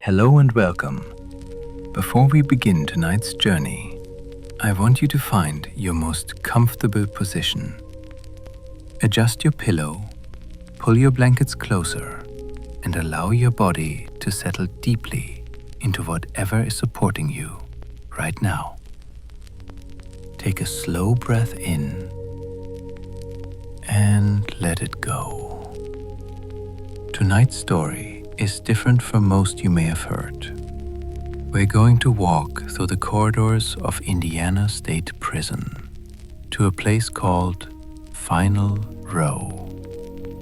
Hello and welcome. Before we begin tonight's journey, I want you to find your most comfortable position. Adjust your pillow, pull your blankets closer, and allow your body to settle deeply into whatever is supporting you right now. Take a slow breath in and let it go. Tonight's story is different from most you may have heard. We're going to walk through the corridors of Indiana State Prison to a place called Final Row,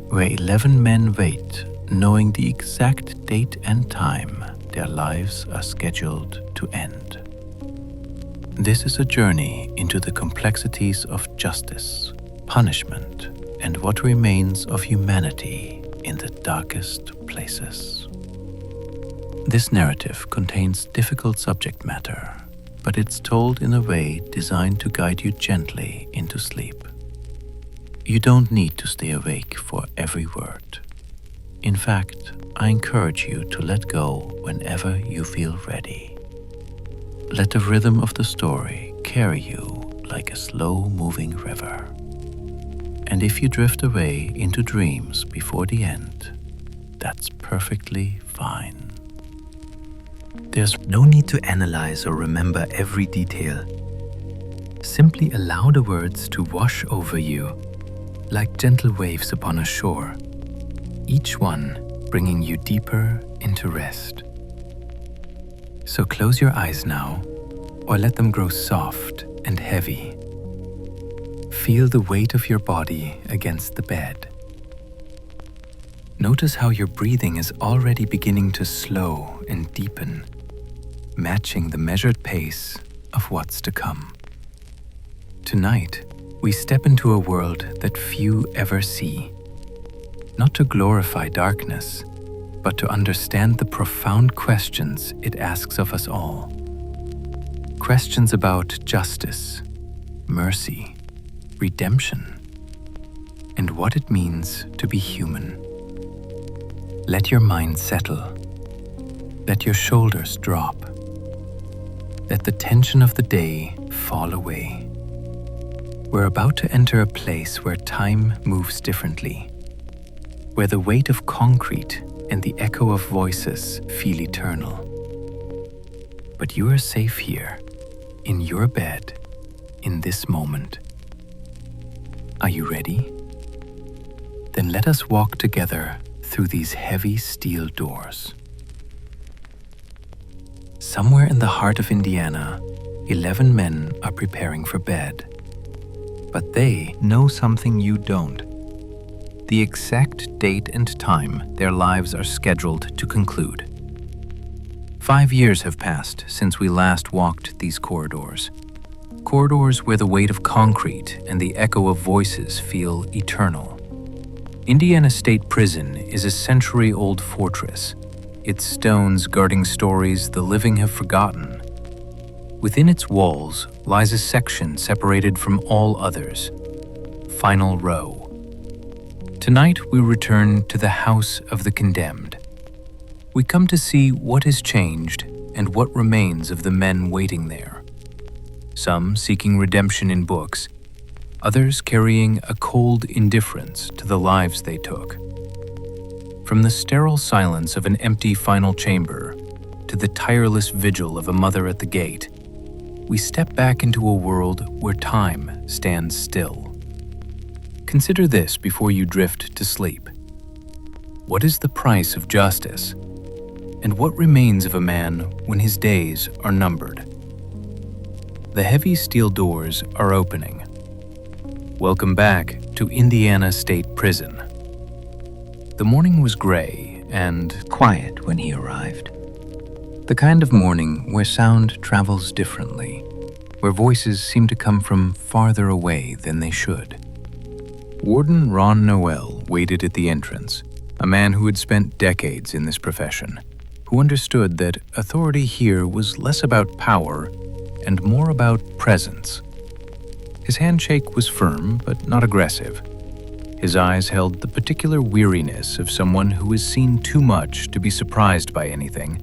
where 11 men wait, knowing the exact date and time their lives are scheduled to end. This is a journey into the complexities of justice, punishment, and what remains of humanity in the darkest places. This narrative contains difficult subject matter, but it's told in a way designed to guide you gently into sleep. You don't need to stay awake for every word. In fact, I encourage you to let go whenever you feel ready. Let the rhythm of the story carry you like a slow-moving river. And if you drift away into dreams before the end, that's perfectly fine. There's no need to analyze or remember every detail. Simply allow the words to wash over you like gentle waves upon a shore, each one bringing you deeper into rest. So close your eyes now, or let them grow soft and heavy. Feel the weight of your body against the bed. Notice how your breathing is already beginning to slow and deepen, matching the measured pace of what's to come. Tonight, we step into a world that few ever see, not to glorify darkness, but to understand the profound questions it asks of us all. Questions about justice, mercy, redemption, and what it means to be human. Let your mind settle. Let your shoulders drop. Let the tension of the day fall away. We're about to enter a place where time moves differently, where the weight of concrete and the echo of voices feel eternal. But you are safe here, in your bed, in this moment. Are you ready? Then let us walk together through these heavy steel doors. Somewhere in the heart of Indiana, 11 men are preparing for bed. But they know something you don't. The exact date and time their lives are scheduled to conclude. 5 years have passed since we last walked these corridors. Corridors where the weight of concrete and the echo of voices feel eternal. Indiana State Prison is a century-old fortress, its stones guarding stories the living have forgotten. Within its walls lies a section separated from all others, Final Row. Tonight we return to the House of the Condemned. We come to see what has changed and what remains of the men waiting there. Some seeking redemption in books, others carrying a cold indifference to the lives they took. From the sterile silence of an empty final chamber to the tireless vigil of a mother at the gate, we step back into a world where time stands still. Consider this before you drift to sleep. What is the price of justice? And what remains of a man when his days are numbered? The heavy steel doors are opening. Welcome back to Indiana State Prison. The morning was gray and quiet when he arrived. The kind of morning where sound travels differently, where voices seem to come from farther away than they should. Warden Ron Noel waited at the entrance, a man who had spent decades in this profession, who understood that authority here was less about power and more about presence. His handshake was firm but not aggressive. His eyes held the particular weariness of someone who has seen too much to be surprised by anything,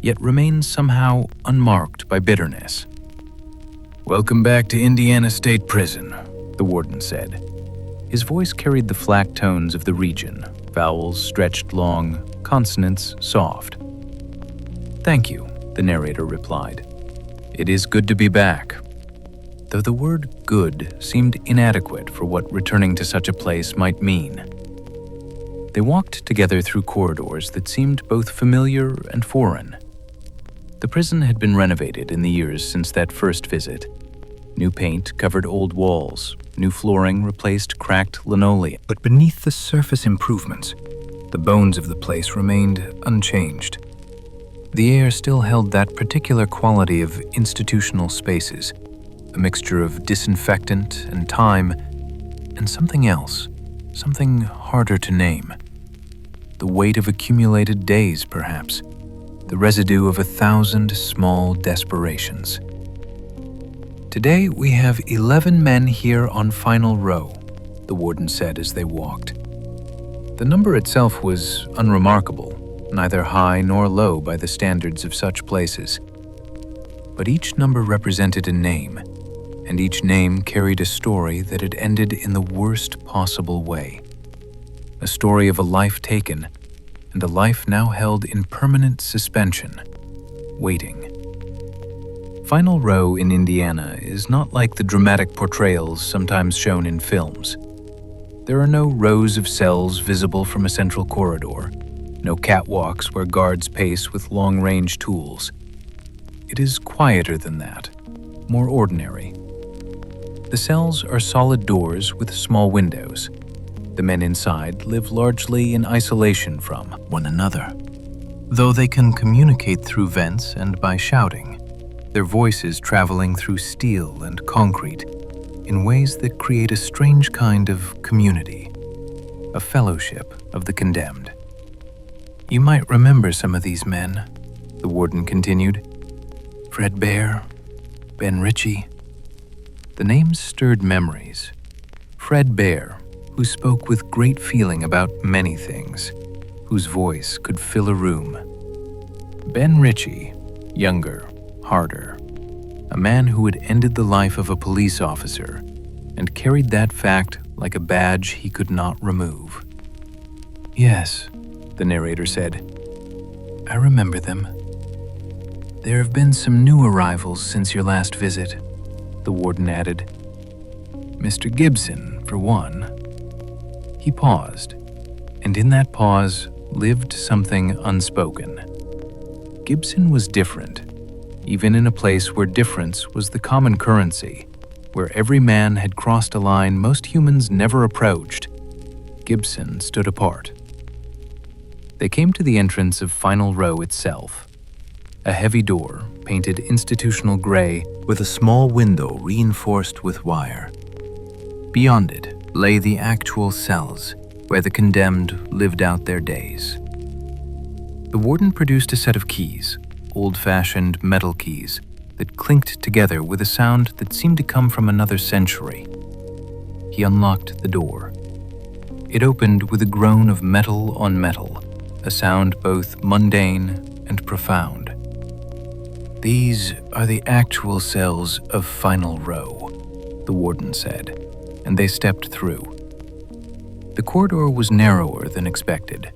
yet remains somehow unmarked by bitterness. "Welcome back to Indiana State Prison," the warden said. His voice carried the flat tones of the region, vowels stretched long, consonants soft. "Thank you," the narrator replied. "It is good to be back," though the word good seemed inadequate for what returning to such a place might mean. They walked together through corridors that seemed both familiar and foreign. The prison had been renovated in the years since that first visit. New paint covered old walls, new flooring replaced cracked linoleum. But beneath the surface improvements, the bones of the place remained unchanged. The air still held that particular quality of institutional spaces, a mixture of disinfectant and time, and something else, something harder to name. The weight of accumulated days, perhaps, the residue of 1,000 small desperations. "Today we have 11 men here on final row," the warden said as they walked. The number itself was unremarkable, neither high nor low by the standards of such places. But each number represented a name, and each name carried a story that had ended in the worst possible way. A story of a life taken, and a life now held in permanent suspension, waiting. Final Row in Indiana is not like the dramatic portrayals sometimes shown in films. There are no rows of cells visible from a central corridor, no catwalks where guards pace with long-range tools. It is quieter than that, more ordinary. The cells are solid doors with small windows. The men inside live largely in isolation from one another, though they can communicate through vents and by shouting, their voices traveling through steel and concrete in ways that create a strange kind of community, a fellowship of the condemned. "You might remember some of these men," the warden continued. "Fred Bear, Ben Ritchie." The names stirred memories. Fred Bear, who spoke with great feeling about many things, whose voice could fill a room. Ben Ritchie, younger, harder, a man who had ended the life of a police officer and carried that fact like a badge he could not remove. "Yes," the narrator said, "I remember them. There have been some new arrivals since your last visit," the warden added. "Mr. Gibson, for one." He paused, and in that pause lived something unspoken. Gibson was different, even in a place where difference was the common currency, where every man had crossed a line most humans never approached. Gibson stood apart. They came to the entrance of Final Row itself, a heavy door painted institutional gray with a small window reinforced with wire. Beyond it lay the actual cells where the condemned lived out their days. The warden produced a set of keys, old-fashioned metal keys that clinked together with a sound that seemed to come from another century. He unlocked the door. It opened with a groan of metal on metal, a sound both mundane and profound. "These are the actual cells of Final Row," the warden said, and they stepped through. The corridor was narrower than expected.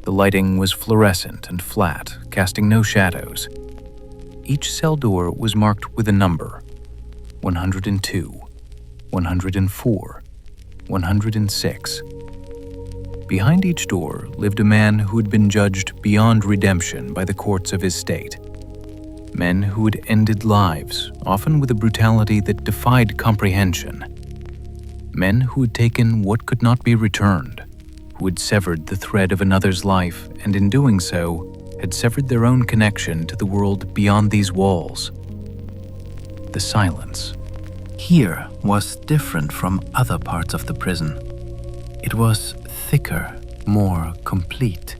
The lighting was fluorescent and flat, casting no shadows. Each cell door was marked with a number: 102, 104, 106. Behind each door lived a man who had been judged beyond redemption by the courts of his state. Men who had ended lives, often with a brutality that defied comprehension. Men who had taken what could not be returned, who had severed the thread of another's life and in doing so had severed their own connection to the world beyond these walls. The silence here was different from other parts of the prison. It was thicker, more complete.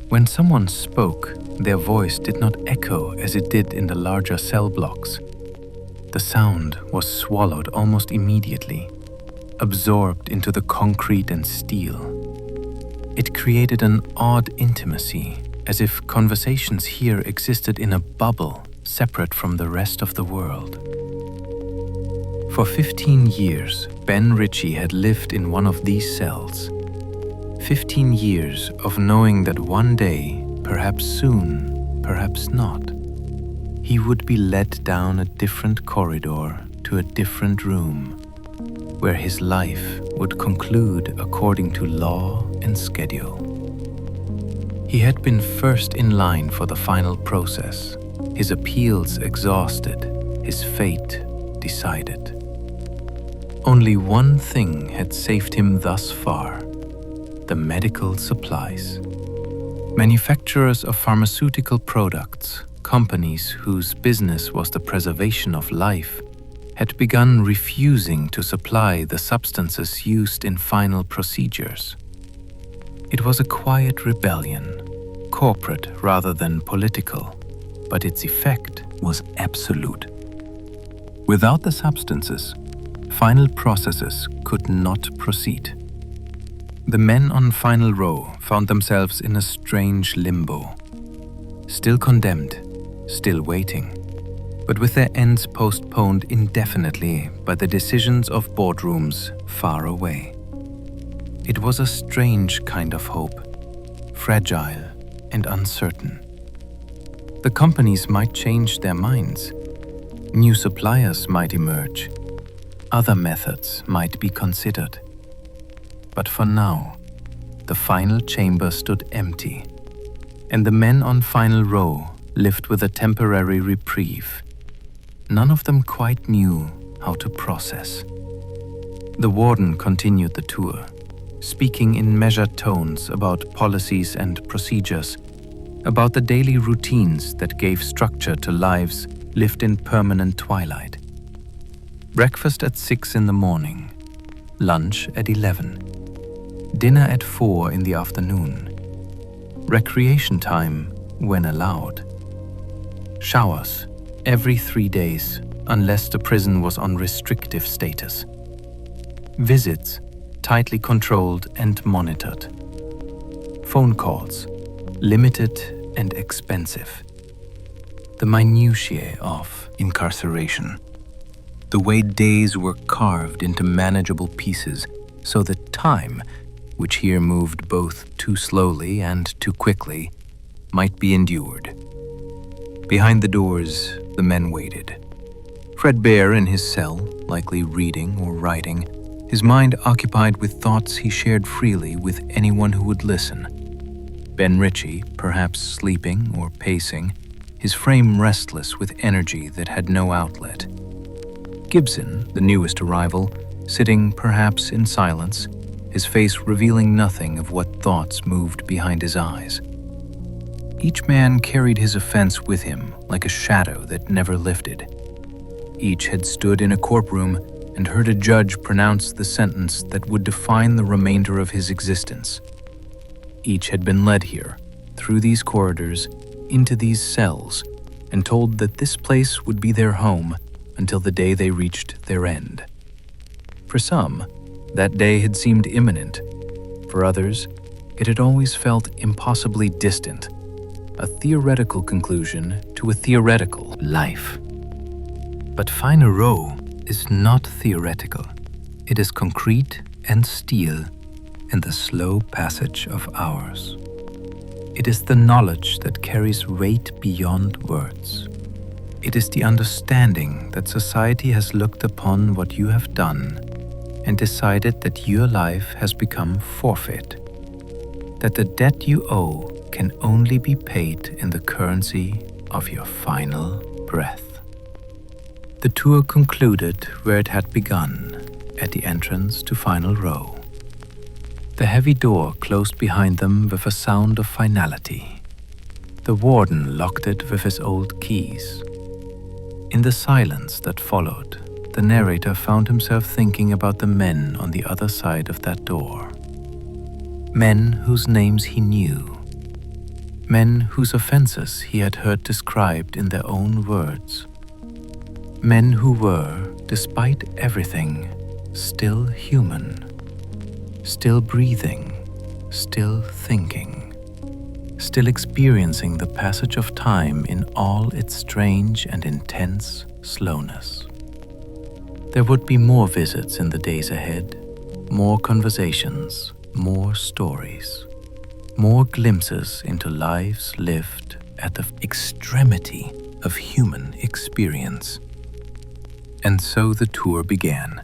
When someone spoke, their voice did not echo as it did in the larger cell blocks. The sound was swallowed almost immediately, absorbed into the concrete and steel. It created an odd intimacy, as if conversations here existed in a bubble separate from the rest of the world. For 15 years, Ben Ritchie had lived in one of these cells. 15 years of knowing that one day, perhaps soon, perhaps not, he would be led down a different corridor to a different room, where his life would conclude according to law and schedule. He had been first in line for the final process, his appeals exhausted, his fate decided. Only one thing had saved him thus far: the medical supplies. Manufacturers of pharmaceutical products, companies whose business was the preservation of life, had begun refusing to supply the substances used in final procedures. It was a quiet rebellion, corporate rather than political, but its effect was absolute. Without the substances, final processes could not proceed. The men on final row found themselves in a strange limbo, still condemned, still waiting, but with their ends postponed indefinitely by the decisions of boardrooms far away. It was a strange kind of hope, fragile and uncertain. The companies might change their minds. New suppliers might emerge. Other methods might be considered. But for now, the final chamber stood empty, and the men on final row lived with a temporary reprieve. None of them quite knew how to process. The warden continued the tour, speaking in measured tones about policies and procedures, about the daily routines that gave structure to lives lived in permanent twilight. Breakfast at 6 in the morning, lunch at 11, dinner at 4 in the afternoon, recreation time when allowed, showers every 3 days unless the prison was on restrictive status, visits tightly controlled and monitored, phone calls limited and expensive, the minutiae of incarceration, the way days were carved into manageable pieces so that time, which here moved both too slowly and too quickly, might be endured. Behind the doors, the men waited. Threadbare in his cell, likely reading or writing, his mind occupied with thoughts he shared freely with anyone who would listen. Ben Ritchie, perhaps sleeping or pacing, his frame restless with energy that had no outlet. Gibson, the newest arrival, sitting perhaps in silence, his face revealing nothing of what thoughts moved behind his eyes. Each man carried his offense with him like a shadow that never lifted. Each had stood in a courtroom and heard a judge pronounce the sentence that would define the remainder of his existence. Each had been led here, through these corridors, into these cells, and told that this place would be their home until the day they reached their end. For some, that day had seemed imminent. For others, it had always felt impossibly distant, a theoretical conclusion to a theoretical life. But Final Row is not theoretical. It is concrete and steel in the slow passage of hours. It is the knowledge that carries weight beyond words. It is the understanding that society has looked upon what you have done and decided that your life has become forfeit, that the debt you owe can only be paid in the currency of your final breath. The tour concluded where it had begun, at the entrance to Final Row. The heavy door closed behind them with a sound of finality. The warden locked it with his old keys. In the silence that followed, the narrator found himself thinking about the men on the other side of that door. Men whose names he knew. Men whose offenses he had heard described in their own words. Men who were, despite everything, still human, still breathing, still thinking, still experiencing the passage of time in all its strange and intense slowness. There would be more visits in the days ahead, more conversations, more stories, more glimpses into lives lived at the extremity of human experience. And so the tour began,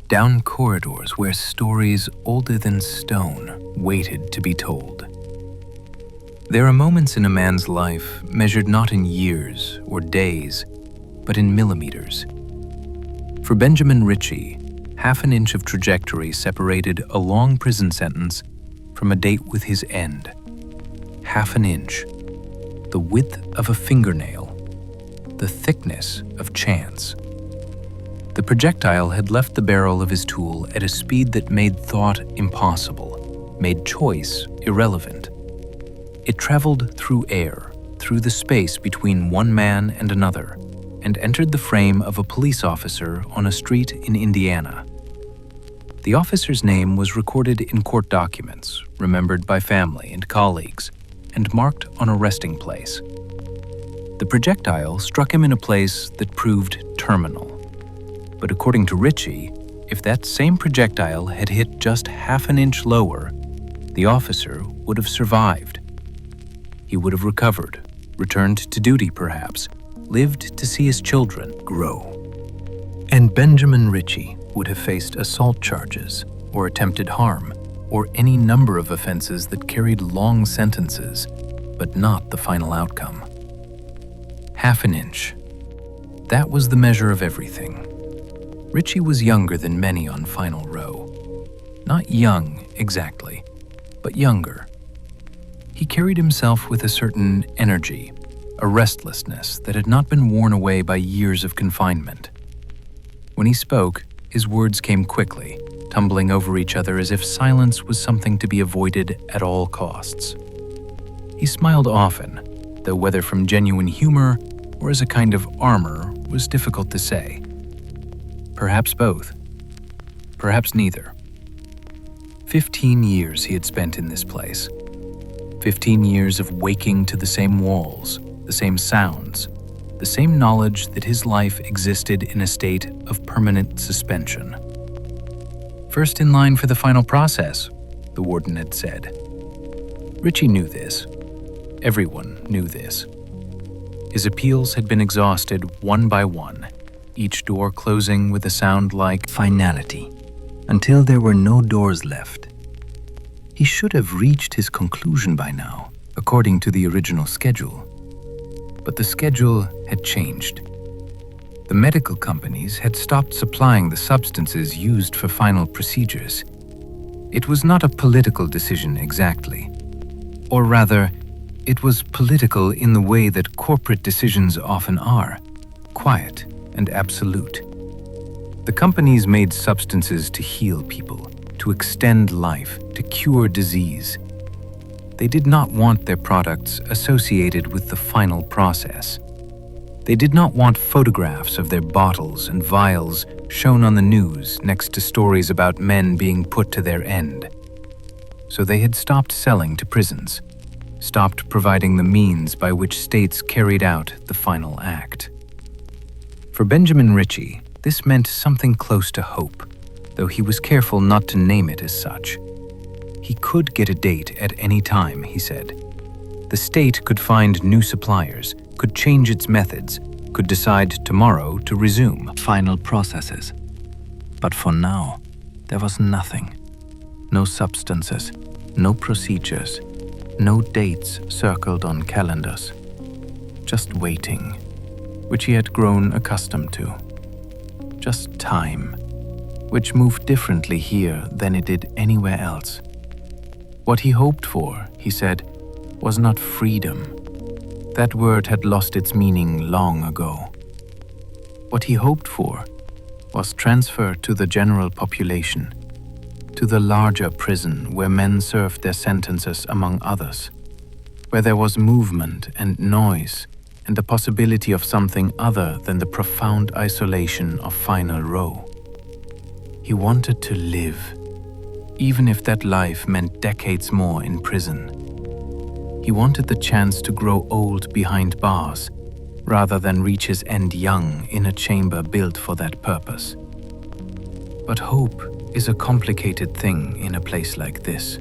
down corridors where stories older than stone waited to be told. There are moments in a man's life measured not in years or days, but in millimeters. For Benjamin Ritchie, half an inch of trajectory separated a long prison sentence from a date with his end. Half an inch, the width of a fingernail, the thickness of chance. The projectile had left the barrel of his tool at a speed that made thought impossible, made choice irrelevant. It traveled through air, through the space between one man and another, and entered the frame of a police officer on a street in Indiana. The officer's name was recorded in court documents, remembered by family and colleagues, and marked on a resting place. The projectile struck him in a place that proved terminal. But according to Ritchie, if that same projectile had hit just half an inch lower, the officer would have survived. He would have recovered, returned to duty perhaps, lived to see his children grow. And Benjamin Ritchie would have faced assault charges, or attempted harm, or any number of offenses that carried long sentences, but not the final outcome. Half an inch. That was the measure of everything. Ritchie was younger than many on Final Row. Not young, exactly, but younger. He carried himself with a certain energy, a restlessness that had not been worn away by years of confinement. When he spoke, his words came quickly, tumbling over each other as if silence was something to be avoided at all costs. He smiled often, though whether from genuine humor or as a kind of armor was difficult to say. Perhaps both. Perhaps neither. 15 years he had spent in this place. 15 years of waking to the same walls, the same sounds, the same knowledge that his life existed in a state of permanent suspension. First in line for the final process, the warden had said. Ritchie knew this. Everyone knew this. His appeals had been exhausted one by one, each door closing with a sound like finality, until there were no doors left. He should have reached his conclusion by now, according to the original schedule. But the schedule had changed. The medical companies had stopped supplying the substances used for final procedures. It was not a political decision exactly. Or rather, it was political in the way that corporate decisions often are, quiet and absolute. The companies made substances to heal people, to extend life, to cure disease. They did not want their products associated with the final process. They did not want photographs of their bottles and vials shown on the news next to stories about men being put to their end. So they had stopped selling to prisons, stopped providing the means by which states carried out the final act. For Benjamin Ritchie, this meant something close to hope, though he was careful not to name it as such. He could get a date at any time, he said. The state could find new suppliers, could change its methods, could decide tomorrow to resume final processes. But for now, there was nothing. No substances, no procedures, no dates circled on calendars. Just waiting, which he had grown accustomed to. Just time, which moved differently here than it did anywhere else. What he hoped for, he said, was not freedom. That word had lost its meaning long ago. What he hoped for was transfer to the general population, to the larger prison where men served their sentences among others, where there was movement and noise and the possibility of something other than the profound isolation of Final Row. He wanted to live, even if that life meant decades more in prison. He wanted the chance to grow old behind bars, rather than reach his end young in a chamber built for that purpose. But hope is a complicated thing in a place like this.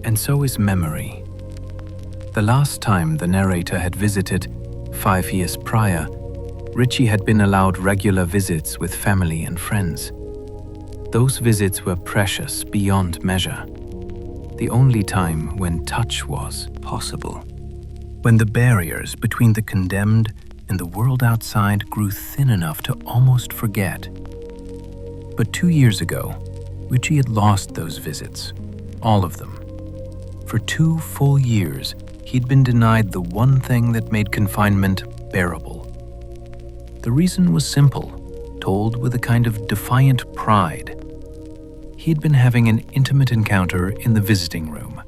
And so is memory. The last time the narrator had visited, 5 years prior, Richie had been allowed regular visits with family and friends. Those visits were precious beyond measure. The only time when touch was possible. When the barriers between the condemned and the world outside grew thin enough to almost forget. But 2 years ago, Richie had lost those visits, all of them. For 2 full years, he'd been denied the one thing that made confinement bearable. The reason was simple, told with a kind of defiant pride. He'd been having an intimate encounter in the visiting room.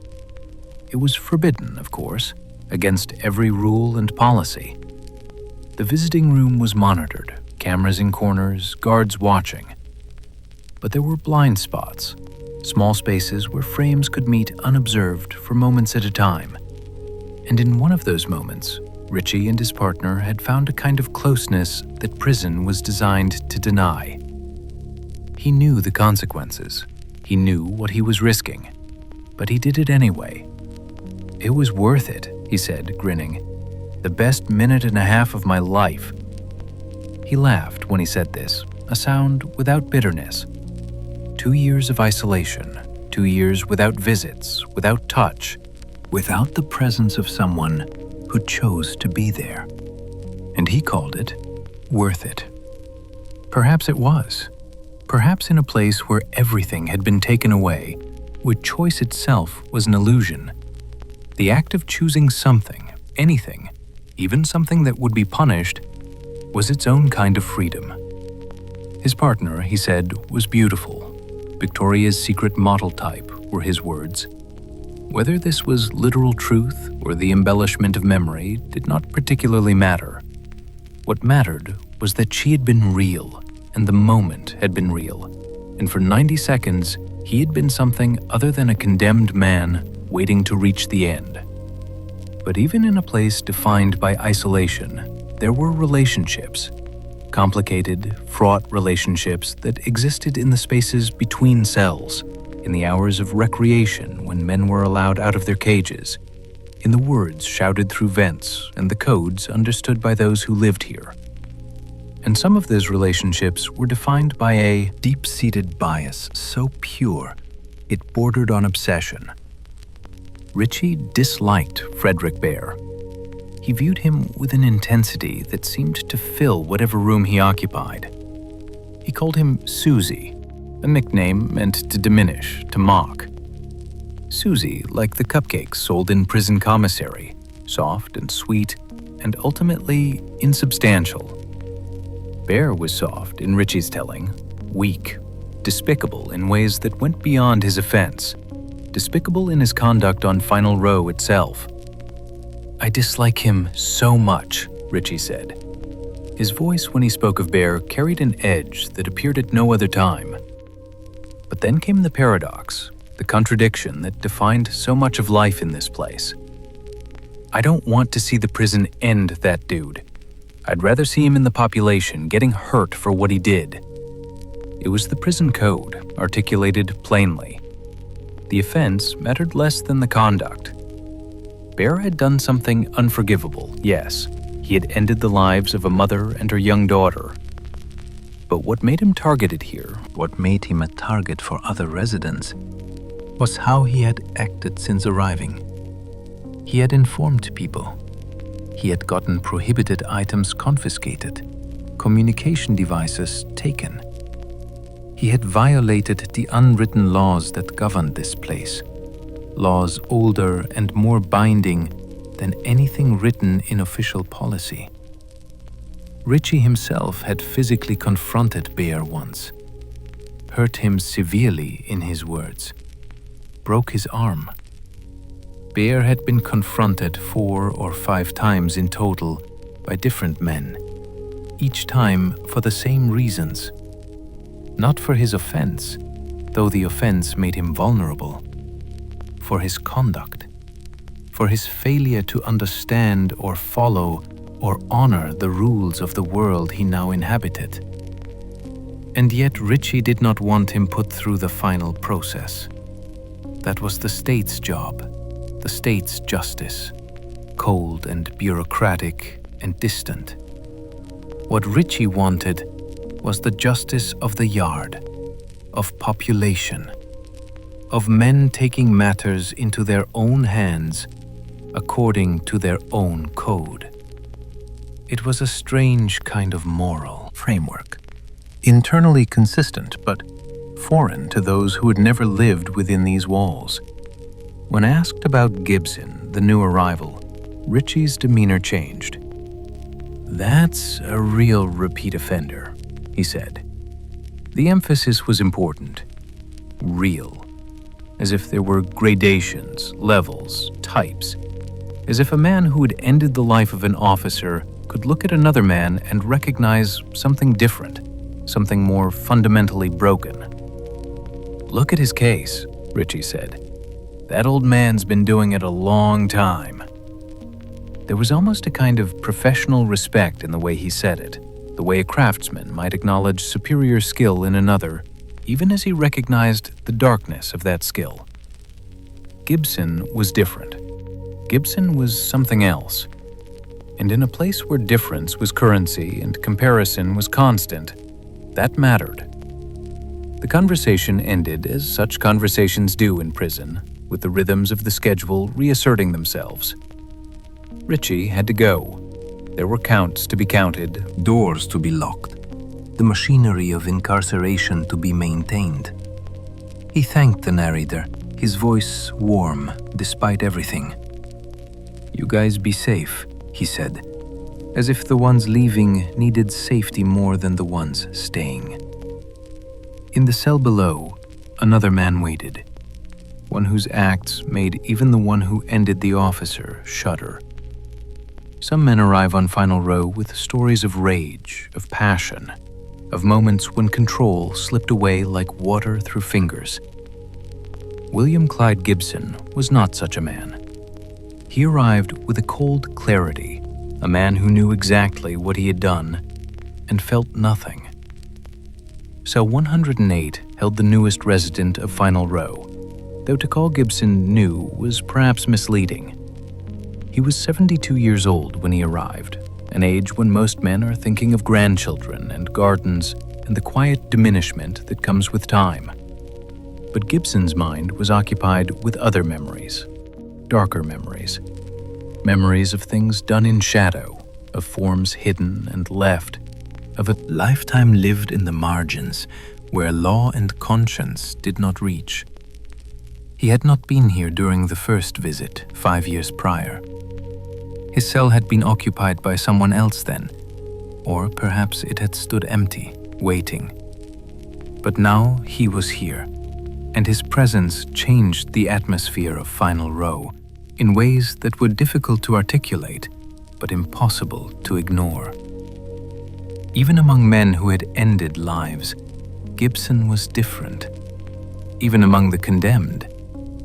It was forbidden, of course, against every rule and policy. The visiting room was monitored, cameras in corners, guards watching. But there were blind spots, small spaces where frames could meet unobserved for moments at a time. And in one of those moments, Richie and his partner had found a kind of closeness that prison was designed to deny. He knew the consequences. He knew what he was risking. But he did it anyway. "It was worth it," he said, grinning. "The best minute and a half of my life." He laughed when he said this, a sound without bitterness. 2 years of isolation, 2 years without visits, without touch, without the presence of someone who chose to be there. And he called it worth it. Perhaps it was. Perhaps in a place where everything had been taken away, where choice itself was an illusion. The act of choosing something, anything, even something that would be punished, was its own kind of freedom. His partner, he said, was beautiful. Victoria's Secret model type were his words. Whether this was literal truth or the embellishment of memory did not particularly matter. What mattered was that she had been real, and the moment had been real, and for 90 seconds he had been something other than a condemned man waiting to reach the end. But even in a place defined by isolation, there were relationships, complicated, fraught relationships that existed in the spaces between cells, in the hours of recreation when men were allowed out of their cages, in the words shouted through vents and the codes understood by those who lived here. And some of those relationships were defined by a deep-seated bias so pure it bordered on obsession. Richie disliked Frederick Bear. He viewed him with an intensity that seemed to fill whatever room he occupied. He called him Susie, a nickname meant to diminish, to mock. Susie, like the cupcakes sold in prison commissary, soft and sweet, and ultimately insubstantial. Bear was soft, in Richie's telling, weak, despicable in ways that went beyond his offense, despicable in his conduct on Final Row itself. "I dislike him so much," Richie said. His voice when he spoke of Bear carried an edge that appeared at no other time. But then came the paradox, the contradiction that defined so much of life in this place. "I don't want to see the prison end that dude. I'd rather see him in the population getting hurt for what he did." It was the prison code, articulated plainly. The offense mattered less than the conduct. Bear had done something unforgivable, yes. He had ended the lives of a mother and her young daughter. But what made him targeted here, what made him a target for other residents, was how he had acted since arriving. He had informed people. He had gotten prohibited items confiscated, communication devices taken. He had violated the unwritten laws that governed this place, laws older and more binding than anything written in official policy. Richie himself had physically confronted Bear once, hurt him severely in his words, broke his arm. Bear had been confronted 4 or 5 times in total by different men, each time for the same reasons. Not for his offense, though the offense made him vulnerable. For his conduct. for his failure to understand or follow or honor the rules of the world he now inhabited. And yet Ritchie did not want him put through the final process. That was the state's job, the state's justice, cold and bureaucratic and distant. What Ritchie wanted was the justice of the yard, of population, of men taking matters into their own hands according to their own code. It was a strange kind of moral framework, internally consistent but foreign to those who had never lived within these walls. When asked about Gibson, the new arrival, Ritchie's demeanor changed. "That's a real repeat offender," he said. The emphasis was important. Real. As if there were gradations, levels, types. As if a man who had ended the life of an officer could look at another man and recognize something different, something more fundamentally broken. "Look at his case," Ritchie said. "That old man's been doing it a long time." There was almost a kind of professional respect in the way he said it, the way a craftsman might acknowledge superior skill in another, even as he recognized the darkness of that skill. Gibson was different. Gibson was something else. And in a place where difference was currency and comparison was constant, that mattered. The conversation ended as such conversations do in prison, with the rhythms of the schedule reasserting themselves. Ritchie had to go. There were counts to be counted, doors to be locked, the machinery of incarceration to be maintained. He thanked the narrator, his voice warm despite everything. "You guys be safe," he said, as if the ones leaving needed safety more than the ones staying. In the cell below, another man waited, one whose acts made even the one who ended the officer shudder. Some men arrive on Final Row with stories of rage, of passion, of moments when control slipped away like water through fingers. William Clyde Gibson was not such a man. He arrived with a cold clarity, a man who knew exactly what he had done and felt nothing. Cell 108 held the newest resident of Final Row, though to call Gibson new was perhaps misleading. He was 72 years old when he arrived, an age when most men are thinking of grandchildren and gardens and the quiet diminishment that comes with time. But Gibson's mind was occupied with other memories, darker memories. Memories of things done in shadow, of forms hidden and left, of a lifetime lived in the margins where law and conscience did not reach. He had not been here during the first visit 5 years prior. His cell had been occupied by someone else then, or perhaps it had stood empty, waiting. But now he was here, and his presence changed the atmosphere of Final Row in ways that were difficult to articulate, but impossible to ignore. Even among men who had ended lives, Gibson was different. Even among the condemned,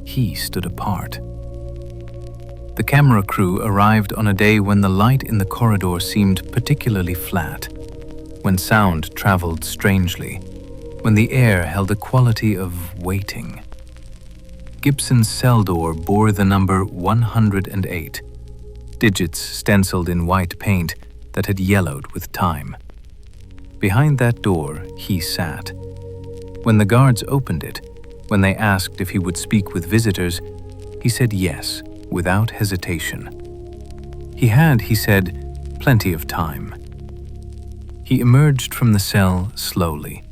he stood apart. The camera crew arrived on a day when the light in the corridor seemed particularly flat, when sound traveled strangely, when the air held a quality of waiting. Gibson's cell door bore the number 108, digits stenciled in white paint that had yellowed with time. Behind that door, he sat. When the guards opened it, when they asked if he would speak with visitors, he said yes, without hesitation. He had, he said, plenty of time. He emerged from the cell slowly,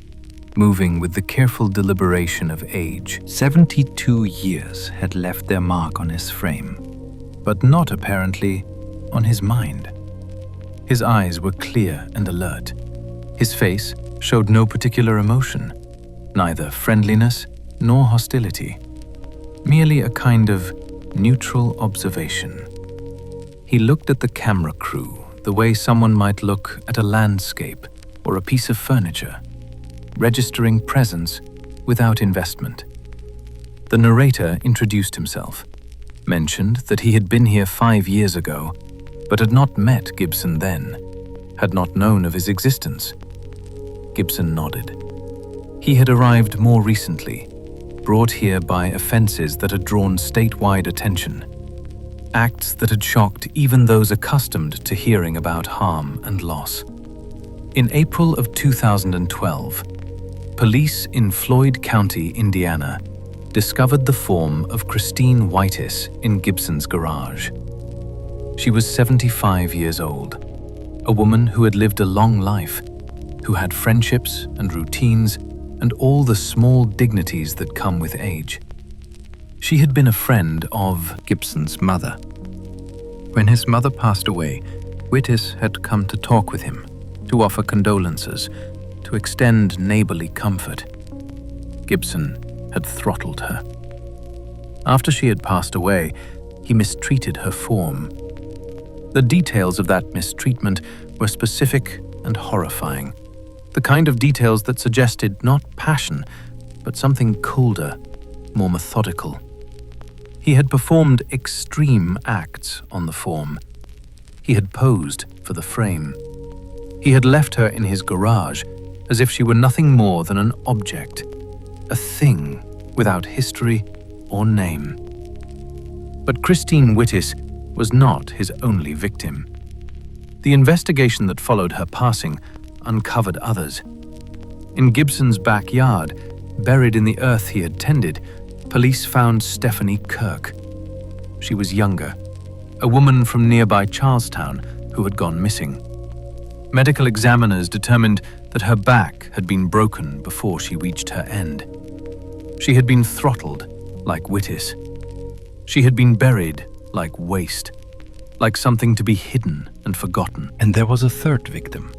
moving with the careful deliberation of age. 72 years had left their mark on his frame, but not apparently on his mind. His eyes were clear and alert. His face showed no particular emotion, neither friendliness nor hostility, merely a kind of neutral observation. He looked at the camera crew the way someone might look at a landscape or a piece of furniture, registering presence without investment. The narrator introduced himself. mentioned that he had been here 5 years ago, but had not met Gibson then, had not known of his existence. Gibson nodded. He had arrived more recently, brought here by offences that had drawn statewide attention, acts that had shocked even those accustomed to hearing about harm and loss. In April of 2012, police in Floyd County, Indiana, discovered the form of Christine Whitis in Gibson's garage. She was 75 years old, a woman who had lived a long life, who had friendships and routines and all the small dignities that come with age. She had been a friend of Gibson's mother. When his mother passed away, Whitis had come to talk with him, to offer condolences, to extend neighborly comfort. Gibson had throttled her. After she had passed away, he mistreated her form. The details of that mistreatment were specific and horrifying, the kind of details that suggested not passion, but something colder, more methodical. He had performed extreme acts on the form. He had posed for the frame. He had left her in his garage as if she were nothing more than an object, a thing without history or name. But Christine Whitis was not his only victim. The investigation that followed her passing uncovered others. In Gibson's backyard, buried in the earth he had tended, police found Stephanie Kirk. She was younger, a woman from nearby Charlestown who had gone missing. Medical examiners determined that her back had been broken before she reached her end. She had been throttled like Whitis. She had been buried like waste, like something to be hidden and forgotten. And there was a third victim,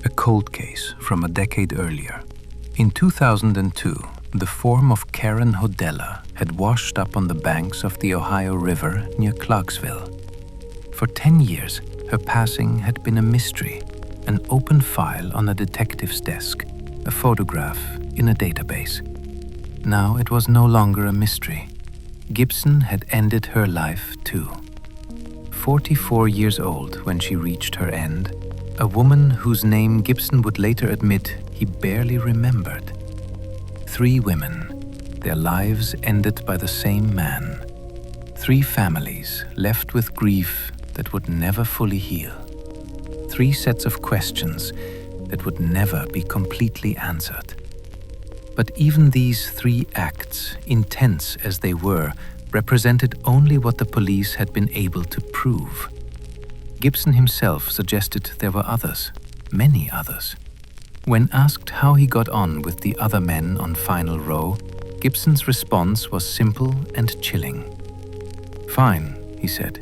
a cold case from a decade earlier. In 2002, the form of Karen Hodella had washed up on the banks of the Ohio River near Clarksville. For 10 years, her passing had been a mystery, an open file on a detective's desk, a photograph in a database. Now it was no longer a mystery. Gibson had ended her life too. 44 years old when she reached her end, a woman whose name Gibson would later admit he barely remembered. 3 women, their lives ended by the same man. 3 families left with grief that would never fully heal. 3 sets of questions that would never be completely answered. But even these 3 acts, intense as they were, represented only what the police had been able to prove. Gibson himself suggested there were others, many others. When asked how he got on with the other men on Final Row, Gibson's response was simple and chilling. "Fine," he said.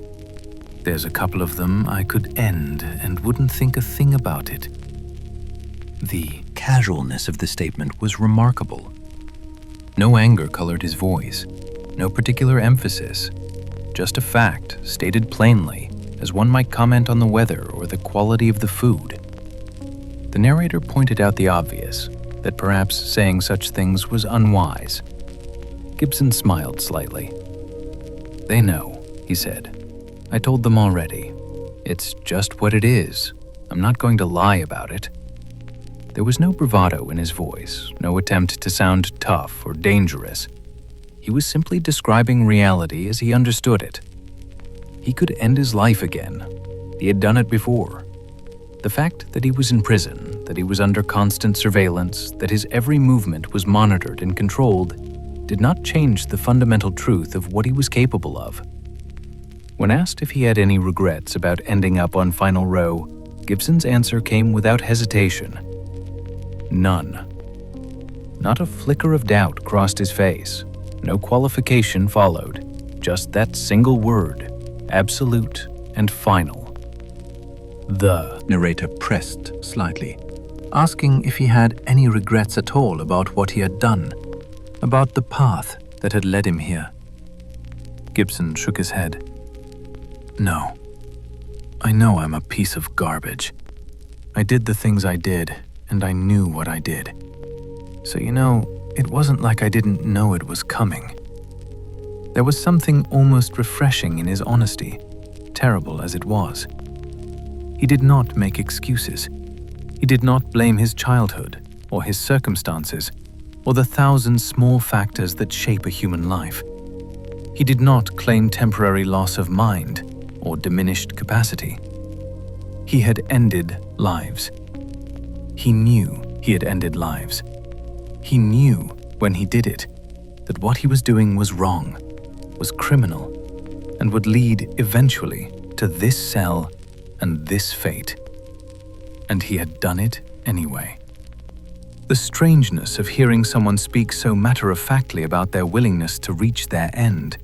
"There's a couple of them I could end and wouldn't think a thing about it." The casualness of the statement was remarkable. No anger colored his voice, no particular emphasis, just a fact stated plainly, as one might comment on the weather or the quality of the food. The narrator pointed out the obvious, that perhaps saying such things was unwise. Gibson smiled slightly. "They know," he said. "I told them already. It's just what it is. I'm not going to lie about it." There was no bravado in his voice, no attempt to sound tough or dangerous. He was simply describing reality as he understood it. He could end his life again. He had done it before. The fact that he was in prison, that he was under constant surveillance, that his every movement was monitored and controlled, did not change the fundamental truth of what he was capable of. When asked if he had any regrets about ending up on Final Row, Gibson's answer came without hesitation. None. Not a flicker of doubt crossed his face. No qualification followed. Just that single word, absolute and final. The narrator pressed slightly, asking if he had any regrets at all about what he had done, about the path that had led him here. Gibson shook his head. "No. I know I'm a piece of garbage. I did the things I did, and I knew what I did. So it wasn't like I didn't know it was coming. There was something almost refreshing in his honesty, terrible as it was. He did not make excuses. He did not blame his childhood, or his circumstances, or the thousand small factors that shape a human life. He did not claim temporary loss of mind or diminished capacity. He had ended lives. He knew he had ended lives. He knew when he did it that what he was doing was wrong, was criminal, and would lead eventually to this cell and this fate. And he had done it anyway. The strangeness of hearing someone speak so matter-of-factly about their willingness to reach their end,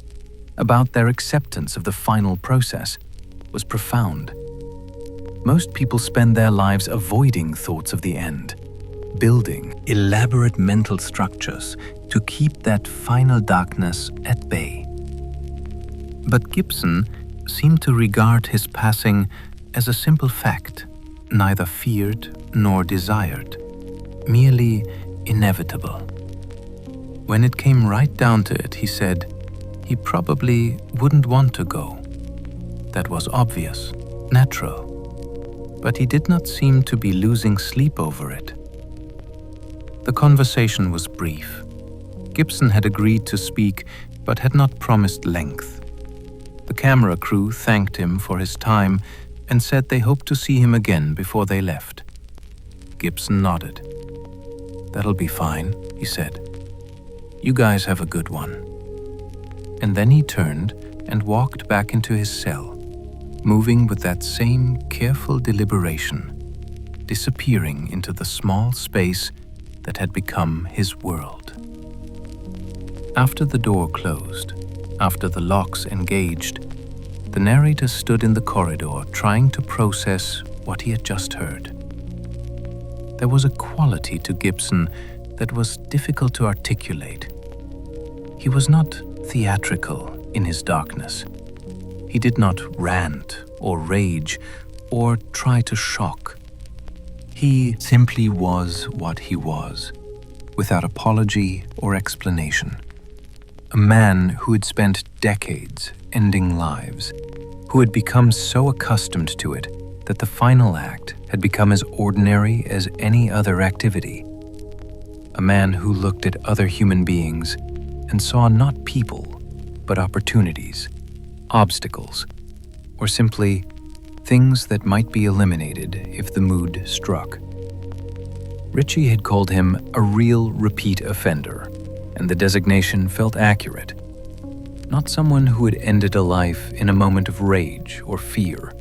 about their acceptance of the final process, was profound. Most people spend their lives avoiding thoughts of the end, building elaborate mental structures to keep that final darkness at bay. But Gibson seemed to regard his passing as a simple fact, neither feared nor desired, merely inevitable. When it came right down to it, he said, he probably wouldn't want to go. That was obvious, natural. But he did not seem to be losing sleep over it. The conversation was brief. Gibson had agreed to speak, but had not promised length. The camera crew thanked him for his time and said they hoped to see him again before they left. Gibson nodded. "That'll be fine," he said. "You guys have a good one." And then he turned and walked back into his cell, moving with that same careful deliberation, disappearing into the small space that had become his world. After the door closed, after the locks engaged, the narrator stood in the corridor trying to process what he had just heard. There was a quality to Gibson that was difficult to articulate. He was not theatrical in his darkness. He did not rant or rage or try to shock. He simply was what he was, without apology or explanation. A man who had spent decades ending lives, who had become so accustomed to it that the final act had become as ordinary as any other activity. A man who looked at other human beings and saw not people, but opportunities, obstacles, or simply things that might be eliminated if the mood struck. Richie had called him a real repeat offender, and the designation felt accurate. Not someone who had ended a life in a moment of rage or fear,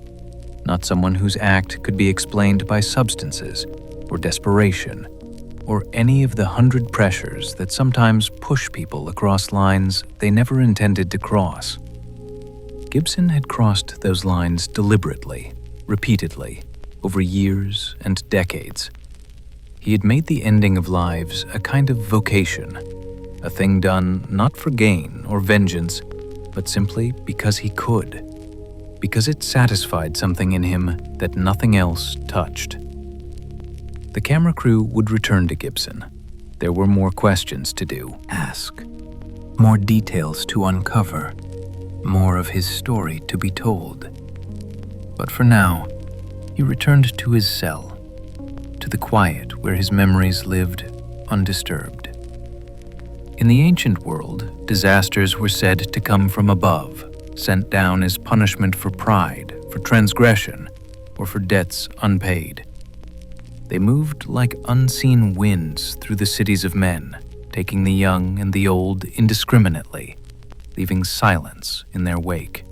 not someone whose act could be explained by substances or desperation, or any of the 100 pressures that sometimes push people across lines they never intended to cross. Gibson had crossed those lines deliberately, repeatedly, over years and decades. He had made the ending of lives a kind of vocation, a thing done not for gain or vengeance, but simply because he could, because it satisfied something in him that nothing else touched. The camera crew would return to Gibson. There were more questions to do, ask, more details to uncover, more of his story to be told. But for now, he returned to his cell, to the quiet where his memories lived undisturbed. In the ancient world, disasters were said to come from above, sent down as punishment for pride, for transgression, or for debts unpaid. They moved like unseen winds through the cities of men, taking the young and the old indiscriminately, leaving silence in their wake.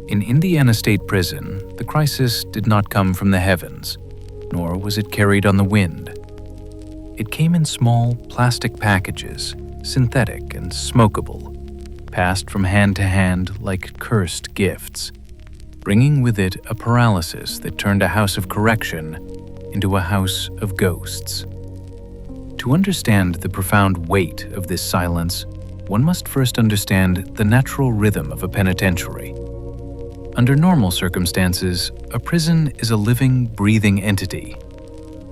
In Indiana State Prison, the crisis did not come from the heavens, nor was it carried on the wind. It came in small plastic packages, synthetic and smokable, passed from hand to hand like cursed gifts, bringing with it a paralysis that turned a house of correction into a house of ghosts. To understand the profound weight of this silence, one must first understand the natural rhythm of a penitentiary. Under normal circumstances, a prison is a living, breathing entity.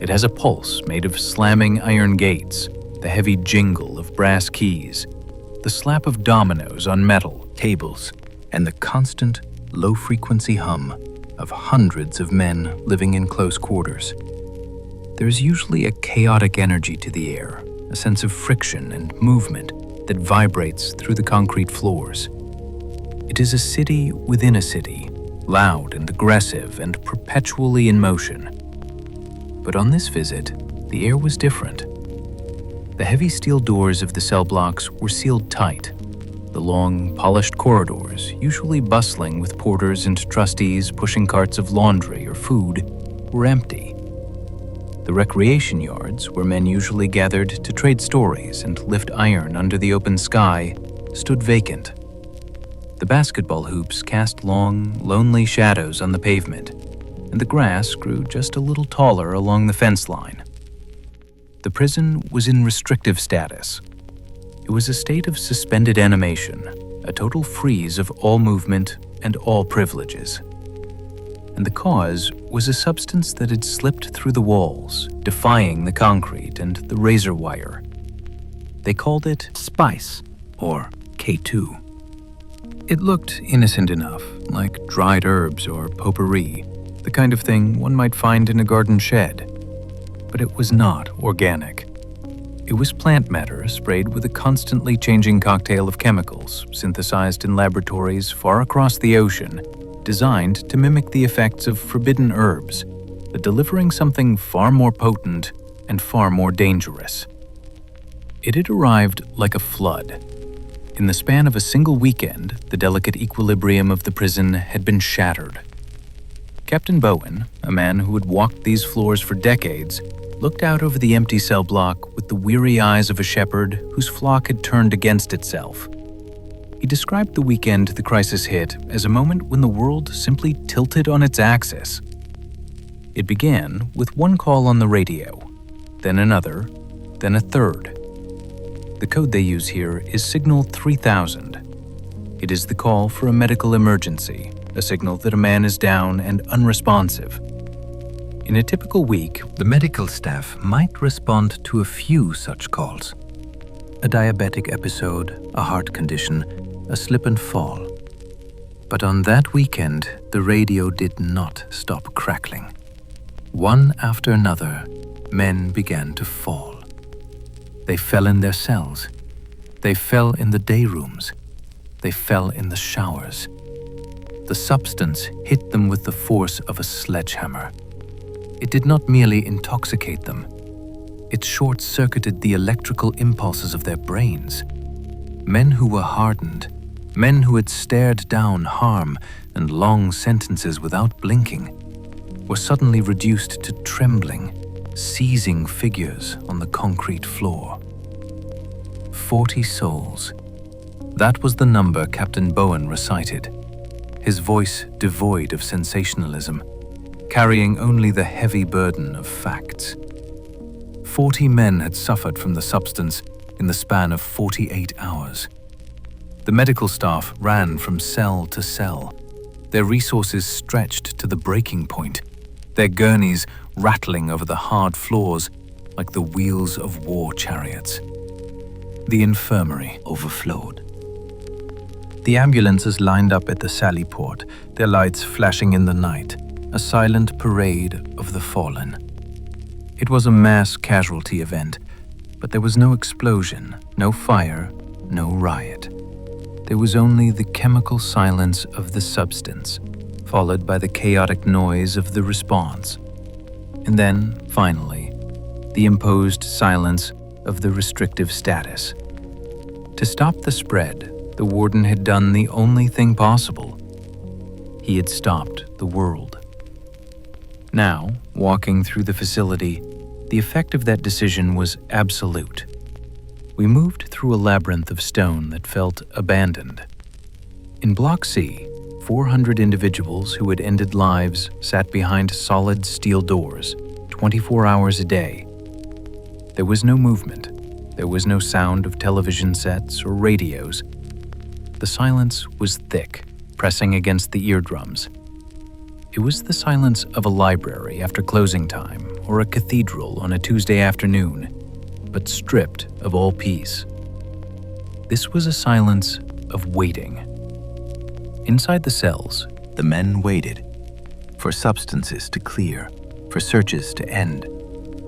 It has a pulse made of slamming iron gates, the heavy jingle of brass keys, the slap of dominoes on metal tables, and the constant, low-frequency hum of hundreds of men living in close quarters. There's usually a chaotic energy to the air, a sense of friction and movement that vibrates through the concrete floors. It is a city within a city, loud and aggressive and perpetually in motion. But on this visit, the air was different. The heavy steel doors of the cell blocks were sealed tight. The long, polished corridors, usually bustling with porters and trustees pushing carts of laundry or food, were empty. The recreation yards, where men usually gathered to trade stories and lift iron under the open sky, stood vacant. The basketball hoops cast long, lonely shadows on the pavement, and the grass grew just a little taller along the fence line. The prison was in restrictive status. It was a state of suspended animation, a total freeze of all movement and all privileges. And the cause was a substance that had slipped through the walls, defying the concrete and the razor wire. They called it spice, or K2. It looked innocent enough, like dried herbs or potpourri, the kind of thing one might find in a garden shed. But it was not organic. It was plant matter sprayed with a constantly changing cocktail of chemicals synthesized in laboratories far across the ocean, designed to mimic the effects of forbidden herbs, but delivering something far more potent and far more dangerous. It had arrived like a flood. In the span of a single weekend, the delicate equilibrium of the prison had been shattered. Captain Bowen, a man who had walked these floors for decades, looked out over the empty cell block with the weary eyes of a shepherd whose flock had turned against itself. He described the weekend the crisis hit as a moment when the world simply tilted on its axis. It began with one call on the radio, then another, then a third. The code they use here is Signal 3000. It is the call for a medical emergency, a signal that a man is down and unresponsive. In a typical week, the medical staff might respond to a few such calls. A diabetic episode, a heart condition, a slip and fall. But on that weekend, the radio did not stop crackling. One after another, men began to fall. They fell in their cells. They fell in the day rooms. They fell in the showers. The substance hit them with the force of a sledgehammer. It did not merely intoxicate them. It short-circuited the electrical impulses of their brains. Men who were hardened, men who had stared down harm and long sentences without blinking, were suddenly reduced to trembling, seizing figures on the concrete floor. 40 souls. That was the number Captain Bowen recited, his voice devoid of sensationalism, carrying only the heavy burden of facts. 40 men had suffered from the substance in the span of 48 hours. The medical staff ran from cell to cell, their resources stretched to the breaking point, their gurneys rattling over the hard floors like the wheels of war chariots. The infirmary overflowed. The ambulances lined up at the sally port, their lights flashing in the night, a silent parade of the fallen. It was a mass casualty event, but there was no explosion, no fire, no riot. There was only the chemical silence of the substance, followed by the chaotic noise of the response. And then, finally, the imposed silence of the restrictive status. To stop the spread, the warden had done the only thing possible. He had stopped the world. Now, walking through the facility, the effect of that decision was absolute. We moved through a labyrinth of stone that felt abandoned. In Block C, 400 individuals who had ended lives sat behind solid steel doors, 24 hours a day. There was no movement. There was no sound of television sets or radios. The silence was thick, pressing against the eardrums. It was the silence of a library after closing time or a cathedral on a Tuesday afternoon, but stripped of all peace. This was a silence of waiting. Inside the cells, the men waited for substances to clear, for searches to end,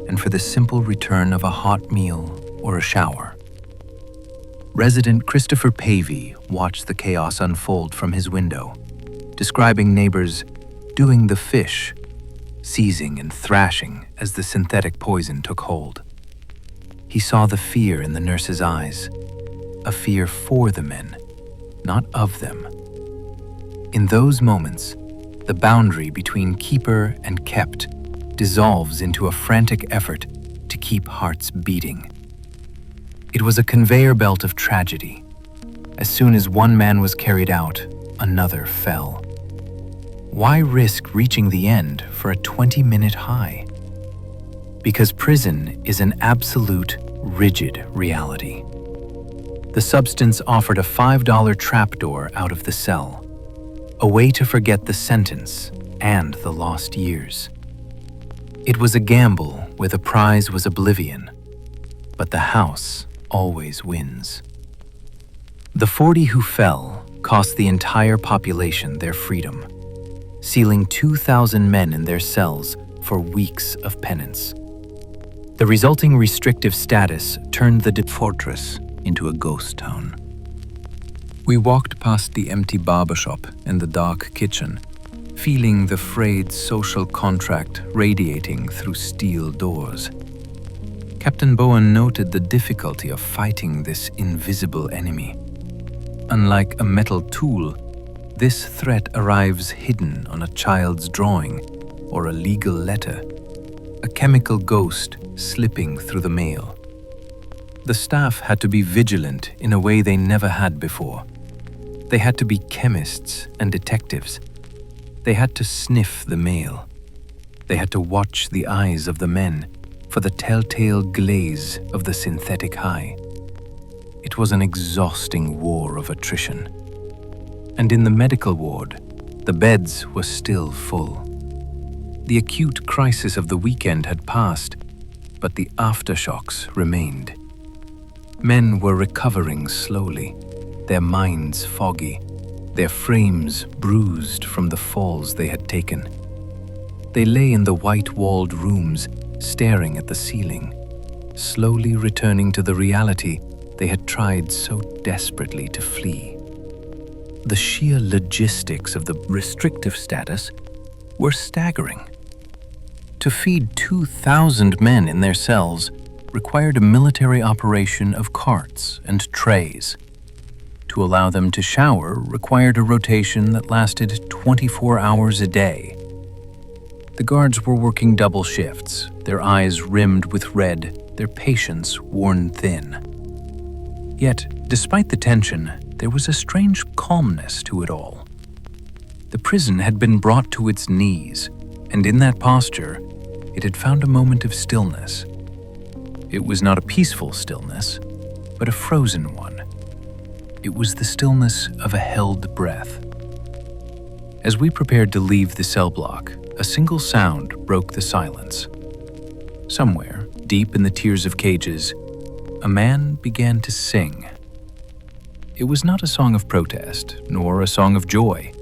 and for the simple return of a hot meal or a shower. Resident Christopher Pavey watched the chaos unfold from his window, describing neighbors doing the fish, seizing and thrashing as the synthetic poison took hold. He saw the fear in the nurse's eyes, a fear for the men, not of them. In those moments, the boundary between keeper and kept dissolves into a frantic effort to keep hearts beating. It was a conveyor belt of tragedy. As soon as one man was carried out, another fell. Why risk reaching the end for a 20-minute high? Because prison is an absolute, rigid reality. The substance offered a $5 trapdoor out of the cell, a way to forget the sentence and the lost years. It was a gamble where the prize was oblivion, but the house always wins. The 40 who fell cost the entire population their freedom, sealing 2,000 men in their cells for weeks of penance. The resulting restrictive status turned the fortress into a ghost town. We walked past the empty barbershop and the dark kitchen, feeling the frayed social contract radiating through steel doors. Captain Bowen noted the difficulty of fighting this invisible enemy. Unlike a metal tool, this threat arrives hidden on a child's drawing or a legal letter, a chemical ghost slipping through the mail. The staff had to be vigilant in a way they never had before. They had to be chemists and detectives. They had to sniff the mail. They had to watch the eyes of the men for the telltale glaze of the synthetic high. It was an exhausting war of attrition. And in the medical ward, the beds were still full. The acute crisis of the weekend had passed, but the aftershocks remained. Men were recovering slowly, their minds foggy, their frames bruised from the falls they had taken. They lay in the white-walled rooms, staring at the ceiling, slowly returning to the reality they had tried so desperately to flee. The sheer logistics of the restrictive status were staggering. To feed 2,000 men in their cells required a military operation of carts and trays. To allow them to shower required a rotation that lasted 24 hours a day. The guards were working double shifts, their eyes rimmed with red, their patience worn thin. Yet, despite the tension, there was a strange calmness to it all. The prison had been brought to its knees, and in that posture, it had found a moment of stillness. It was not a peaceful stillness, but a frozen one. It was the stillness of a held breath. As we prepared to leave the cell block, a single sound broke the silence. Somewhere, deep in the tiers of cages, a man began to sing. It was not a song of protest, nor a song of joy.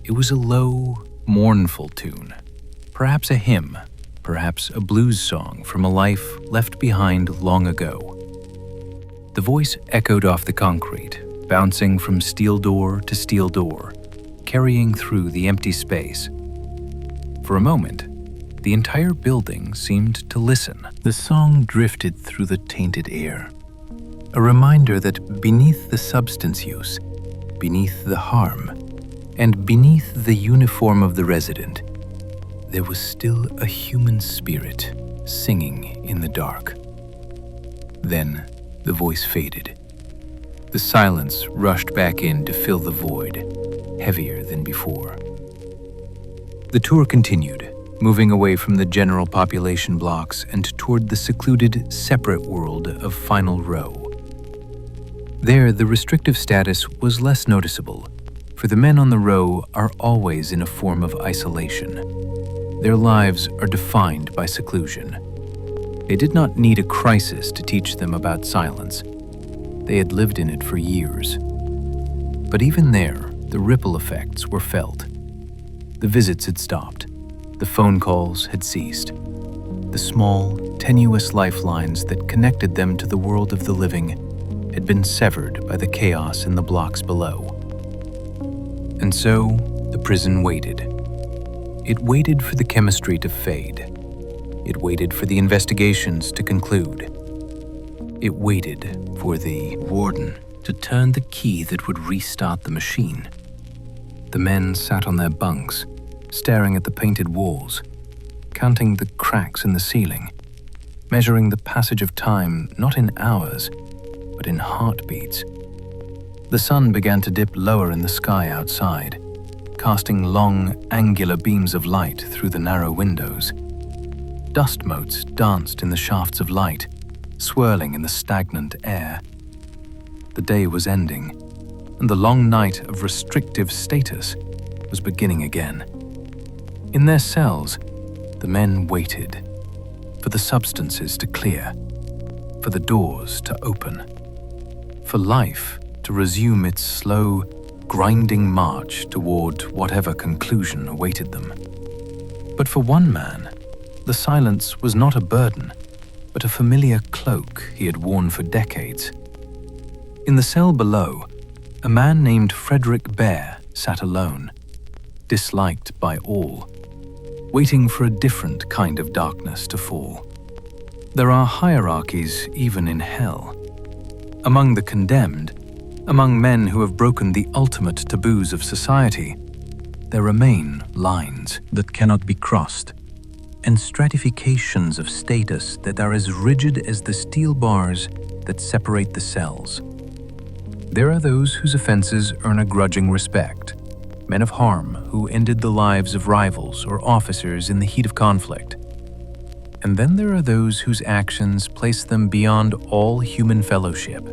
It was a low, mournful tune, perhaps a hymn, perhaps a blues song from a life left behind long ago. The voice echoed off the concrete, bouncing from steel door to steel door, carrying through the empty space. For a moment, the entire building seemed to listen. The song drifted through the tainted air, a reminder that beneath the substance use, beneath the harm, and beneath the uniform of the resident, there was still a human spirit singing in the dark. Then the voice faded. The silence rushed back in to fill the void, heavier than before. The tour continued, moving away from the general population blocks and toward the secluded, separate world of Final Row. There, the restrictive status was less noticeable, for the men on the row are always in a form of isolation. Their lives are defined by seclusion. They did not need a crisis to teach them about silence. They had lived in it for years. But even there, the ripple effects were felt. The visits had stopped. The phone calls had ceased. The small, tenuous lifelines that connected them to the world of the living had been severed by the chaos in the blocks below. And so, the prison waited. It waited for the chemistry to fade. It waited for the investigations to conclude. It waited for the warden to turn the key that would restart the machine. The men sat on their bunks, staring at the painted walls, counting the cracks in the ceiling, measuring the passage of time not in hours, but in heartbeats. The sun began to dip lower in the sky outside, casting long, angular beams of light through the narrow windows. Dust motes danced in the shafts of light, swirling in the stagnant air. The day was ending, and the long night of restrictive status was beginning again. In their cells, the men waited for the substances to clear, for the doors to open, for life to resume its slow, grinding march toward whatever conclusion awaited them. But for one man, the silence was not a burden, but a familiar cloak he had worn for decades. In the cell below, a man named Frederick Bear sat alone, disliked by all, waiting for a different kind of darkness to fall. There are hierarchies even in hell. Among the condemned, among men who have broken the ultimate taboos of society, there remain lines that cannot be crossed, and stratifications of status that are as rigid as the steel bars that separate the cells. There are those whose offenses earn a grudging respect, men of harm who ended the lives of rivals or officers in the heat of conflict. And then there are those whose actions place them beyond all human fellowship,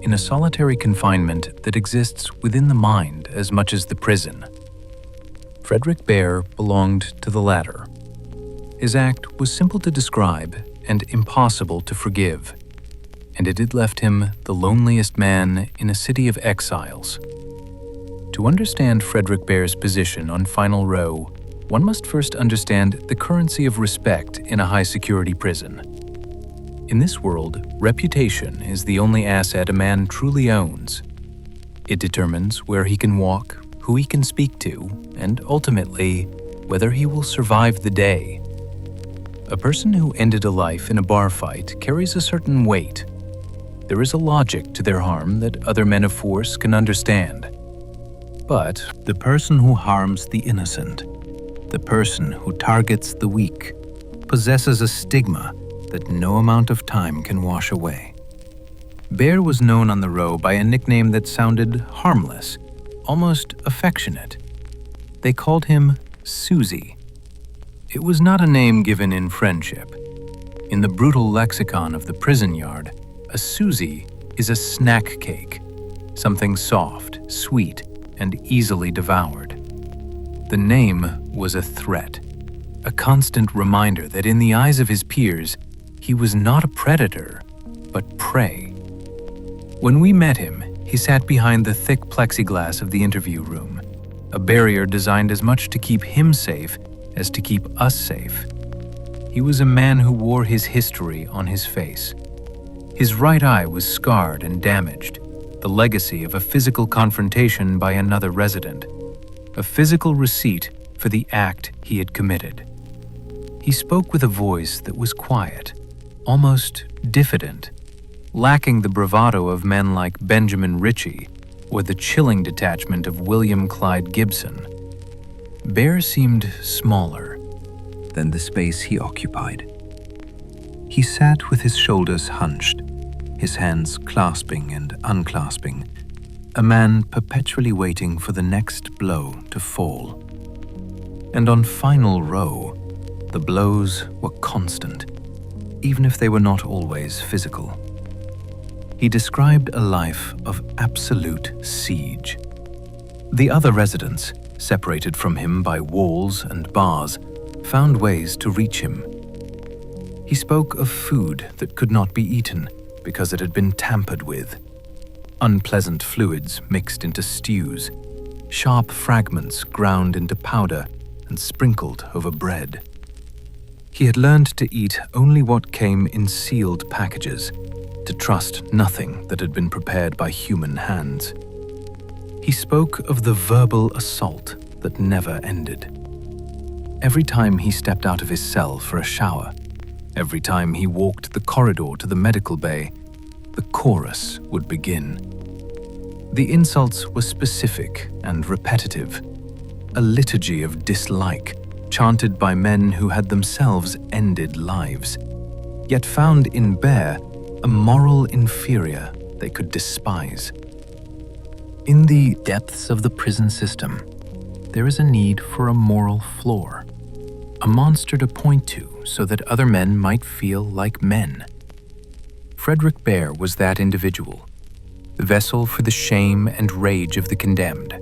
in a solitary confinement that exists within the mind as much as the prison. Frederick Bear belonged to the latter. His act was simple to describe and impossible to forgive, and it had left him the loneliest man in a city of exiles. To understand Frederick Bear's position on Final Row, one must first understand the currency of respect in a high-security prison. In this world, reputation is the only asset a man truly owns. It determines where he can walk, who he can speak to, and ultimately, whether he will survive the day. A person who ended a life in a bar fight carries a certain weight. There is a logic to their harm that other men of force can understand. But the person who harms the innocent, the person who targets the weak, possesses a stigma that no amount of time can wash away. Bear was known on the row by a nickname that sounded harmless, almost affectionate. They called him Susie. It was not a name given in friendship. In the brutal lexicon of the prison yard, a Susie is a snack cake, something soft, sweet, and easily devoured. The name was a threat, a constant reminder that in the eyes of his peers, he was not a predator, but prey. When we met him, he sat behind the thick plexiglass of the interview room, a barrier designed as much to keep him safe as to keep us safe. He was a man who wore his history on his face. His right eye was scarred and damaged, the legacy of a physical confrontation by another resident, a physical receipt for the act he had committed. He spoke with a voice that was quiet, almost diffident, lacking the bravado of men like Benjamin Ritchie or the chilling detachment of William Clyde Gibson. Bear seemed smaller than the space he occupied. He sat with his shoulders hunched, his hands clasping and unclasping, a man perpetually waiting for the next blow to fall. And on Final Row, the blows were constant, even if they were not always physical. He described a life of absolute siege. The other residents, separated from him by walls and bars, found ways to reach him. He spoke of food that could not be eaten because it had been tampered with, unpleasant fluids mixed into stews, sharp fragments ground into powder and sprinkled over bread. He had learned to eat only what came in sealed packages, to trust nothing that had been prepared by human hands. He spoke of the verbal assault that never ended. Every time he stepped out of his cell for a shower, every time he walked the corridor to the medical bay, the chorus would begin. The insults were specific and repetitive, a liturgy of dislike chanted by men who had themselves ended lives, yet found in Bear a moral inferior they could despise. In the depths of the prison system, there is a need for a moral floor, a monster to point to so that other men might feel like men. Frederick Bear was that individual, the vessel for the shame and rage of the condemned.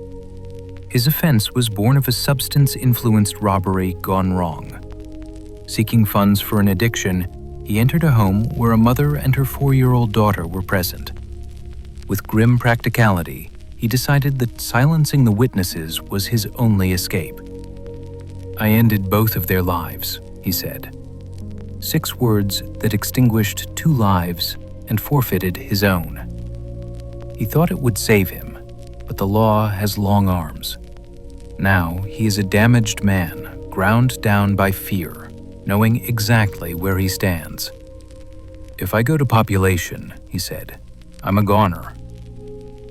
His offense was born of a substance-influenced robbery gone wrong. Seeking funds for an addiction, he entered a home where a mother and her 4-year-old daughter were present. With grim practicality, he decided that silencing the witnesses was his only escape. "I ended both of their lives," he said. 6 words that extinguished 2 lives and forfeited his own. He thought it would save him, but the law has long arms. Now he is a damaged man, ground down by fear, knowing exactly where he stands. "If I go to population," he said, "I'm a goner."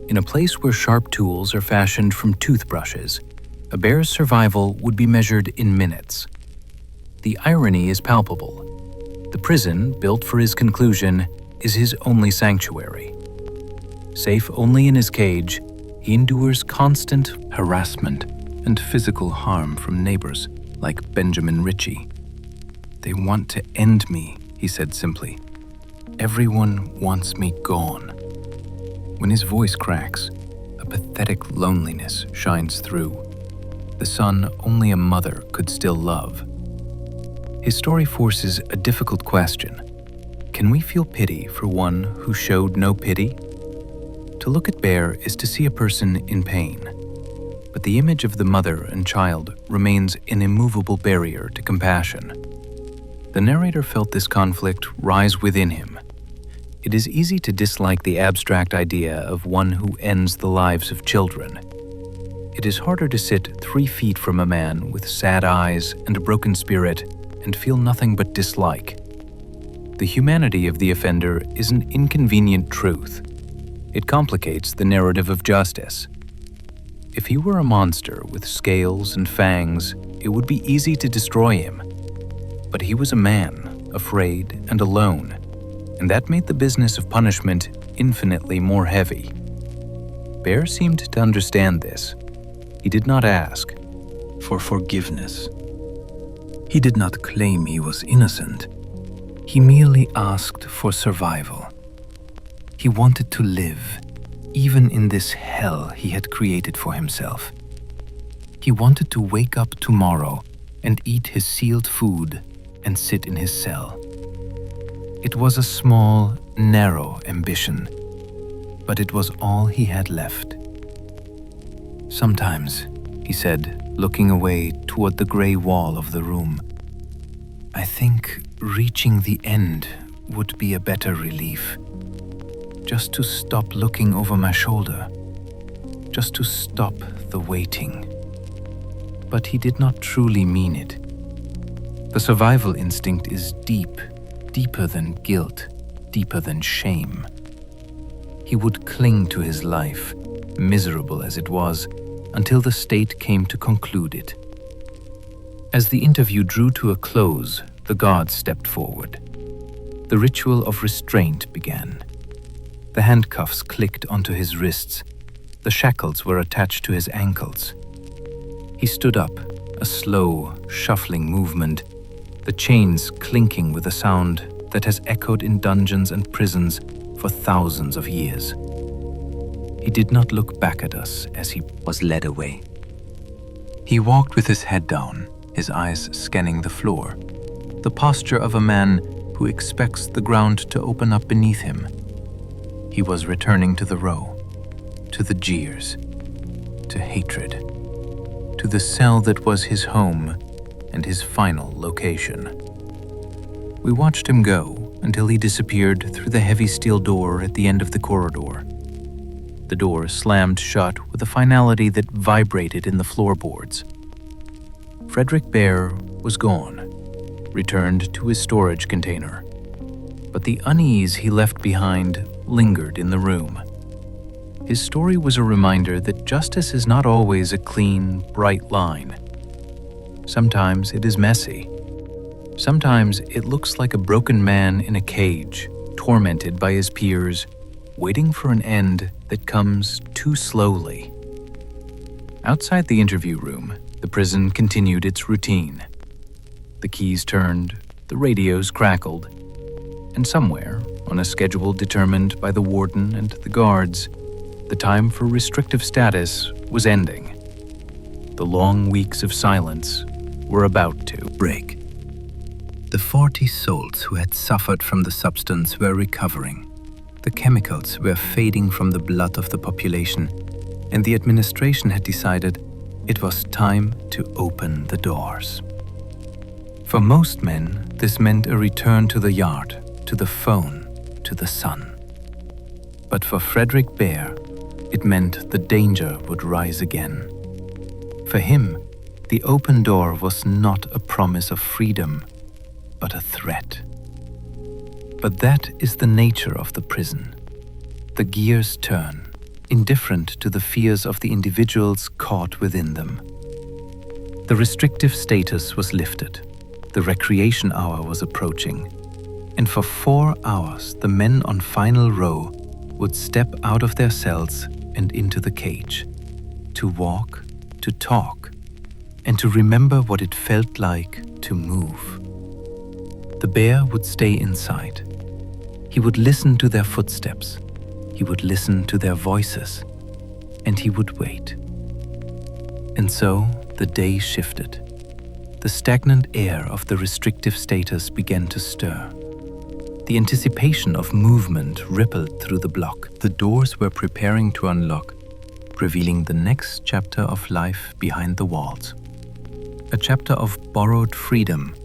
In a place where sharp tools are fashioned from toothbrushes, a bear's survival would be measured in minutes. The irony is palpable. The prison, built for his conclusion, is his only sanctuary. Safe only in his cage, he endures constant harassment and physical harm from neighbors like Benjamin Ritchie. "They want to end me," he said simply. "Everyone wants me gone." When his voice cracks, a pathetic loneliness shines through, the son only a mother could still love. His story forces a difficult question. Can we feel pity for one who showed no pity? To look at Bear is to see a person in pain, but the image of the mother and child remains an immovable barrier to compassion. The narrator felt this conflict rise within him. It is easy to dislike the abstract idea of one who ends the lives of children. It is harder to sit 3 feet from a man with sad eyes and a broken spirit and feel nothing but dislike. The humanity of the offender is an inconvenient truth. It complicates the narrative of justice. If he were a monster with scales and fangs, it would be easy to destroy him. But he was a man, afraid and alone, and that made the business of punishment infinitely more heavy. Bear seemed to understand this. He did not ask for forgiveness. He did not claim he was innocent. He merely asked for survival. He wanted to live, even in this hell he had created for himself. He wanted to wake up tomorrow and eat his sealed food and sit in his cell. It was a small, narrow ambition, but it was all he had left. "Sometimes," he said, looking away toward the gray wall of the room, "I think reaching the end would be a better relief. Just to stop looking over my shoulder, just to stop the waiting." But he did not truly mean it. The survival instinct is deep, deeper than guilt, deeper than shame. He would cling to his life, miserable as it was, until the state came to conclude it. As the interview drew to a close, the guards stepped forward. The ritual of restraint began. The handcuffs clicked onto his wrists. The shackles were attached to his ankles. He stood up, a slow, shuffling movement, the chains clinking with a sound that has echoed in dungeons and prisons for thousands of years. He did not look back at us as he was led away. He walked with his head down, his eyes scanning the floor, the posture of a man who expects the ground to open up beneath him. He was returning to the row. to the jeers, to hatred, to the cell that was his home and his final location. We watched him go until he disappeared through the heavy steel door at the end of the corridor. The door slammed shut with a finality that vibrated in the floorboards. Frederick Bear was gone, returned to his storage container. But the unease he left behind lingered in the room. His story was a reminder that justice is not always a clean, bright line. Sometimes it is messy. Sometimes it looks like a broken man in a cage, tormented by his peers, waiting for an end that comes too slowly. Outside the interview room, the prison continued its routine. The keys turned, the radios crackled, and somewhere, on a schedule determined by the warden and the guards, the time for restrictive status was ending. The long weeks of silence were about to break. The 40 souls who had suffered from the substance were recovering. The chemicals were fading from the blood of the population, and the administration had decided it was time to open the doors. For most men, this meant a return to the yard, to the phone, to the sun. But for Frederick Bear, it meant the danger would rise again. For him, the open door was not a promise of freedom, but a threat. But that is the nature of the prison. The gears turn, indifferent to the fears of the individuals caught within them. The restrictive status was lifted. The recreation hour was approaching. And for 4 hours, the men on final row would step out of their cells and into the cage, to walk, to talk, and to remember what it felt like to move. The bear would stay inside. He would listen to their footsteps. He would listen to their voices. And he would wait. And so the day shifted. The stagnant air of the restrictive status began to stir. The anticipation of movement rippled through the block. The doors were preparing to unlock, revealing the next chapter of life behind the walls. A chapter of borrowed freedom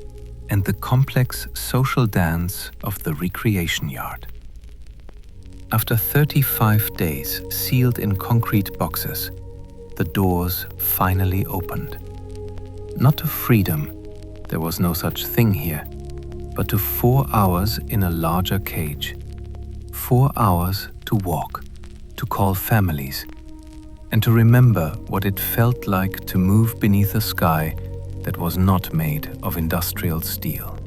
and the complex social dance of the recreation yard. After 35 days sealed in concrete boxes, the doors finally opened. Not to freedom, there was no such thing here, but to 4 hours in a larger cage. 4 hours to walk, to call families, and to remember what it felt like to move beneath a sky that was not made of industrial steel.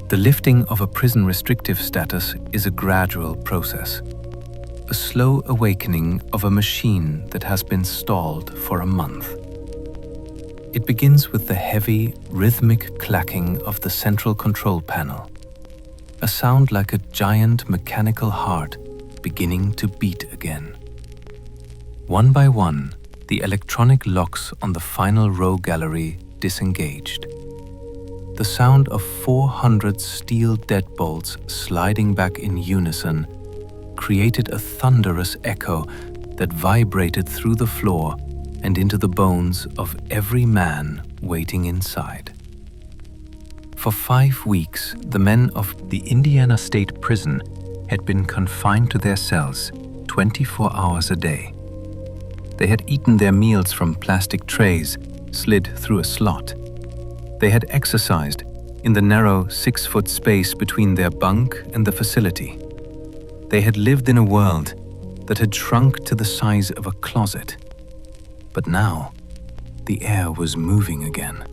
The lifting of a prison restrictive status is a gradual process, a slow awakening of a machine that has been stalled for a month. It begins with the heavy, rhythmic clacking of the central control panel, a sound like a giant mechanical heart beginning to beat again. One by one, the electronic locks on the final row gallery disengaged. The sound of 400 steel deadbolts sliding back in unison created a thunderous echo that vibrated through the floor and into the bones of every man waiting inside. For 5 weeks, the men of the Indiana State Prison had been confined to their cells 24 hours a day. They had eaten their meals from plastic trays slid through a slot. They had exercised in the narrow 6-foot space between their bunk and the facility. They had lived in a world that had shrunk to the size of a closet. But now, the air was moving again.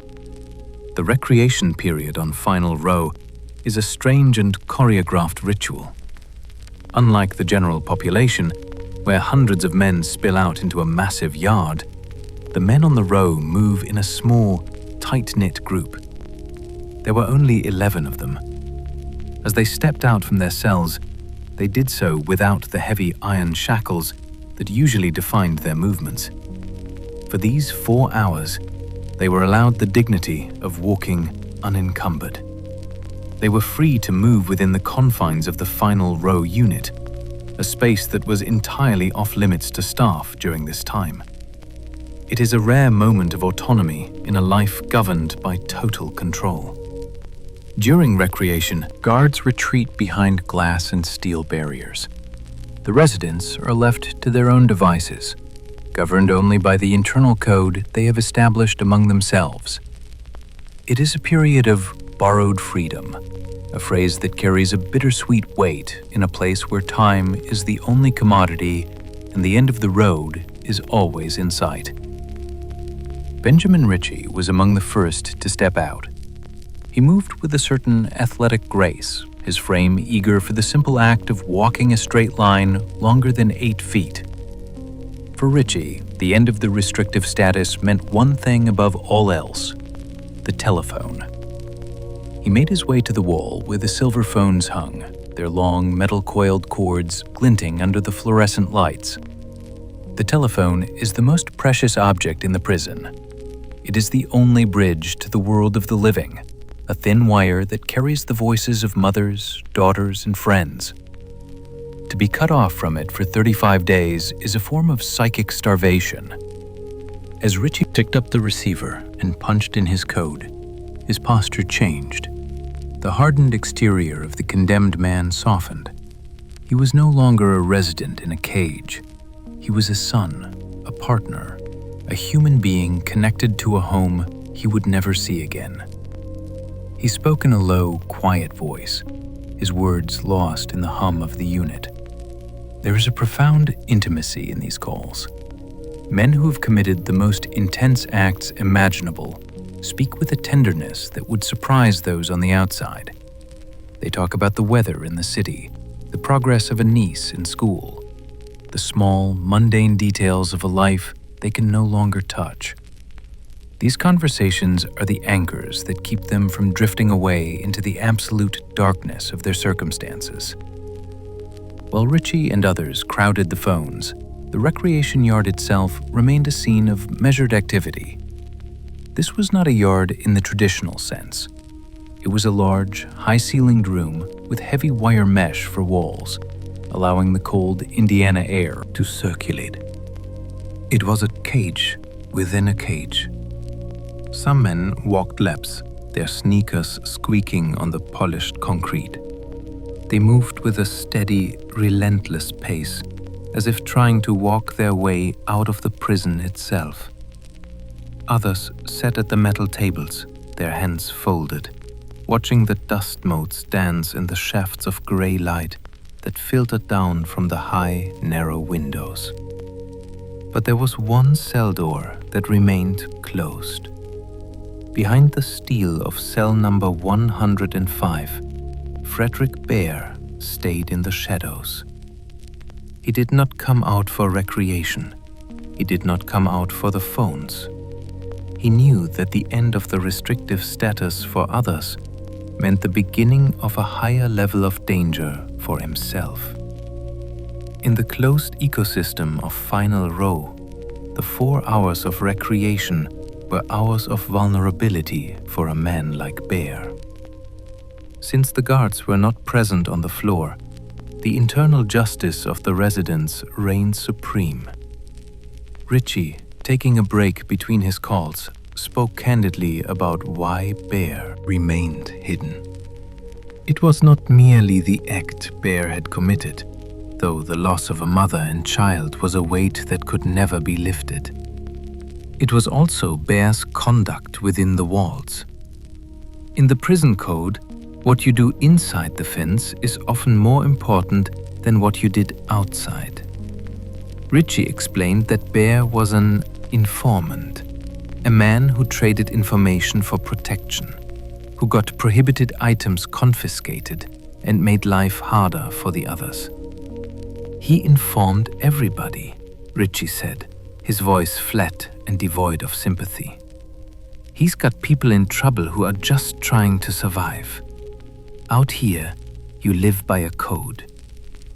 The recreation period on final row is a strange and choreographed ritual. Unlike the general population, where hundreds of men spill out into a massive yard, the men on the row move in a small, tight-knit group. There were only 11 of them. As they stepped out from their cells, they did so without the heavy iron shackles that usually defined their movements. For these 4 hours, they were allowed the dignity of walking unencumbered. They were free to move within the confines of the final row unit, a a space that was entirely off-limits to staff during this time. It is a rare moment of autonomy in a life governed by total control. During recreation, guards retreat behind glass and steel barriers. The residents are left to their own devices, governed only by the internal code they have established among themselves. It is a period of borrowed freedom, a phrase that carries a bittersweet weight in a place where time is the only commodity and the end of the road is always in sight. Benjamin Ritchie was among the first to step out. He moved with a certain athletic grace, his frame eager for the simple act of walking a straight line longer than 8 feet. For Ritchie, the end of the restrictive status meant one thing above all else: the telephone. He made his way to the wall where the silver phones hung, their long metal-coiled cords glinting under the fluorescent lights. The telephone is the most precious object in the prison. It is the only bridge to the world of the living, a thin wire that carries the voices of mothers, daughters, and friends. To be cut off from it for 35 days is a form of psychic starvation. As Ritchie picked up the receiver and punched in his code, his posture changed. The hardened exterior of the condemned man softened. He was no longer a resident in a cage. He was a son, a partner, a human being connected to a home he would never see again. He spoke in a low, quiet voice, his words lost in the hum of the unit. There is a profound intimacy in these calls. Men who have committed the most intense acts imaginable speak with a tenderness that would surprise those on the outside. They talk about the weather in the city, the progress of a niece in school, the small, mundane details of a life they can no longer touch. These conversations are the anchors that keep them from drifting away into the absolute darkness of their circumstances. While Ritchie and others crowded the phones, the recreation yard itself remained a scene of measured activity. This was not a yard in the traditional sense. It was a large, high-ceilinged room with heavy wire mesh for walls, allowing the cold Indiana air to circulate. It was a cage within a cage. Some men walked laps, their sneakers squeaking on the polished concrete. They moved with a steady, relentless pace, as if trying to walk their way out of the prison itself. Others sat at the metal tables, their hands folded, watching the dust motes dance in the shafts of gray light that filtered down from the high, narrow windows. But there was one cell door that remained closed. Behind the steel of cell number 105, Frederick Bear stayed in the shadows. He did not come out for recreation. He did not come out for the phones. He knew that the end of the restrictive status for others meant the beginning of a higher level of danger for himself. In the closed ecosystem of Final Row, the 4 hours of recreation were hours of vulnerability for a man like Bear. Since the guards were not present on the floor, the internal justice of the residents reigned supreme. Ritchie, taking a break between his calls, spoke candidly about why Bear remained hidden. It was not merely the act Bear had committed, though the loss of a mother and child was a weight that could never be lifted. It was also Bear's conduct within the walls. In the prison code, what you do inside the fence is often more important than what you did outside. Ritchie explained that Bear was an informant, a man who traded information for protection, who got prohibited items confiscated and made life harder for the others. He informed everybody, Ritchie said, his voice flat and devoid of sympathy. He's got people in trouble who are just trying to survive. Out here, you live by a code.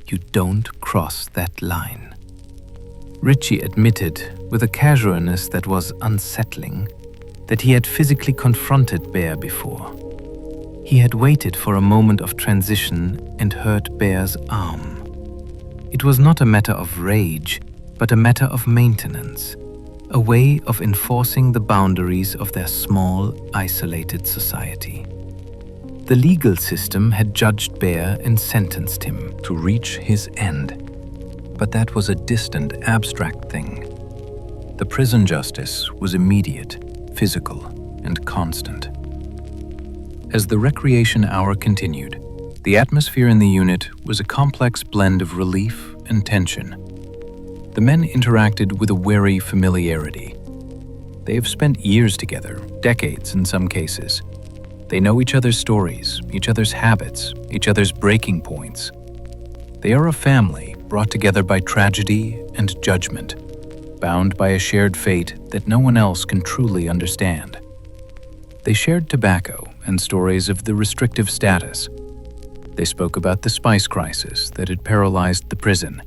You don't cross that line. Ritchie admitted, with a casualness that was unsettling, that he had physically confronted Bear before. He had waited for a moment of transition and hurt Bear's arm. It was not a matter of rage, but a matter of maintenance, a way of enforcing the boundaries of their small, isolated society. The legal system had judged Bear and sentenced him to reach his end. But that was a distant, abstract thing. The prison justice was immediate, physical, and constant. As the recreation hour continued, the atmosphere in the unit was a complex blend of relief and tension. The men interacted with a wary familiarity. They have spent years together, decades in some cases. They know each other's stories, each other's habits, each other's breaking points. They are a family brought together by tragedy and judgment, bound by a shared fate that no one else can truly understand. They shared tobacco and stories of the restrictive status. They spoke about the spice crisis that had paralyzed the prison.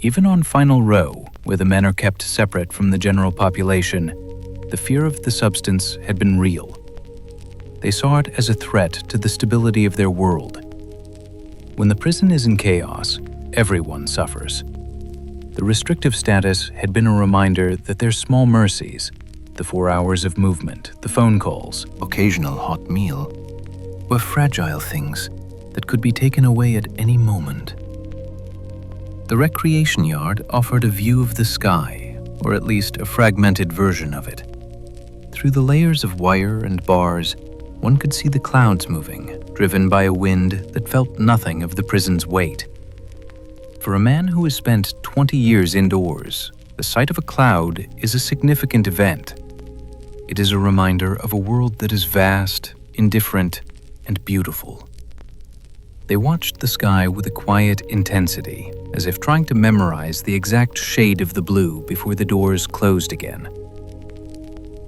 Even on Final Row, where the men are kept separate from the general population, the fear of the substance had been real. They saw it as a threat to the stability of their world. When the prison is in chaos, everyone suffers. The restrictive status had been a reminder that their small mercies, the 4 hours of movement, the phone calls, occasional hot meal, were fragile things that could be taken away at any moment. The recreation yard offered a view of the sky, or at least a fragmented version of it. Through the layers of wire and bars, one could see the clouds moving, driven by a wind that felt nothing of the prison's weight. For a man who has spent 20 years indoors, the sight of a cloud is a significant event. It is a reminder of a world that is vast, indifferent, and beautiful. They watched the sky with a quiet intensity, as if trying to memorize the exact shade of the blue before the doors closed again.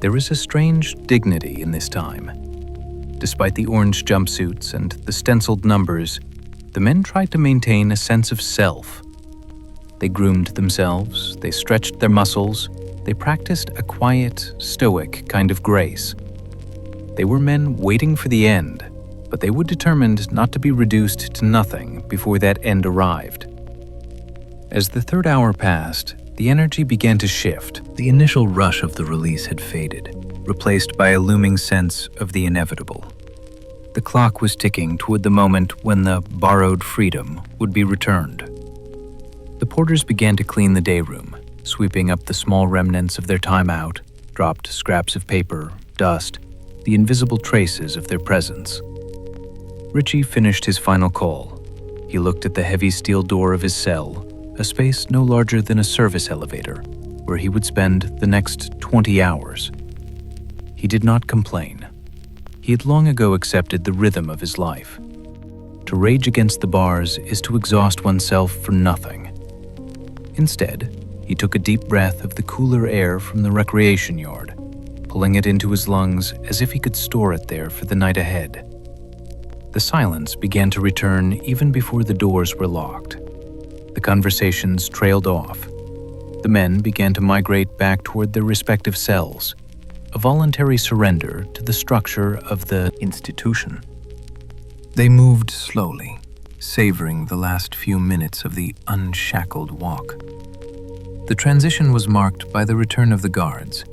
There is a strange dignity in this time. Despite the orange jumpsuits and the stenciled numbers, the men tried to maintain a sense of self. They groomed themselves, they stretched their muscles, they practiced a quiet, stoic kind of grace. They were men waiting for the end, but they were determined not to be reduced to nothing before that end arrived. As the third hour passed, the energy began to shift. The initial rush of the release had faded, replaced by a looming sense of the inevitable. The clock was ticking toward the moment when the borrowed freedom would be returned. The porters began to clean the day room, sweeping up the small remnants of their time out, dropped scraps of paper, dust, the invisible traces of their presence. Richie finished his final call. He looked at the heavy steel door of his cell, a space no larger than a service elevator, where he would spend the next 20 hours. He did not complain. He had long ago accepted the rhythm of his life. To rage against the bars is to exhaust oneself for nothing. Instead, he took a deep breath of the cooler air from the recreation yard, pulling it into his lungs as if he could store it there for the night ahead. The silence began to return even before the doors were locked. The conversations trailed off. The men began to migrate back toward their respective cells, a voluntary surrender to the structure of the institution. They moved slowly, savoring the last few minutes of the unshackled walk. The transition was marked by the return of the guards.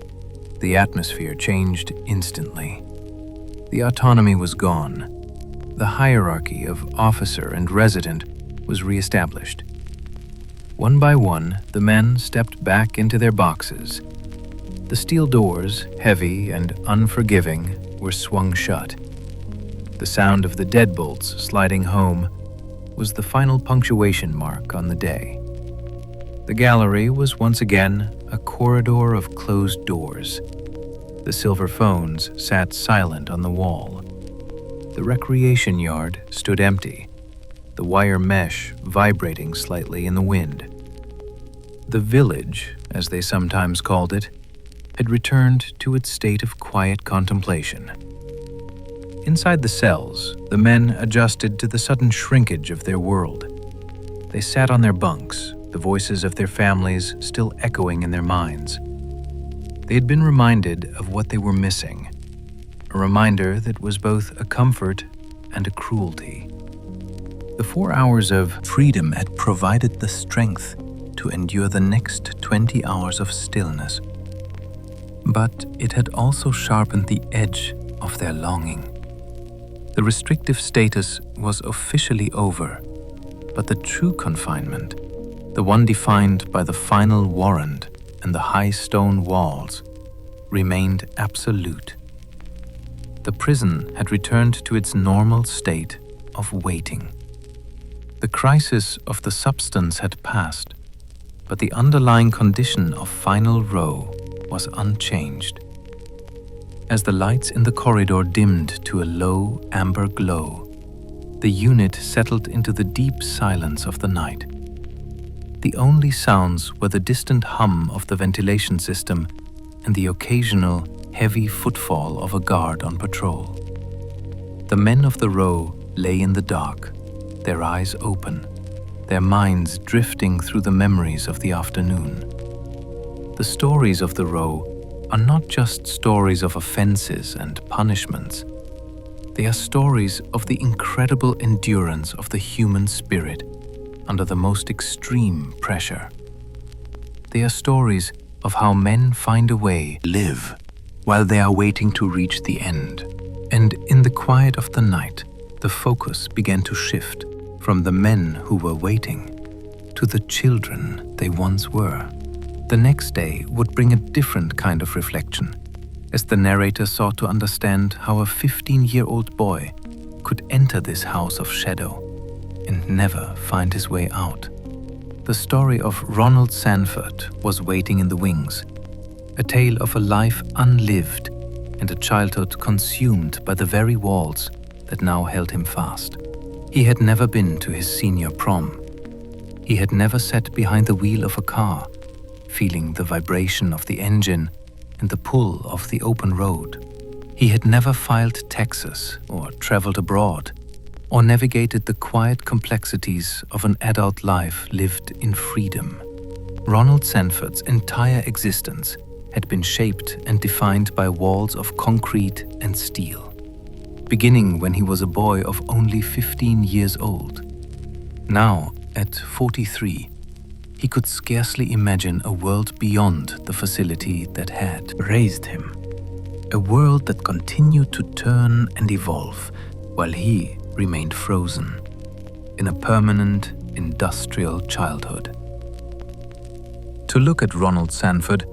The atmosphere changed instantly. The autonomy was gone. The hierarchy of officer and resident was reestablished. One by one, the men stepped back into their boxes. The steel doors, heavy and unforgiving, were swung shut. The sound of the deadbolts sliding home was the final punctuation mark on the day. The gallery was once again a corridor of closed doors. The silver phones sat silent on the wall. The recreation yard stood empty, the wire mesh vibrating slightly in the wind. The village, as they sometimes called it, had returned to its state of quiet contemplation. Inside the cells, the men adjusted to the sudden shrinkage of their world. They sat on their bunks, the voices of their families still echoing in their minds. They had been reminded of what they were missing, a reminder that was both a comfort and a cruelty. The 4 hours of freedom had provided the strength to endure the next 20 hours of stillness. But it had also sharpened the edge of their longing. The restrictive status was officially over, but the true confinement, the one defined by the final warrant and the high stone walls, remained absolute. The prison had returned to its normal state of waiting. The crisis of the substance had passed, but the underlying condition of final row was unchanged. As the lights in the corridor dimmed to a low amber glow, the unit settled into the deep silence of the night. The only sounds were the distant hum of the ventilation system and the occasional heavy footfall of a guard on patrol. The men of the row lay in the dark, their eyes open, their minds drifting through the memories of the afternoon. The stories of the row are not just stories of offenses and punishments. They are stories of the incredible endurance of the human spirit under the most extreme pressure. They are stories of how men find a way to live while they are waiting to reach the end. And in the quiet of the night, the focus began to shift from the men who were waiting to the children they once were. The next day would bring a different kind of reflection, as the narrator sought to understand how a 15-year-old boy could enter this house of shadow and never find his way out. The story of Ronald Sanford was waiting in the wings, a tale of a life unlived and a childhood consumed by the very walls that now held him fast. He had never been to his senior prom. He had never sat behind the wheel of a car, feeling the vibration of the engine and the pull of the open road. He had never filed taxes or traveled abroad or navigated the quiet complexities of an adult life lived in freedom. Ronald Sanford's entire existence had been shaped and defined by walls of concrete and steel, beginning when he was a boy of only 15 years old. Now, at 43, he could scarcely imagine a world beyond the facility that had raised him. A world that continued to turn and evolve while he remained frozen in a permanent industrial childhood. To look at Ronald Sanford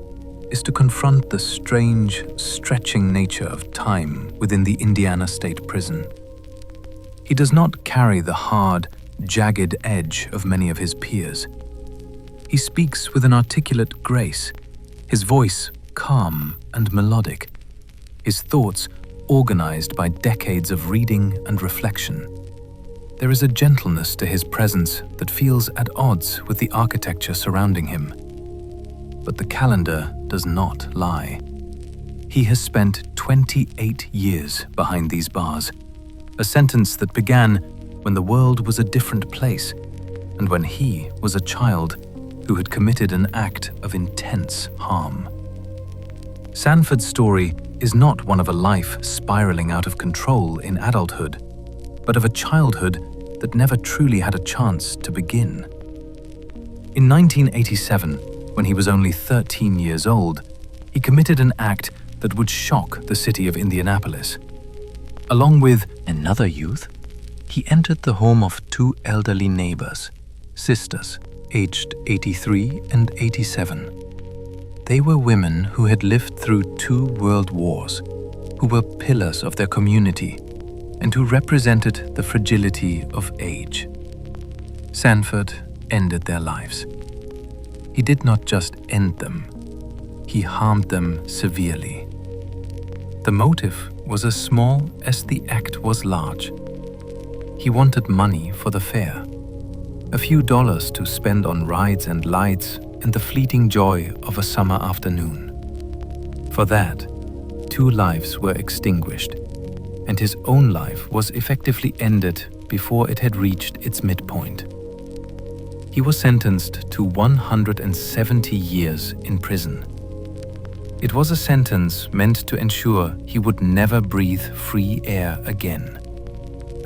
is to confront the strange, stretching nature of time within the Indiana State Prison. He does not carry the hard, jagged edge of many of his peers. He speaks with an articulate grace, his voice calm and melodic, his thoughts organized by decades of reading and reflection. There is a gentleness to his presence that feels at odds with the architecture surrounding him. But the calendar does not lie. He has spent 28 years behind these bars, a sentence that began when the world was a different place and when he was a child who had committed an act of intense harm. Sanford's story is not one of a life spiraling out of control in adulthood, but of a childhood that never truly had a chance to begin. In 1987, when he was only 13 years old, he committed an act that would shock the city of Indianapolis. Along with another youth, he entered the home of two elderly neighbors, sisters, aged 83 and 87. They were women who had lived through 2 world wars, who were pillars of their community, and who represented the fragility of age. Sanford ended their lives. He did not just end them, he harmed them severely. The motive was as small as the act was large. He wanted money for the fare, a few dollars to spend on rides and lights and the fleeting joy of a summer afternoon. For that, 2 lives were extinguished, and his own life was effectively ended before it had reached its midpoint. He was sentenced to 170 years in prison. It was a sentence meant to ensure he would never breathe free air again,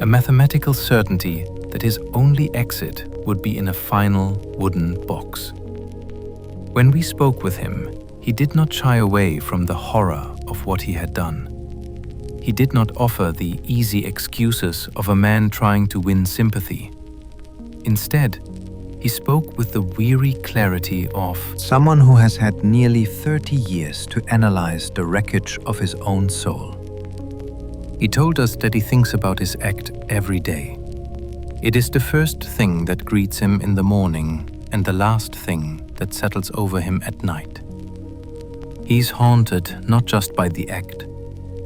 a mathematical certainty that his only exit would be in a final wooden box. When we spoke with him, he did not shy away from the horror of what he had done. He did not offer the easy excuses of a man trying to win sympathy. Instead, he spoke with the weary clarity of someone who has had nearly 30 years to analyze the wreckage of his own soul. He told us that he thinks about his act every day. It is the first thing that greets him in the morning and the last thing that settles over him at night. He's haunted not just by the act,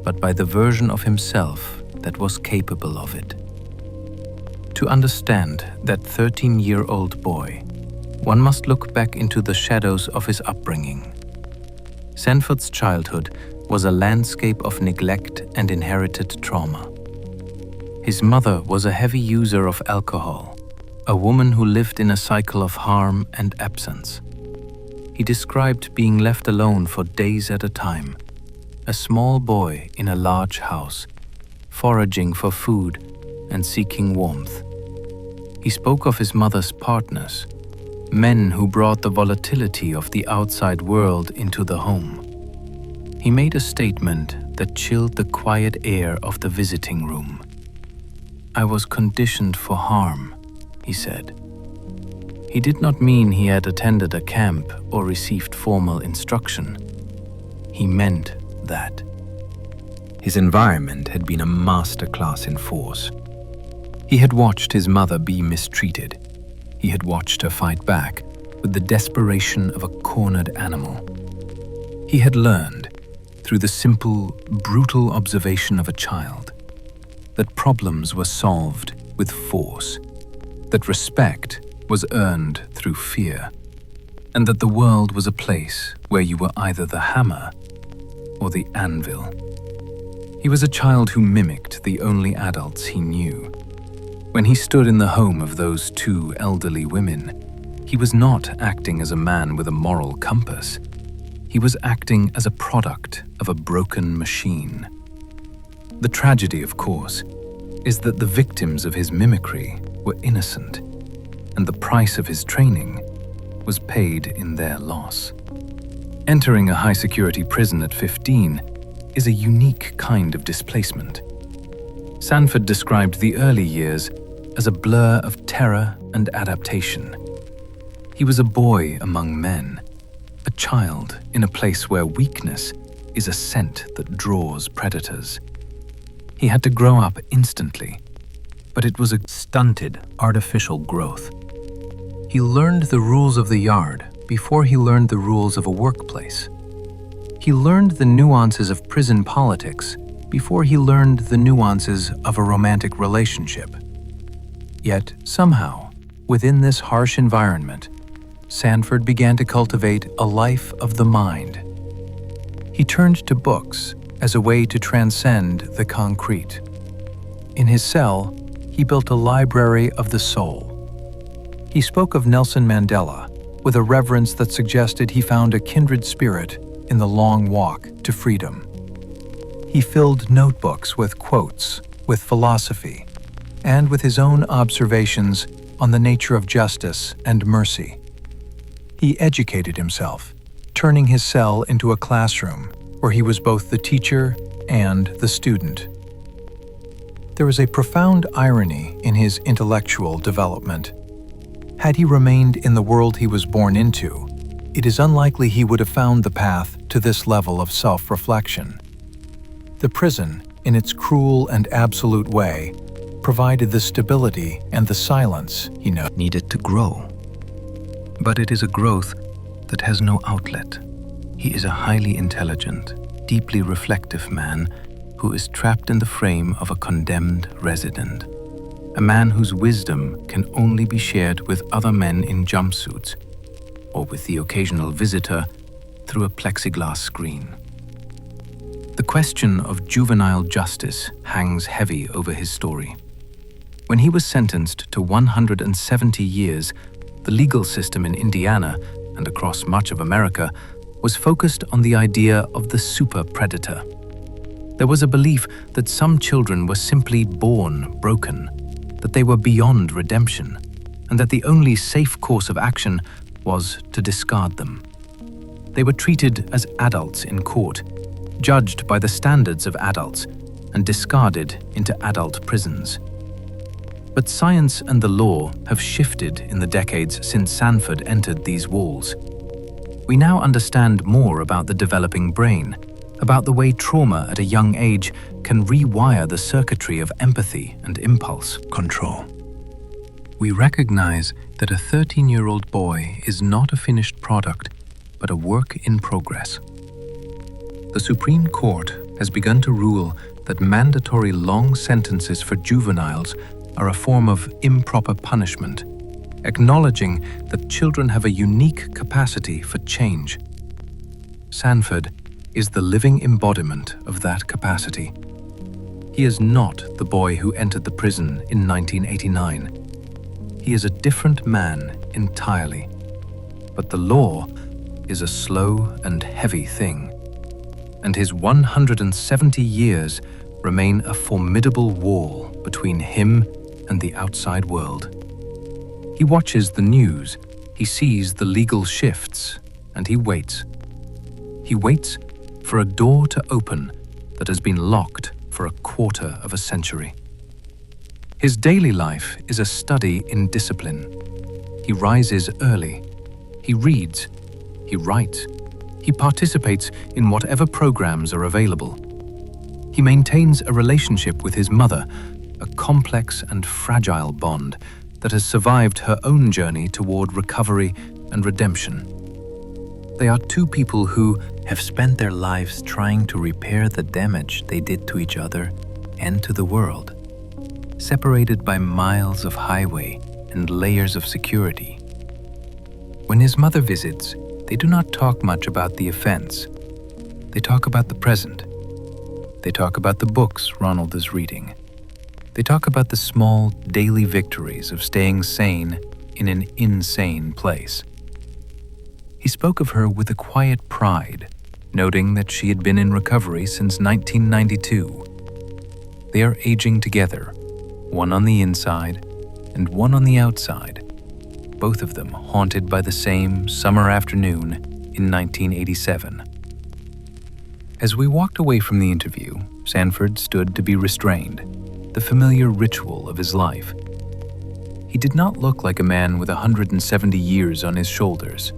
but by the version of himself that was capable of it. To understand that 13-year-old boy, one must look back into the shadows of his upbringing. Sanford's childhood was a landscape of neglect and inherited trauma. His mother was a heavy user of alcohol, a woman who lived in a cycle of harm and absence. He described being left alone for days at a time, a small boy in a large house, foraging for food and seeking warmth. He spoke of his mother's partners, men who brought the volatility of the outside world into the home. He made a statement that chilled the quiet air of the visiting room. "I was conditioned for harm," he said. He did not mean he had attended a camp or received formal instruction. He meant that. His environment had been a masterclass in force. He had watched his mother be mistreated. He had watched her fight back with the desperation of a cornered animal. He had learned, through the simple, brutal observation of a child, that problems were solved with force, that respect was earned through fear, and that the world was a place where you were either the hammer or the anvil. He was a child who mimicked the only adults he knew. When he stood in the home of those two elderly women, he was not acting as a man with a moral compass. He was acting as a product of a broken machine. The tragedy, of course, is that the victims of his mimicry were innocent, and the price of his training was paid in their loss. Entering a high-security prison at 15 is a unique kind of displacement. Sanford described the early years as a blur of terror and adaptation. He was a boy among men, a child in a place where weakness is a scent that draws predators. He had to grow up instantly, but it was a stunted, artificial growth. He learned the rules of the yard before he learned the rules of a workplace. He learned the nuances of prison politics before he learned the nuances of a romantic relationship. Yet, somehow, within this harsh environment, Sanford began to cultivate a life of the mind. He turned to books as a way to transcend the concrete. In his cell, he built a library of the soul. He spoke of Nelson Mandela with a reverence that suggested he found a kindred spirit in the long walk to freedom. He filled notebooks with quotes, with philosophy, and with his own observations on the nature of justice and mercy. He educated himself, turning his cell into a classroom where he was both the teacher and the student. There was a profound irony in his intellectual development. Had he remained in the world he was born into, it is unlikely he would have found the path to this level of self-reflection. The prison, in its cruel and absolute way, provided the stability and the silence he needed to grow. But it is a growth that has no outlet. He is a highly intelligent, deeply reflective man who is trapped in the frame of a condemned resident. A man whose wisdom can only be shared with other men in jumpsuits, or with the occasional visitor through a plexiglass screen. The question of juvenile justice hangs heavy over his story. When he was sentenced to 170 years, the legal system in Indiana and across much of America was focused on the idea of the super predator. There was a belief that some children were simply born broken, that they were beyond redemption, and that the only safe course of action was to discard them. They were treated as adults in court, judged by the standards of adults, and discarded into adult prisons. But science and the law have shifted in the decades since Sanford entered these walls. We now understand more about the developing brain, about the way trauma at a young age can rewire the circuitry of empathy and impulse control. We recognize that a 13-year-old boy is not a finished product, but a work in progress. The Supreme Court has begun to rule that mandatory long sentences for juveniles are a form of improper punishment, acknowledging that children have a unique capacity for change. Sanford is the living embodiment of that capacity. He is not the boy who entered the prison in 1989. He is a different man entirely. But the law is a slow and heavy thing, and his 170 years remain a formidable wall between him and the outside world. He watches the news, he sees the legal shifts, and he waits. He waits for a door to open that has been locked for a quarter of a century. His daily life is a study in discipline. He rises early. He reads. He writes. He participates in whatever programs are available. He maintains a relationship with his mother, a complex and fragile bond that has survived her own journey toward recovery and redemption. They are two people who have spent their lives trying to repair the damage they did to each other and to the world, separated by miles of highway and layers of security. When his mother visits, they do not talk much about the offense. They talk about the present. They talk about the books Ronald is reading. They talk about the small daily victories of staying sane in an insane place. He spoke of her with a quiet pride, noting that she had been in recovery since 1992. They are aging together, one on the inside and one on the outside, both of them haunted by the same summer afternoon in 1987. As we walked away from the interview, Sanford stood to be restrained, the familiar ritual of his life. He did not look like a man with 170 years on his shoulders.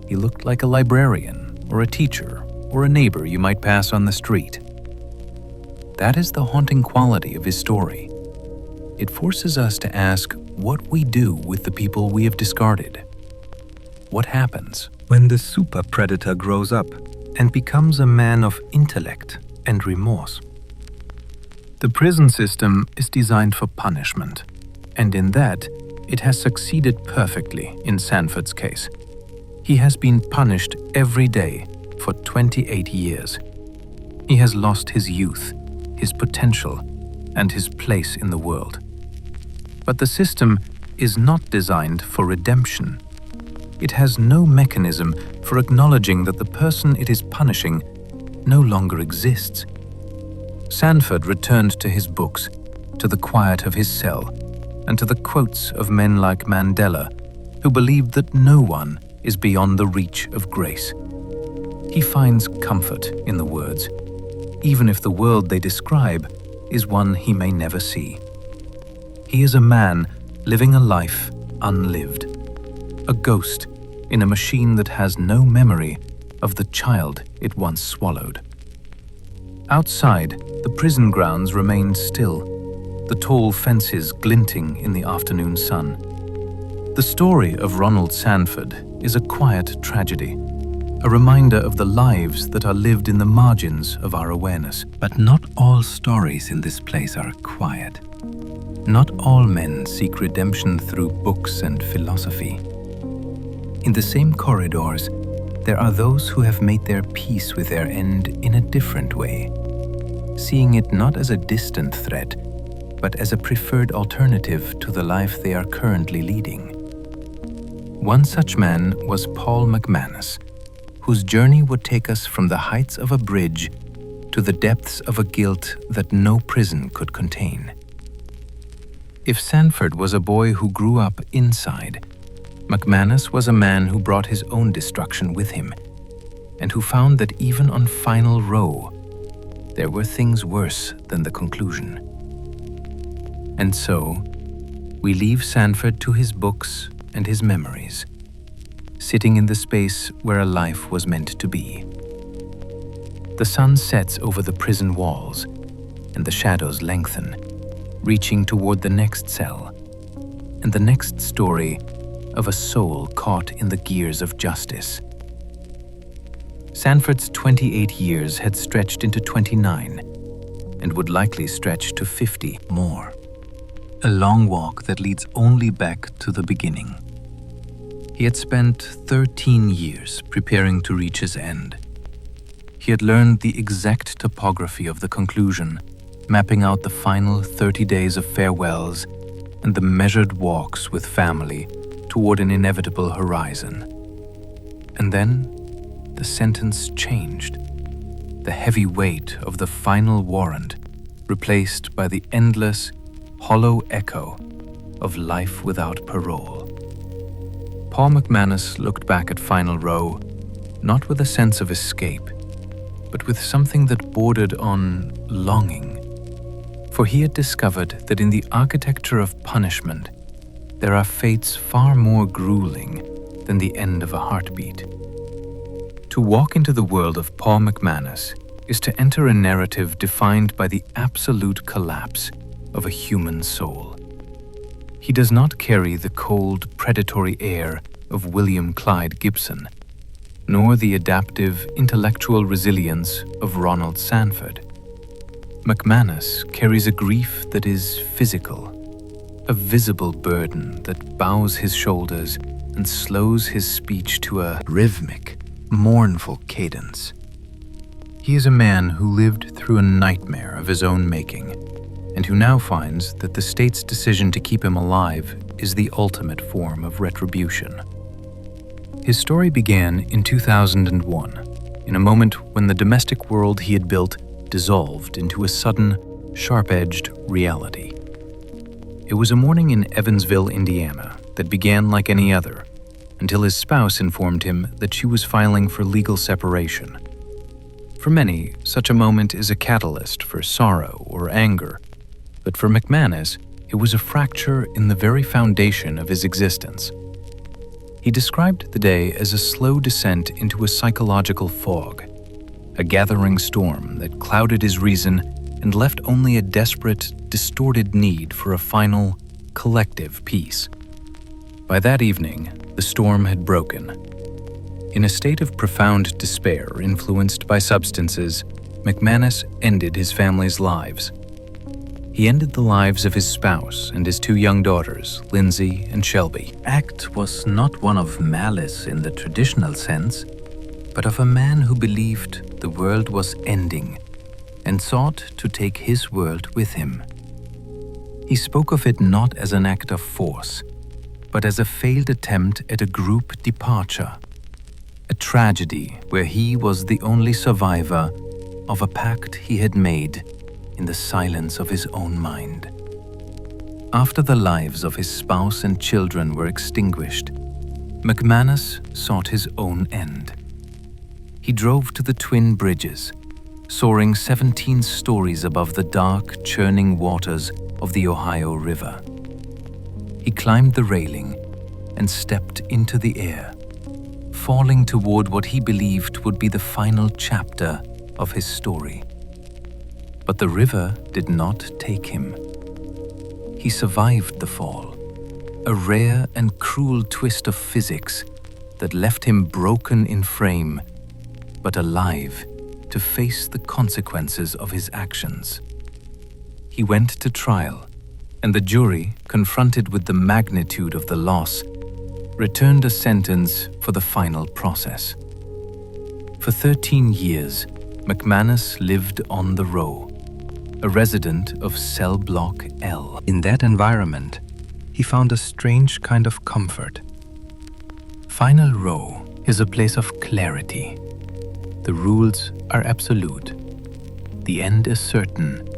He looked like a librarian, or a teacher, or a neighbor you might pass on the street. That is the haunting quality of his story. It forces us to ask what we do with the people we have discarded. What happens when the super predator grows up and becomes a man of intellect and remorse? The prison system is designed for punishment, and in that, it has succeeded perfectly in Sanford's case. He has been punished every day for 28 years. He has lost his youth, his potential, and his place in the world. But the system is not designed for redemption. It has no mechanism for acknowledging that the person it is punishing no longer exists. Sanford returned to his books, to the quiet of his cell, and to the quotes of men like Mandela, who believed that no one is beyond the reach of grace. He finds comfort in the words, even if the world they describe is one he may never see. He is a man living a life unlived, a ghost in a machine that has no memory of the child it once swallowed. Outside, the prison grounds remained still, the tall fences glinting in the afternoon sun. The story of Ronald Sanford is a quiet tragedy, a reminder of the lives that are lived in the margins of our awareness. But not all stories in this place are quiet. Not all men seek redemption through books and philosophy. In the same corridors, there are those who have made their peace with their end in a different way, seeing it not as a distant threat, but as a preferred alternative to the life they are currently leading. One such man was Paul McManus, whose journey would take us from the heights of a bridge to the depths of a guilt that no prison could contain. If Sanford was a boy who grew up inside, McManus was a man who brought his own destruction with him, and who found that even on final row, there were things worse than the conclusion. And so, we leave Sanford to his books and his memories, sitting in the space where a life was meant to be. The sun sets over the prison walls, and the shadows lengthen, reaching toward the next cell, and the next story of a soul caught in the gears of justice. Sanford's 28 years had stretched into 29, and would likely stretch to 50 more. A long walk that leads only back to the beginning. He had spent 13 years preparing to reach his end. He had learned the exact topography of the conclusion, mapping out the final 30 days of farewells and the measured walks with family toward an inevitable horizon. And then, the sentence changed. The heavy weight of the final warrant replaced by the endless, hollow echo of life without parole. Paul McManus looked back at Final Row, not with a sense of escape, but with something that bordered on longing. For he had discovered that in the architecture of punishment, there are fates far more grueling than the end of a heartbeat. To walk into the world of Paul McManus is to enter a narrative defined by the absolute collapse of a human soul. He does not carry the cold, predatory air of William Clyde Gibson, nor the adaptive, intellectual resilience of Ronald Sanford. McManus carries a grief that is physical, a visible burden that bows his shoulders and slows his speech to a rhythmic, mournful cadence. He is a man who lived through a nightmare of his own making, and who now finds that the state's decision to keep him alive is the ultimate form of retribution. His story began in 2001, in a moment when the domestic world he had built dissolved into a sudden, sharp-edged reality. It was a morning in Evansville, Indiana, that began like any other, until his spouse informed him that she was filing for legal separation. For many, such a moment is a catalyst for sorrow or anger, but for McManus, it was a fracture in the very foundation of his existence. He described the day as a slow descent into a psychological fog, a gathering storm that clouded his reason and left only a desperate, distorted need for a final, collective peace. By that evening, the storm had broken. In a state of profound despair influenced by substances, McManus ended his family's lives. He ended the lives of his spouse and his two young daughters, Lindsay and Shelby. Act was not one of malice in the traditional sense, but of a man who believed the world was ending and sought to take his world with him. He spoke of it not as an act of force, but as a failed attempt at a group departure, a tragedy where he was the only survivor of a pact he had made in the silence of his own mind. After the lives of his spouse and children were extinguished, McManus sought his own end. He drove to the Twin Bridges, soaring 17 stories above the dark, churning waters of the Ohio River. He climbed the railing and stepped into the air, falling toward what he believed would be the final chapter of his story. But the river did not take him. He survived the fall, a rare and cruel twist of physics that left him broken in frame, but alive to face the consequences of his actions. He went to trial, and the jury, confronted with the magnitude of the loss, returned a sentence for the final process. For 13 years, McManus lived on the row, a resident of Cell Block L. In that environment, he found a strange kind of comfort. Final Row is a place of clarity. The rules are absolute. The end is certain,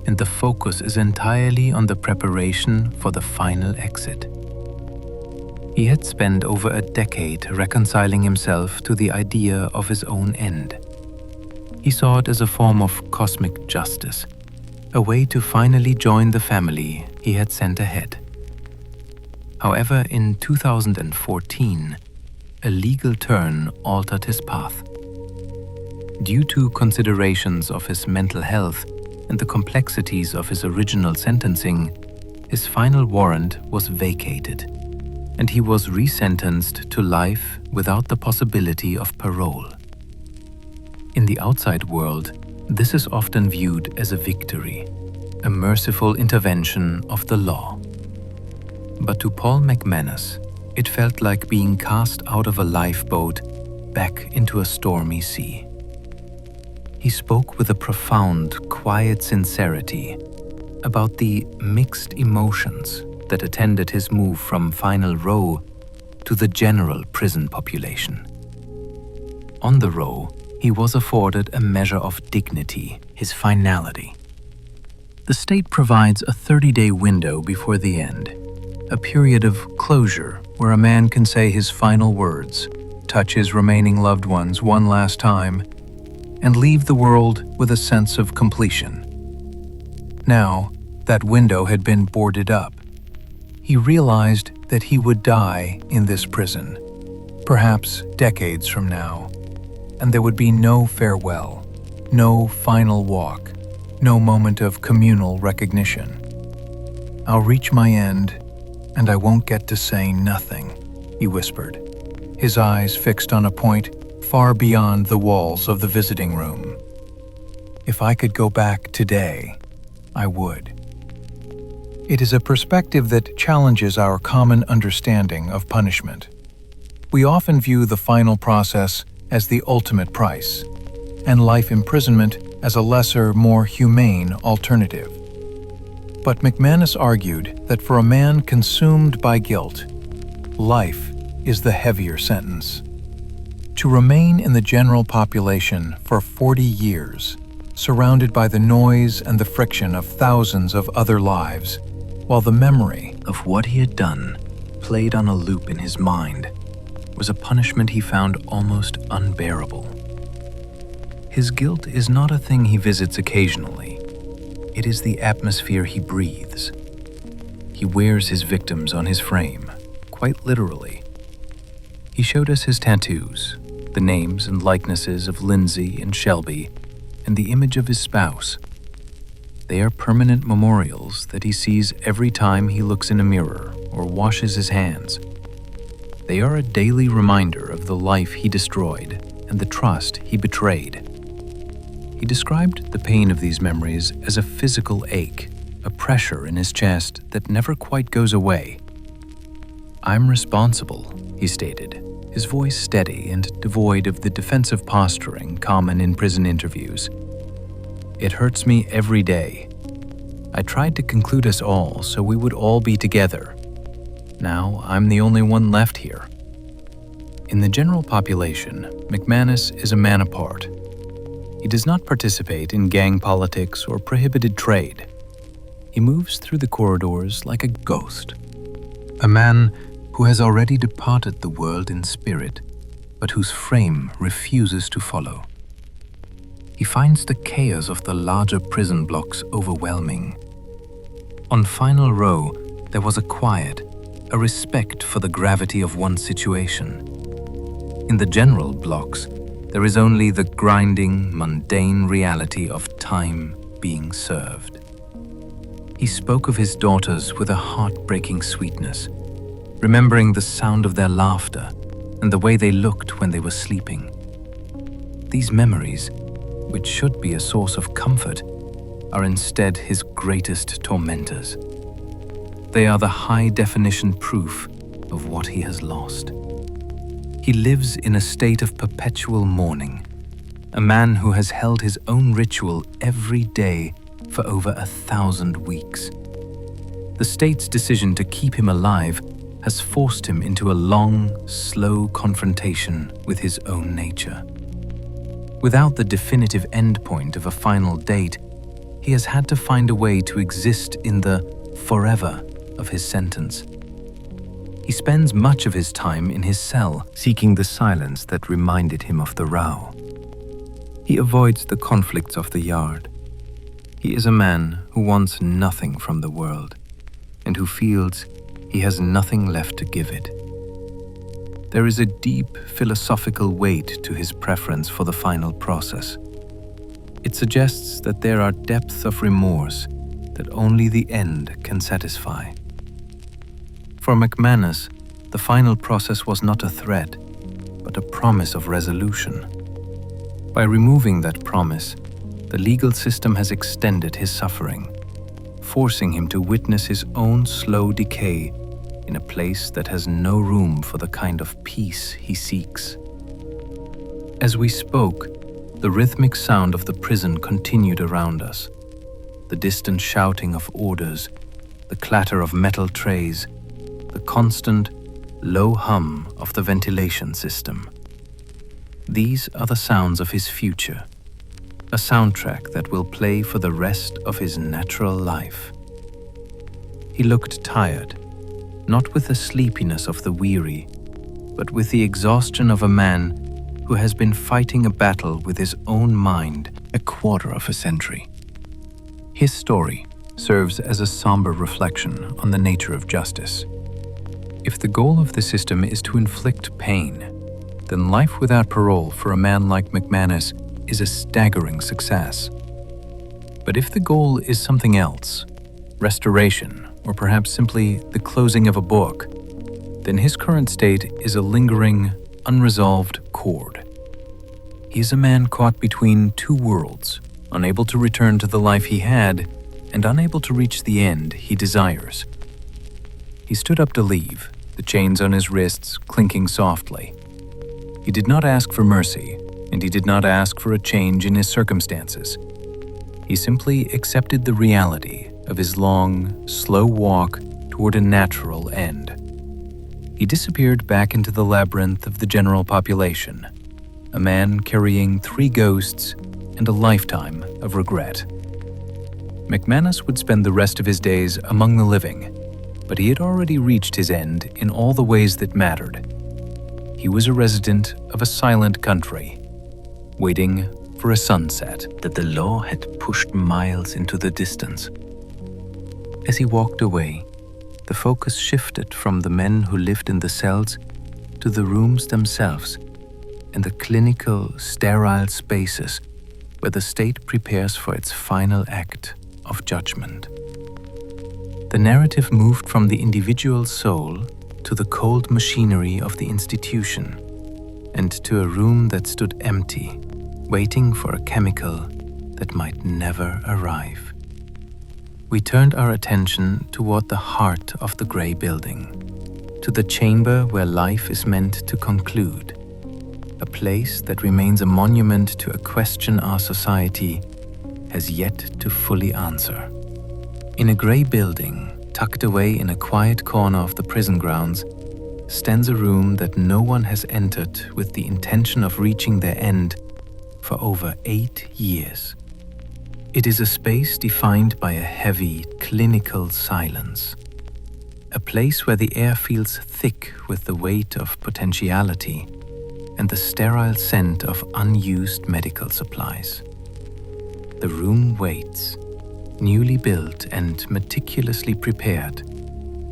and the focus is entirely on the preparation for the final exit. He had spent over a decade reconciling himself to the idea of his own end. He saw it as a form of cosmic justice, a way to finally join the family he had sent ahead. However, in 2014, a legal turn altered his path. Due to considerations of his mental health and the complexities of his original sentencing, his final warrant was vacated, and he was resentenced to life without the possibility of parole. In the outside world, this is often viewed as a victory, a merciful intervention of the law. But to Paul McManus, it felt like being cast out of a lifeboat back into a stormy sea. He spoke with a profound, quiet sincerity about the mixed emotions that attended his move from Final Row to the general prison population. On the row, he was afforded a measure of dignity, his finality. The state provides a 30-day window before the end, a period of closure where a man can say his final words, touch his remaining loved ones one last time, and leave the world with a sense of completion. Now, that window had been boarded up. He realized that he would die in this prison, perhaps decades from now, and there would be no farewell, no final walk, no moment of communal recognition. "I'll reach my end, and I won't get to say nothing," he whispered, his eyes fixed on a point far beyond the walls of the visiting room. "If I could go back today, I would." It is a perspective that challenges our common understanding of punishment. We often view the final process as the ultimate price, and life imprisonment as a lesser, more humane alternative. But McManus argued that for a man consumed by guilt, life is the heavier sentence. To remain in the general population for 40 years, surrounded by the noise and the friction of thousands of other lives, while the memory of what he had done played on a loop in his mind, was a punishment he found almost unbearable. His guilt is not a thing he visits occasionally. It is the atmosphere he breathes. He wears his victims on his frame, quite literally. He showed us his tattoos, the names and likenesses of Lindsay and Shelby, and the image of his spouse. They are permanent memorials that he sees every time he looks in a mirror or washes his hands. They are a daily reminder of the life he destroyed and the trust he betrayed. He described the pain of these memories as a physical ache, a pressure in his chest that never quite goes away. "I'm responsible," he stated, his voice steady and devoid of the defensive posturing common in prison interviews. "It hurts me every day. I tried to conclude us all so we would all be together. Now I'm the only one left here." In the general population, McManus is a man apart. He does not participate in gang politics or prohibited trade. He moves through the corridors like a ghost, a man who has already departed the world in spirit, but whose frame refuses to follow. He finds the chaos of the larger prison blocks overwhelming. On Final Row, there was a quiet, a respect for the gravity of one's situation. In the general blocks, there is only the grinding, mundane reality of time being served. He spoke of his daughters with a heartbreaking sweetness, remembering the sound of their laughter and the way they looked when they were sleeping. These memories, which should be a source of comfort, are instead his greatest tormentors. They are the high-definition proof of what he has lost. He lives in a state of perpetual mourning, a man who has held his own ritual every day for over 1,000 weeks. The state's decision to keep him alive has forced him into a long, slow confrontation with his own nature. Without the definitive endpoint of a final date, he has had to find a way to exist in the forever of his sentence. He spends much of his time in his cell, seeking the silence that reminded him of the row. He avoids the conflicts of the yard. He is a man who wants nothing from the world and who feels he has nothing left to give it. There is a deep philosophical weight to his preference for the final process. It suggests that there are depths of remorse that only the end can satisfy. For McManus, the final process was not a threat, but a promise of resolution. By removing that promise, the legal system has extended his suffering, forcing him to witness his own slow decay in a place that has no room for the kind of peace he seeks. As we spoke, the rhythmic sound of the prison continued around us. The distant shouting of orders, the clatter of metal trays, the constant, low hum of the ventilation system. These are the sounds of his future, a soundtrack that will play for the rest of his natural life. He looked tired, not with the sleepiness of the weary, but with the exhaustion of a man who has been fighting a battle with his own mind a quarter of a century. His story serves as a somber reflection on the nature of justice. If the goal of the system is to inflict pain, then life without parole for a man like McManus is a staggering success. But if the goal is something else, restoration, or perhaps simply the closing of a book, then his current state is a lingering, unresolved chord. He is a man caught between two worlds, unable to return to the life he had and unable to reach the end he desires. He stood up to leave, the chains on his wrists clinking softly. He did not ask for mercy, and he did not ask for a change in his circumstances. He simply accepted the reality of his long, slow walk toward a natural end. He disappeared back into the labyrinth of the general population, a man carrying 3 ghosts and a lifetime of regret. McManus would spend the rest of his days among the living, but he had already reached his end in all the ways that mattered. He was a resident of a silent country, waiting for a sunset that the law had pushed miles into the distance. As he walked away, the focus shifted from the men who lived in the cells to the rooms themselves and the clinical, sterile spaces where the state prepares for its final act of judgment. The narrative moved from the individual soul to the cold machinery of the institution and to a room that stood empty, waiting for a chemical that might never arrive. We turned our attention toward the heart of the gray building, to the chamber where life is meant to conclude, a place that remains a monument to a question our society has yet to fully answer. In a gray building, tucked away in a quiet corner of the prison grounds, stands a room that no one has entered with the intention of reaching their end for over 8 years. It is a space defined by a heavy, clinical silence. A place where the air feels thick with the weight of potentiality and the sterile scent of unused medical supplies. The room waits, newly built and meticulously prepared,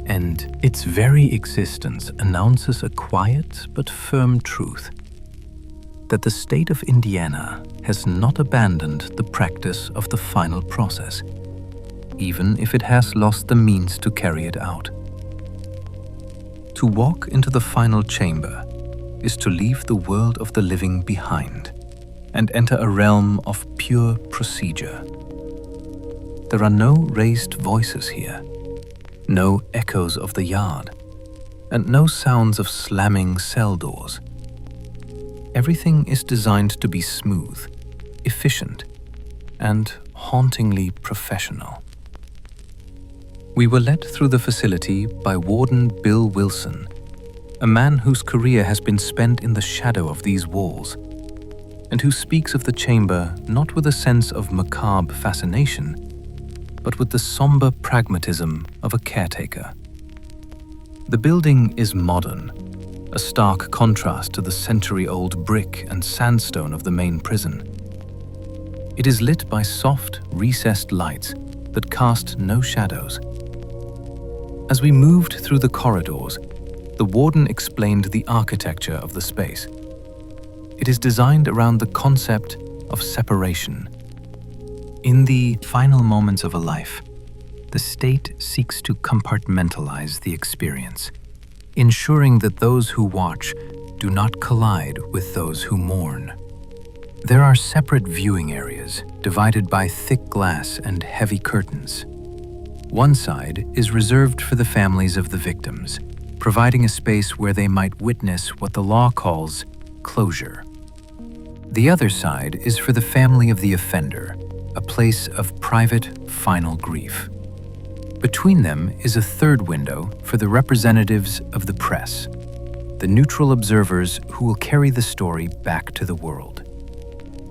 and its very existence announces a quiet but firm truth: that the state of Indiana has not abandoned the practice of the final process, even if it has lost the means to carry it out. To walk into the final chamber is to leave the world of the living behind and enter a realm of pure procedure. There are no raised voices here, no echoes of the yard, and no sounds of slamming cell doors. Everything is designed to be smooth, efficient, and hauntingly professional. We were led through the facility by Warden Bill Wilson, a man whose career has been spent in the shadow of these walls. and who speaks of the chamber not with a sense of macabre fascination, but with the somber pragmatism of a caretaker. The building is modern, a stark contrast to the century-old brick and sandstone of the main prison. It is lit by soft, recessed lights that cast no shadows. As we moved through the corridors, the warden explained the architecture of the space. It is designed around the concept of separation. In the final moments of a life, the state seeks to compartmentalize the experience, ensuring that those who watch do not collide with those who mourn. There are separate viewing areas divided by thick glass and heavy curtains. One side is reserved for the families of the victims, providing a space where they might witness what the law calls closure. The other side is for the family of the offender, a place of private, final grief. Between them is a third window for the representatives of the press, the neutral observers who will carry the story back to the world.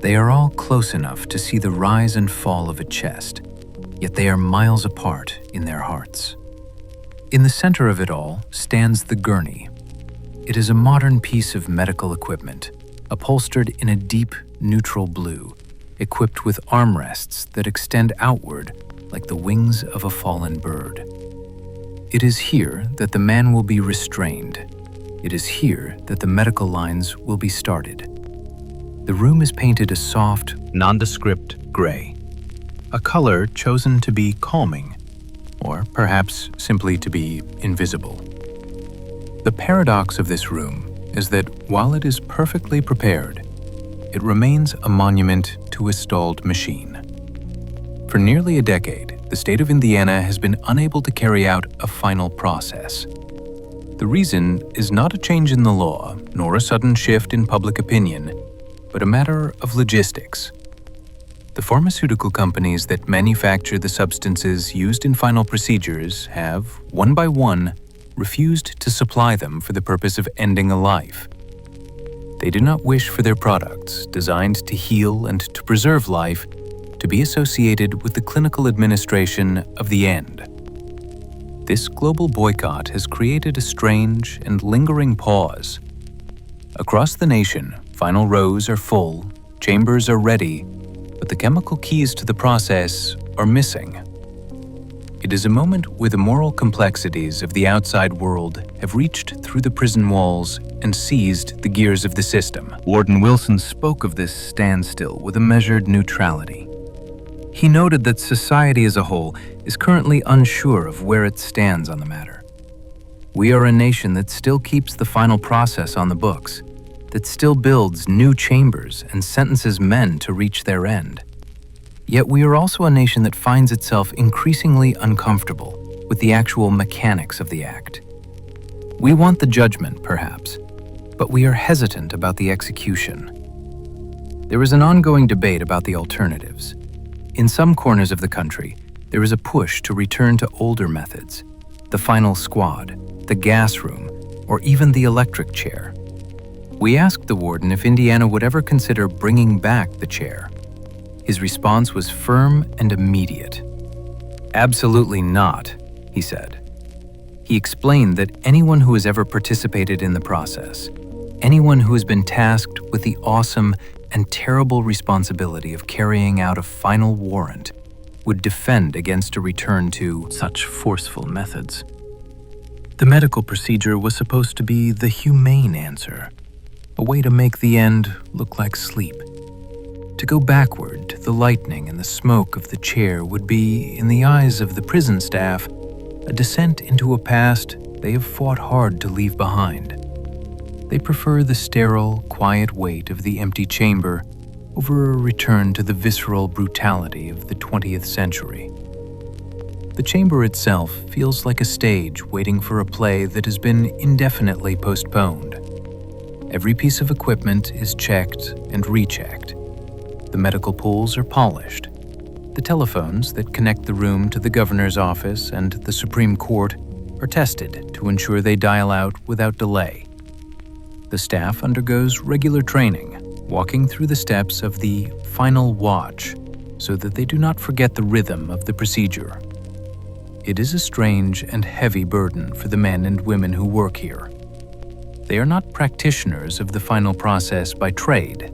They are all close enough to see the rise and fall of a chest, yet they are miles apart in their hearts. In the center of it all stands the gurney. It is a modern piece of medical equipment, upholstered in a deep, neutral blue, equipped with armrests that extend outward like the wings of a fallen bird. It is here that the man will be restrained. It is here that the medical lines will be started. The room is painted a soft, nondescript gray, a color chosen to be calming, or perhaps simply to be invisible. The paradox of this room is that while it is perfectly prepared, it remains a monument to a stalled machine. For nearly a decade, the state of Indiana has been unable to carry out a final process. The reason is not a change in the law, nor a sudden shift in public opinion, but a matter of logistics. The pharmaceutical companies that manufacture the substances used in final procedures have, one by one, refused to supply them for the purpose of ending a life. They do not wish for their products, designed to heal and to preserve life, to be associated with the clinical administration of the end. This global boycott has created a strange and lingering pause. Across the nation, final rows are full, chambers are ready, but the chemical keys to the process are missing. It is a moment where the moral complexities of the outside world have reached through the prison walls and seized the gears of the system. Warden Wilson spoke of this standstill with a measured neutrality. He noted that society as a whole is currently unsure of where it stands on the matter. We are a nation that still keeps the final process on the books, that still builds new chambers and sentences men to reach their end. Yet we are also a nation that finds itself increasingly uncomfortable with the actual mechanics of the act. We want the judgment, perhaps, but we are hesitant about the execution. There is an ongoing debate about the alternatives. In some corners of the country, there is a push to return to older methods, the final squad, the gas room, or even the electric chair. We asked the warden if Indiana would ever consider bringing back the chair. His response was firm and immediate. "Absolutely not," he said. He explained that anyone who has ever participated in the process, anyone who has been tasked with the awesome and terrible responsibility of carrying out a final warrant, would defend against a return to such forceful methods. The medical procedure was supposed to be the humane answer, a way to make the end look like sleep. To go backward to the lightning and the smoke of the chair would be, in the eyes of the prison staff, a descent into a past they have fought hard to leave behind. They prefer the sterile, quiet weight of the empty chamber over a return to the visceral brutality of the 20th century. The chamber itself feels like a stage waiting for a play that has been indefinitely postponed. Every piece of equipment is checked and rechecked. The medical pools are polished. The telephones that connect the room to the governor's office and the Supreme Court are tested to ensure they dial out without delay. The staff undergoes regular training. walking through the steps of the final watch so that they do not forget the rhythm of the procedure. It is a strange and heavy burden for the men and women who work here. They are not practitioners of the final process by trade.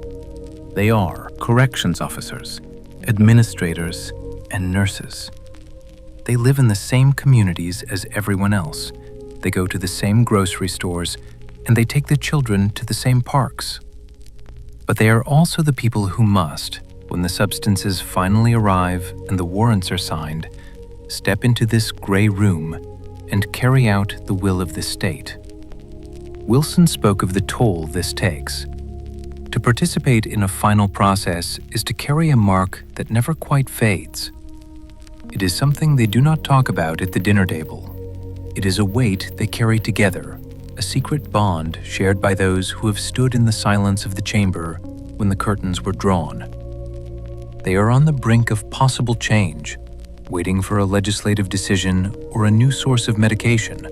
They are corrections officers, administrators, and nurses. They live in the same communities as everyone else. They go to the same grocery stores, and they take their children to the same parks. But they are also the people who must, when the substances finally arrive and the warrants are signed, step into this gray room and carry out the will of the state. Wilson spoke of the toll this takes. To participate in a final process is to carry a mark that never quite fades. It is something they do not talk about at the dinner table. It is a weight they carry together, a secret bond shared by those who have stood in the silence of the chamber when the curtains were drawn. They are on the brink of possible change, waiting for a legislative decision or a new source of medication.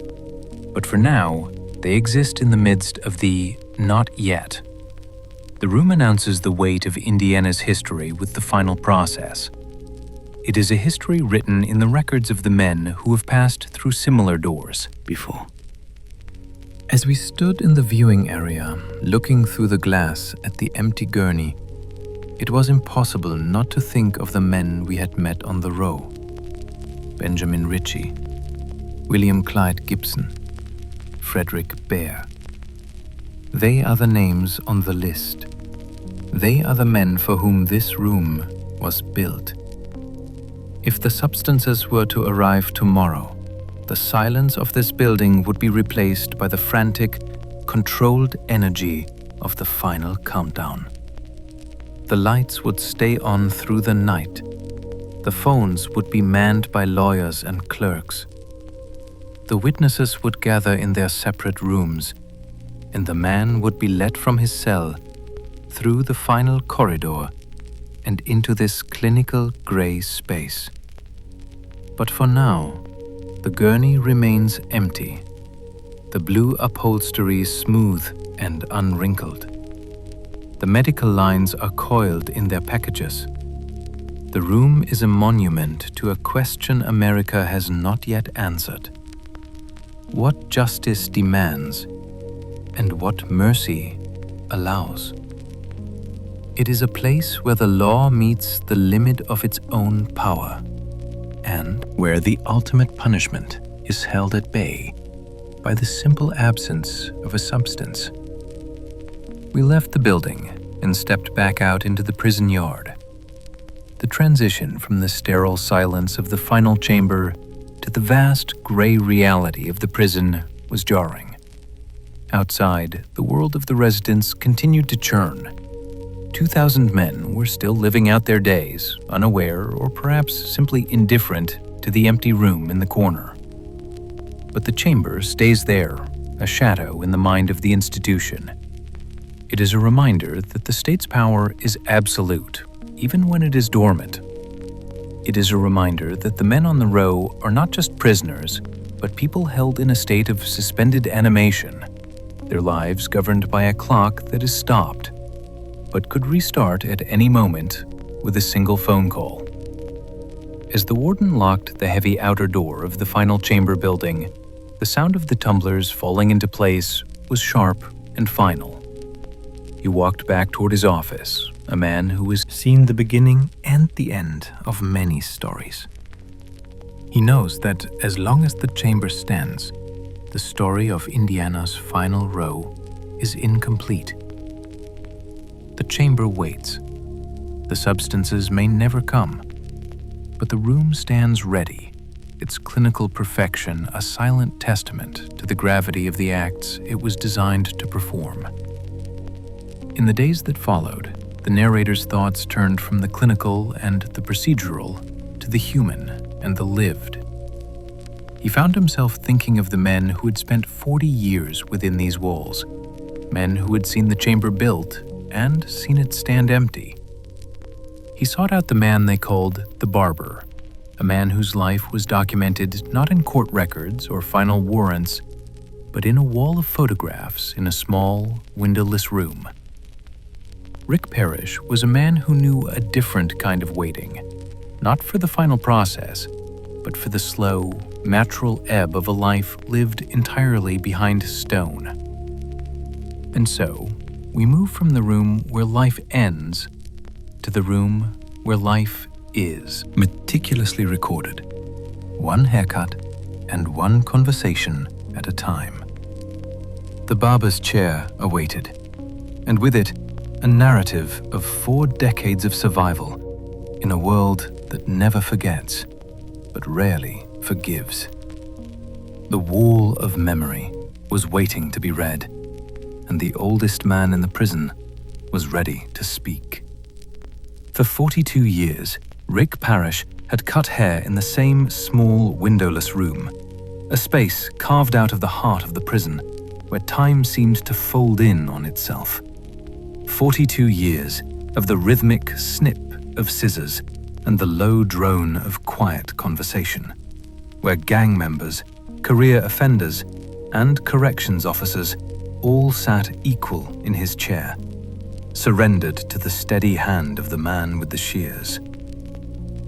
But for now, they exist in the midst of the not yet. The room announces the weight of Indiana's history with the final process. It is a history written in the records of the men who have passed through similar doors before. As we stood in the viewing area, looking through the glass at the empty gurney, it was impossible not to think of the men we had met on the row. Benjamin Ritchie, William Clyde Gibson, Frederick Bear. They are the names on the list. They are the men for whom this room was built. If the substances were to arrive tomorrow, the silence of this building would be replaced by the frantic, controlled energy of the final countdown. The lights would stay on through the night. The phones would be manned by lawyers and clerks. The witnesses would gather in their separate rooms, and the man would be led from his cell through the final corridor and into this clinical gray space. But for now, the gurney remains empty, the blue upholstery smooth and unwrinkled. The medical lines are coiled in their packages. The room is a monument to a question America has not yet answered. What justice demands and what mercy allows. It is a place where the law meets the limit of its own power, and where the ultimate punishment is held at bay by the simple absence of a substance. We left the building and stepped back out into the prison yard. The transition from the sterile silence of the final chamber to the vast gray reality of the prison was jarring. Outside, the world of the residents continued to churn. 2,000 men were still living out their days, unaware or perhaps simply indifferent to the empty room in the corner. But the chamber stays there, a shadow in the mind of the institution. It is a reminder that the state's power is absolute, even when it is dormant. It is a reminder that the men on the row are not just prisoners, but people held in a state of suspended animation, their lives governed by a clock that is stopped, but could restart at any moment with a single phone call. As the warden locked the heavy outer door of the final chamber building, the sound of the tumblers falling into place was sharp and final. He walked back toward his office, a man who has seen the beginning and the end of many stories. He knows that as long as the chamber stands, the story of Indiana's final row is incomplete. The chamber waits. The substances may never come, but the room stands ready, its clinical perfection a silent testament to the gravity of the acts it was designed to perform. In the days that followed, the narrator's thoughts turned from the clinical and the procedural to the human and the lived. He found himself thinking of the men who had spent 40 years within these walls, men who had seen the chamber built and seen it stand empty. He sought out the man they called the barber, a man whose life was documented not in court records or final warrants, but in a wall of photographs in a small, windowless room. Rick Parrish was a man who knew a different kind of waiting, not for the final process, but for the slow, natural ebb of a life lived entirely behind stone. And so, we move from the room where life ends to the room where life is, meticulously recorded, one haircut and one conversation at a time. The barber's chair awaited, and with it, a narrative of 4 decades of survival in a world that never forgets, but rarely forgives. The wall of memory was waiting to be read, and the oldest man in the prison was ready to speak. For 42 years, Rick Parrish had cut hair in the same small, windowless room, a space carved out of the heart of the prison, where time seemed to fold in on itself. 42 years of the rhythmic snip of scissors and the low drone of quiet conversation, where gang members, career offenders, and corrections officers all sat equal in his chair, surrendered to the steady hand of the man with the shears.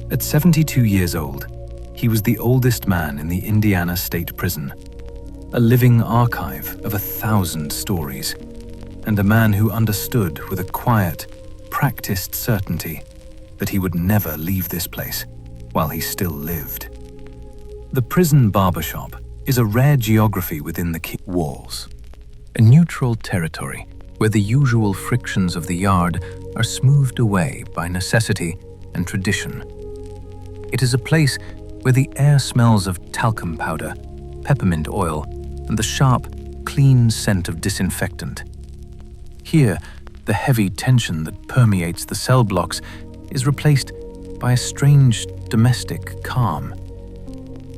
At 72 years old, he was the oldest man in the Indiana State Prison, a living archive of 1,000 stories, and a man who understood with a quiet, practiced certainty that he would never leave this place while he still lived. The prison barbershop is a rare geography within the walls, a neutral territory where the usual frictions of the yard are smoothed away by necessity and tradition. It is a place where the air smells of talcum powder, peppermint oil, and the sharp, clean scent of disinfectant. Here, the heavy tension that permeates the cell blocks is replaced by a strange domestic calm.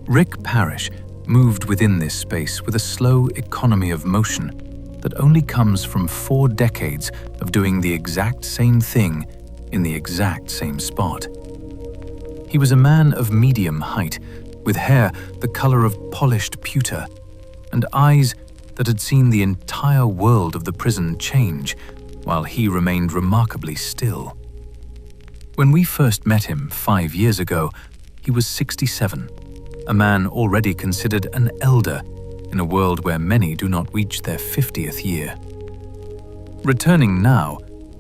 Rick Parrish moved within this space with a slow economy of motion that only comes from 4 decades of doing the exact same thing in the exact same spot. He was a man of medium height, with hair the color of polished pewter, and eyes that had seen the entire world of the prison change, while he remained remarkably still. When we first met him 5 years ago, he was 67, a man already considered an elder in a world where many do not reach their 50th year. Returning now,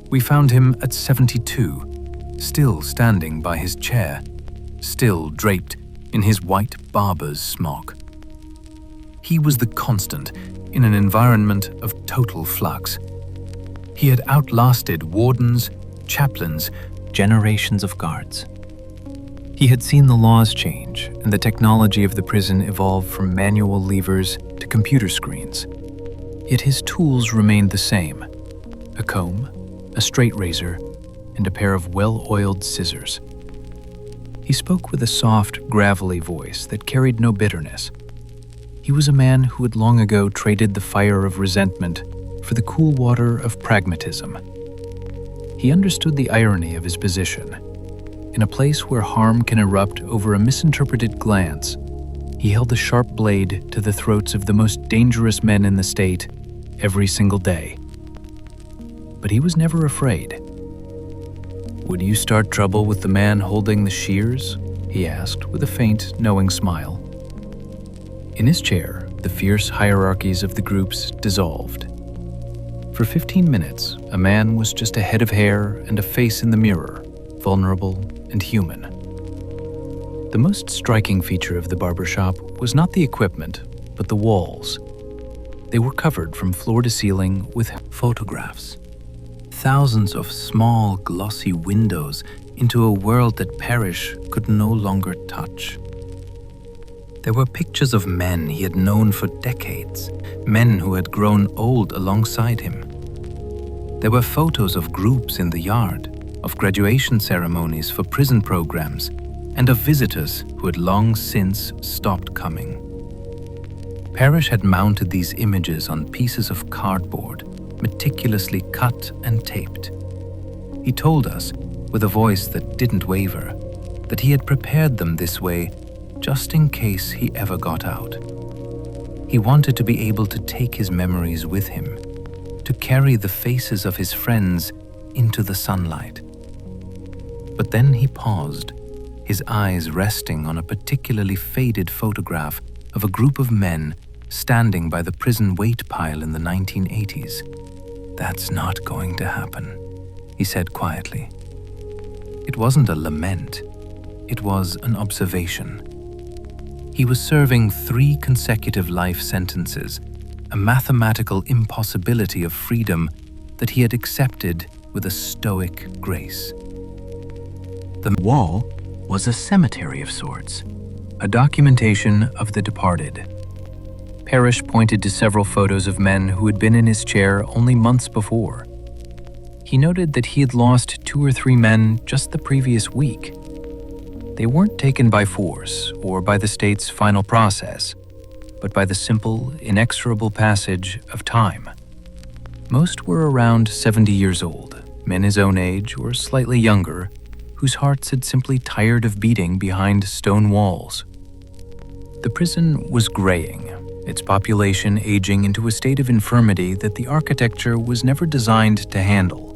we found him at 72, still standing by his chair, still draped in his white barber's smock. He was the constant in an environment of total flux. He had outlasted wardens, chaplains, generations of guards. He had seen the laws change and the technology of the prison evolve from manual levers to computer screens. Yet his tools remained the same: a comb, a straight razor, and a pair of well-oiled scissors. He spoke with a soft, gravelly voice that carried no bitterness. He was a man who had long ago traded the fire of resentment for the cool water of pragmatism. He understood the irony of his position. In a place where harm can erupt over a misinterpreted glance, he held a sharp blade to the throats of the most dangerous men in the state every single day. But he was never afraid. "Would you start trouble with the man holding the shears?" he asked with a faint, knowing smile. In his chair, the fierce hierarchies of the groups dissolved. For 15 minutes, a man was just a head of hair and a face in the mirror, vulnerable and human. The most striking feature of the barbershop was not the equipment, but the walls. They were covered from floor to ceiling with photographs. Thousands of small, glossy windows into a world that Parrish could no longer touch. There were pictures of men he had known for decades, men who had grown old alongside him. There were photos of groups in the yard, of graduation ceremonies for prison programs, and of visitors who had long since stopped coming. Parrish had mounted these images on pieces of cardboard, meticulously cut and taped. He told us, with a voice that didn't waver, that he had prepared them this way just in case he ever got out. He wanted to be able to take his memories with him, to carry the faces of his friends into the sunlight. But then he paused, his eyes resting on a particularly faded photograph of a group of men standing by the prison weight pile in the 1980s. "That's not going to happen," he said quietly. It wasn't a lament, it was an observation. He was serving 3 consecutive life sentences, a mathematical impossibility of freedom that he had accepted with a stoic grace. The wall was a cemetery of sorts, a documentation of the departed. Parrish pointed to several photos of men who had been in his chair only months before. He noted that he had lost 2 or 3 men just the previous week. They weren't taken by force or by the state's final process, but by the simple, inexorable passage of time. Most were around 70 years old, men his own age or slightly younger, whose hearts had simply tired of beating behind stone walls. The prison was graying, its population aging into a state of infirmity that the architecture was never designed to handle.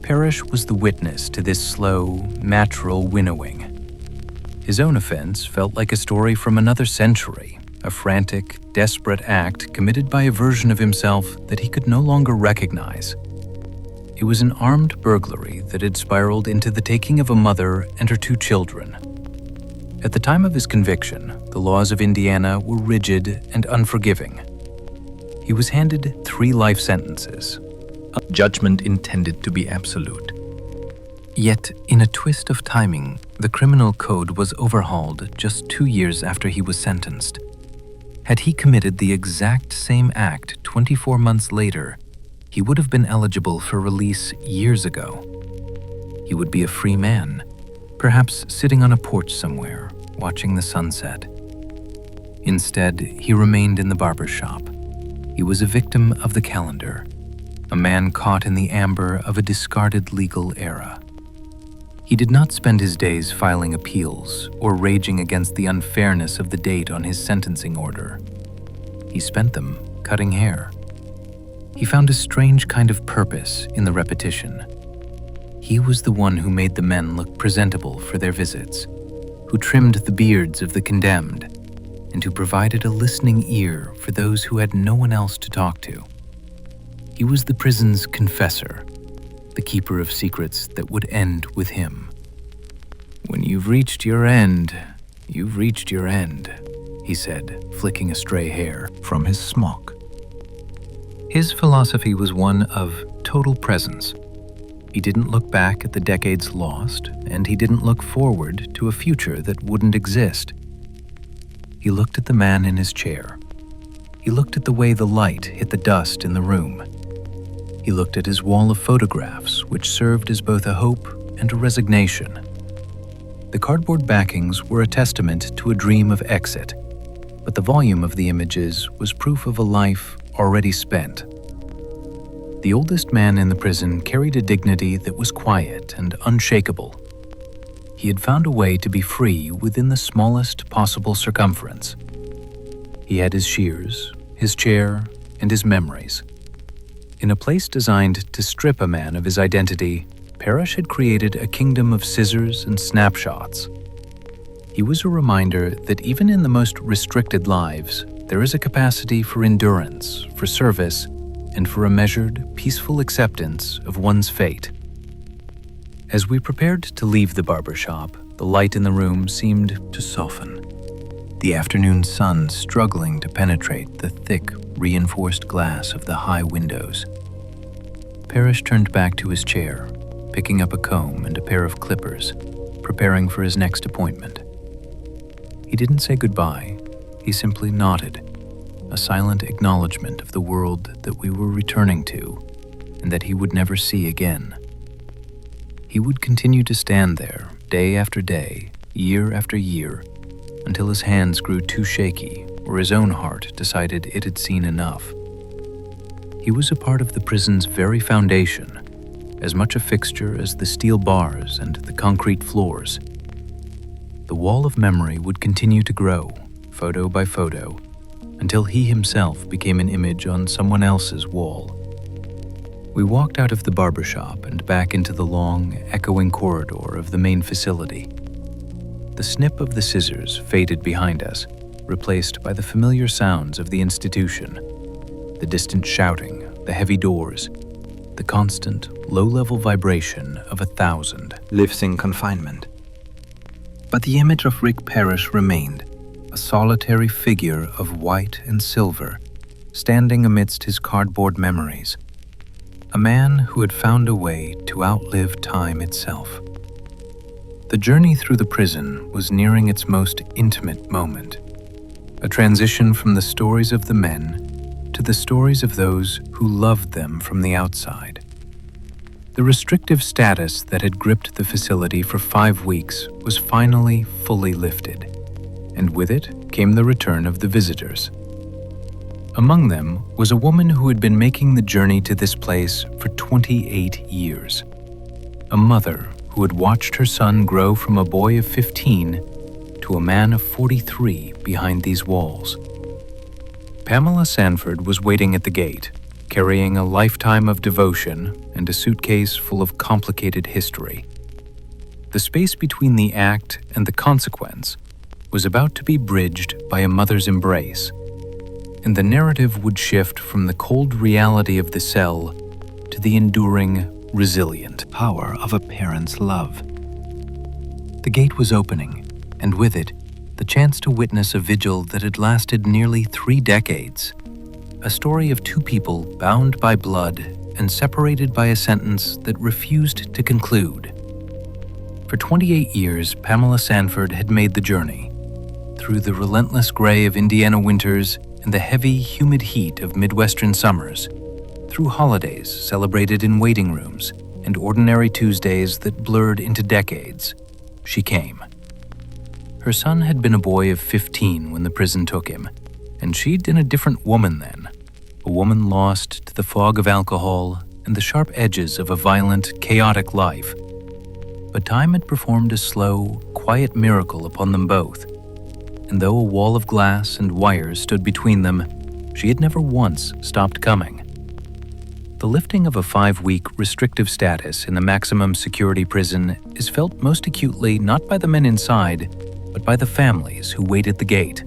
Parrish was the witness to this slow, natural winnowing. His own offense felt like a story from another century, a frantic, desperate act committed by a version of himself that he could no longer recognize. It was an armed burglary that had spiraled into the taking of a mother and her 2 children. At the time of his conviction, the laws of Indiana were rigid and unforgiving. He was handed 3 life sentences, a judgment intended to be absolute. Yet, in a twist of timing, the criminal code was overhauled just 2 years after he was sentenced. Had he committed the exact same act 24 months later, he would have been eligible for release years ago. He would be a free man, perhaps sitting on a porch somewhere, watching the sunset. Instead, he remained in the barber shop. He was a victim of the calendar, a man caught in the amber of a discarded legal era. He did not spend his days filing appeals or raging against the unfairness of the date on his sentencing order. He spent them cutting hair. He found a strange kind of purpose in the repetition. He was the one who made the men look presentable for their visits, who trimmed the beards of the condemned, and who provided a listening ear for those who had no one else to talk to. He was the prison's confessor, the keeper of secrets that would end with him. "When you've reached your end, you've reached your end," he said, flicking a stray hair from his smock. His philosophy was one of total presence. He didn't look back at the decades lost, and he didn't look forward to a future that wouldn't exist. He looked at the man in his chair. He looked at the way the light hit the dust in the room. He looked at his wall of photographs, which served as both a hope and a resignation. The cardboard backings were a testament to a dream of exit, but the volume of the images was proof of a life already spent. The oldest man in the prison carried a dignity that was quiet and unshakable. He had found a way to be free within the smallest possible circumference. He had his shears, his chair, and his memories. In a place designed to strip a man of his identity, Parrish had created a kingdom of scissors and snapshots. He was a reminder that even in the most restricted lives, there is a capacity for endurance, for service, and for a measured, peaceful acceptance of one's fate. As we prepared to leave the barber shop, the light in the room seemed to soften, the afternoon sun struggling to penetrate the thick, reinforced glass of the high windows. Parrish turned back to his chair, picking up a comb and a pair of clippers, preparing for his next appointment. He didn't say goodbye, he simply nodded, a silent acknowledgement of the world that we were returning to and that he would never see again. He would continue to stand there, day after day, year after year, until his hands grew too shaky or his own heart decided it had seen enough. He was a part of the prison's very foundation, as much a fixture as the steel bars and the concrete floors. The wall of memory would continue to grow, photo by photo, until he himself became an image on someone else's wall. We walked out of the barbershop and back into the long, echoing corridor of the main facility. The snip of the scissors faded behind us, replaced by the familiar sounds of the institution. The distant shouting, the heavy doors, the constant, low-level vibration of 1,000 lives in confinement. But the image of Rick Parrish remained, a solitary figure of white and silver, standing amidst his cardboard memories. A man who had found a way to outlive time itself. The journey through the prison was nearing its most intimate moment, a transition from the stories of the men to the stories of those who loved them from the outside. The restrictive status that had gripped the facility for 5 weeks was finally fully lifted, and with it came the return of the visitors. Among them was a woman who had been making the journey to this place for 28 years. A mother who had watched her son grow from a boy of 15 to a man of 43 behind these walls. Pamela Sanford was waiting at the gate, carrying a lifetime of devotion and a suitcase full of complicated history. The space between the act and the consequence was about to be bridged by a mother's embrace, and the narrative would shift from the cold reality of the cell to the enduring, resilient power of a parent's love. The gate was opening, and with it, the chance to witness a vigil that had lasted nearly 3 decades. A story of 2 people bound by blood and separated by a sentence that refused to conclude. For 28 years, Pamela Sanford had made the journey, through the relentless gray of Indiana winters and the heavy, humid heat of Midwestern summers, through holidays celebrated in waiting rooms and ordinary Tuesdays that blurred into decades. She came. Her son had been a boy of 15 when the prison took him, and she'd been a different woman then, a woman lost to the fog of alcohol and the sharp edges of a violent, chaotic life. But time had performed a slow, quiet miracle upon them both, and though a wall of glass and wires stood between them, she had never once stopped coming. The lifting of a 5-week restrictive status in a maximum security prison is felt most acutely not by the men inside, but by the families who waited the gate.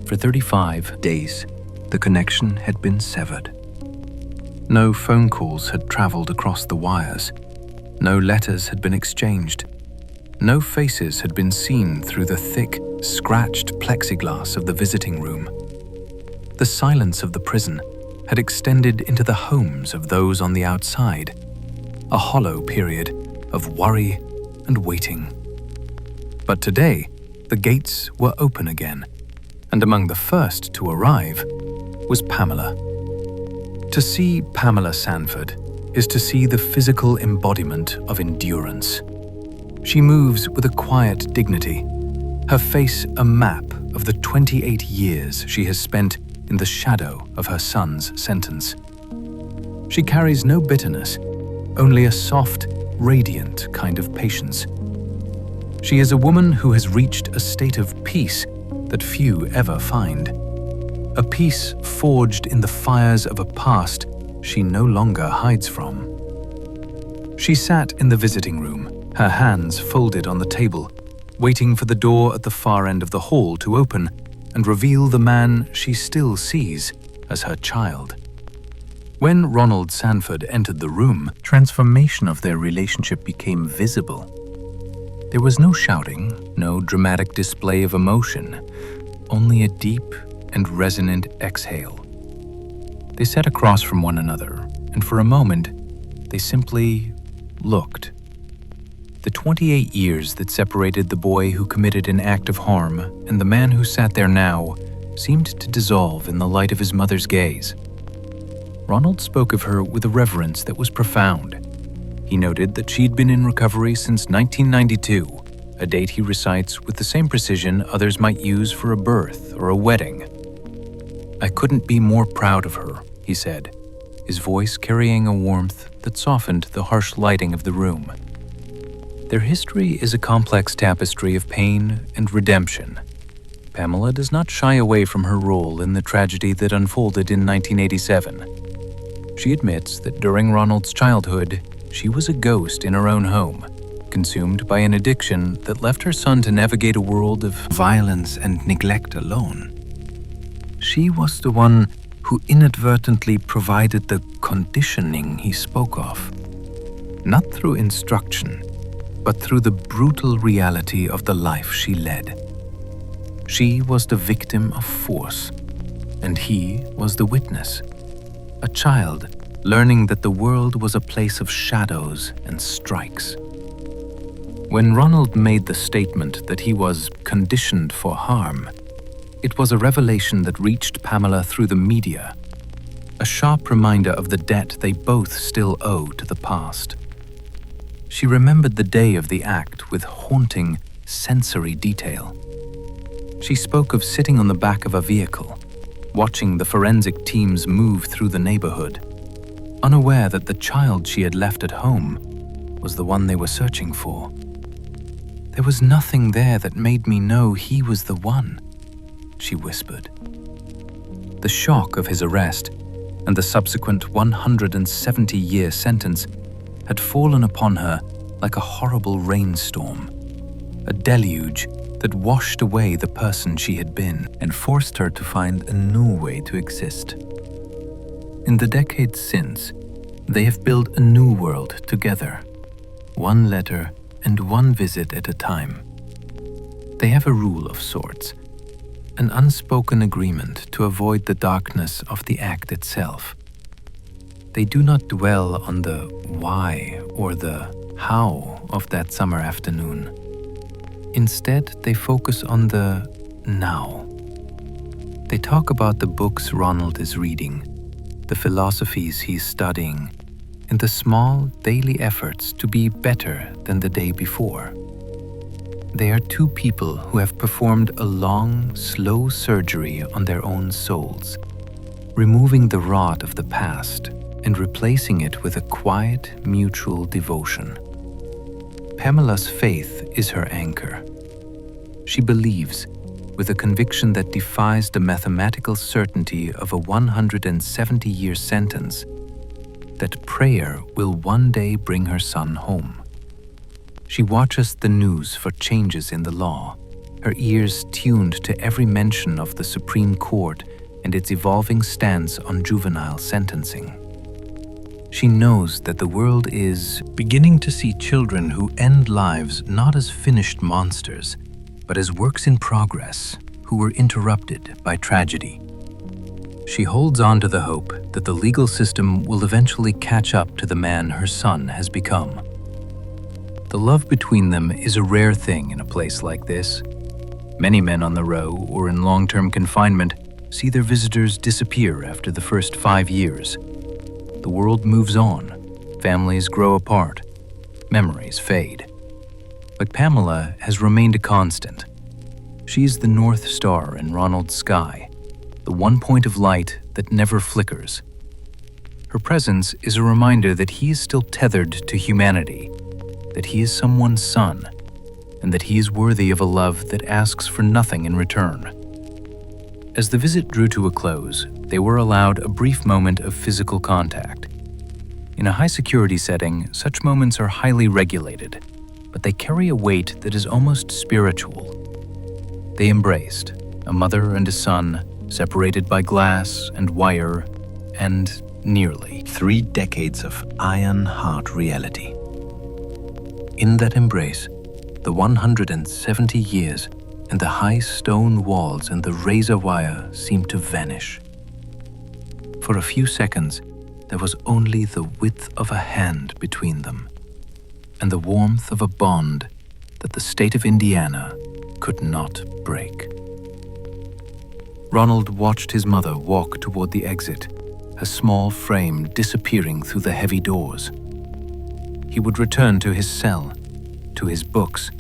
For 35 days, the connection had been severed. No phone calls had traveled across the wires. No letters had been exchanged. No faces had been seen through the thick, scratched plexiglass of the visiting room. The silence of the prison had extended into the homes of those on the outside, a hollow period of worry and waiting. But today, the gates were open again, and among the first to arrive was Pamela. To see Pamela Sanford is to see the physical embodiment of endurance. She moves with a quiet dignity, her face a map of the 28 years she has spent in the shadow of her son's sentence. She carries no bitterness, only a soft, radiant kind of patience. She is a woman who has reached a state of peace that few ever find. A peace forged in the fires of a past she no longer hides from. She sat in the visiting room, her hands folded on the table, waiting for the door at the far end of the hall to open and reveal the man she still sees as her child. When Ronald Sanford entered the room, transformation of their relationship became visible. There was no shouting, no dramatic display of emotion, only a deep and resonant exhale. They sat across from one another, and for a moment, they simply looked. The 28 years that separated the boy who committed an act of harm and the man who sat there now seemed to dissolve in the light of his mother's gaze. Ronald spoke of her with a reverence that was profound. He noted that she'd been in recovery since 1992, a date he recites with the same precision others might use for a birth or a wedding. "I couldn't be more proud of her," he said, his voice carrying a warmth that softened the harsh lighting of the room. Their history is a complex tapestry of pain and redemption. Pamela does not shy away from her role in the tragedy that unfolded in 1987. She admits that during Ronald's childhood, she was a ghost in her own home, consumed by an addiction that left her son to navigate a world of violence and neglect alone. She was the one who inadvertently provided the conditioning he spoke of, not through instruction, but through the brutal reality of the life she led. She was the victim of force, and he was the witness, a child learning that the world was a place of shadows and strikes. When Ronald made the statement that he was conditioned for harm, it was a revelation that reached Pamela through the media, a sharp reminder of the debt they both still owe to the past. She remembered the day of the act with haunting, sensory detail. She spoke of sitting on the back of a vehicle, watching the forensic teams move through the neighborhood, unaware that the child she had left at home was the one they were searching for. "There was nothing there that made me know he was the one," she whispered. The shock of his arrest and the subsequent 170-year sentence had fallen upon her like a horrible rainstorm, a deluge that washed away the person she had been and forced her to find a new way to exist. In the decades since, they have built a new world together, one letter and one visit at a time. They have a rule of sorts, an unspoken agreement to avoid the darkness of the act itself. They do not dwell on the why or the how of that summer afternoon. Instead, they focus on the now. They talk about the books Ronald is reading, the philosophies he's studying, and the small daily efforts to be better than the day before. They are two people who have performed a long, slow surgery on their own souls, removing the rot of the past and replacing it with a quiet, mutual devotion. Pamela's faith is her anchor. She believes, with a conviction that defies the mathematical certainty of a 170-year sentence, that prayer will one day bring her son home. She watches the news for changes in the law, her ears tuned to every mention of the Supreme Court and its evolving stance on juvenile sentencing. She knows that the world is beginning to see children who end lives not as finished monsters, but as works in progress who were interrupted by tragedy. She holds on to the hope that the legal system will eventually catch up to the man her son has become. The love between them is a rare thing in a place like this. Many men on the row or in long-term confinement see their visitors disappear after the first 5 years. The world moves on, families grow apart, memories fade. But Pamela has remained a constant. She's the North Star in Ronald's sky, the one point of light that never flickers. Her presence is a reminder that he is still tethered to humanity, that he is someone's son, and that he is worthy of a love that asks for nothing in return. As the visit drew to a close, they were allowed a brief moment of physical contact. In a high-security setting, such moments are highly regulated, but they carry a weight that is almost spiritual. They embraced, a mother and a son, separated by glass and wire, and nearly 3 decades of iron-hard reality. In that embrace, the 170 years and the high stone walls and the razor wire seemed to vanish. For a few seconds, there was only the width of a hand between them, and the warmth of a bond that the state of Indiana could not break. Ronald watched his mother walk toward the exit, her small frame disappearing through the heavy doors. He would return to his cell, to his books,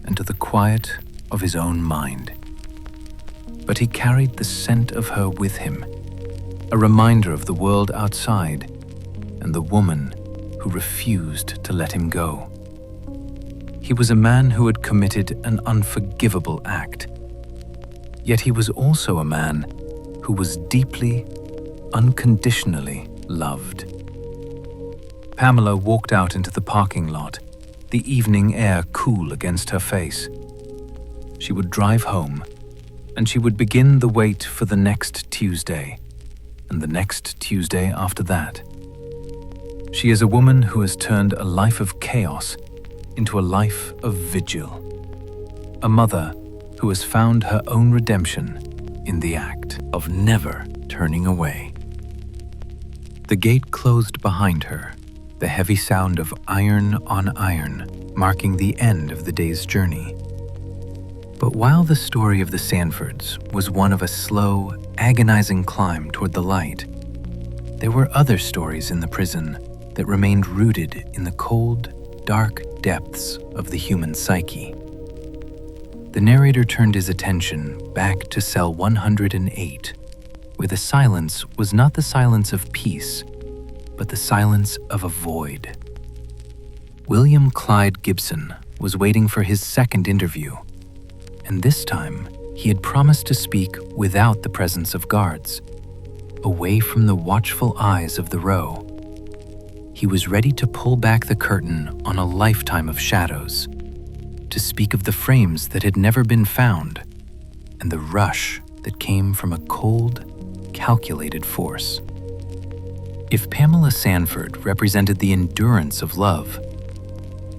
and to the quiet of his own mind. But he carried the scent of her with him, a reminder of the world outside and the woman who refused to let him go. He was a man who had committed an unforgivable act, yet he was also a man who was deeply, unconditionally loved. Pamela walked out into the parking lot, the evening air cool against her face. She would drive home, and she would begin the wait for the next Tuesday, and the next Tuesday after that. She is a woman who has turned a life of chaos into a life of vigil. A mother who has found her own redemption in the act of never turning away. The gate closed behind her, the heavy sound of iron on iron marking the end of the day's journey. But while the story of the Sanfords was one of a slow, agonizing climb toward the light, there were other stories in the prison that remained rooted in the cold, dark depths of the human psyche. The narrator turned his attention back to cell 108, where the silence was not the silence of peace, but the silence of a void. William Clyde Gibson was waiting for his second interview, and this time he had promised to speak without the presence of guards, away from the watchful eyes of the row. He was ready to pull back the curtain on a lifetime of shadows, to speak of the frames that had never been found, and the rush that came from a cold, calculated force. If Pamela Sanford represented the endurance of love,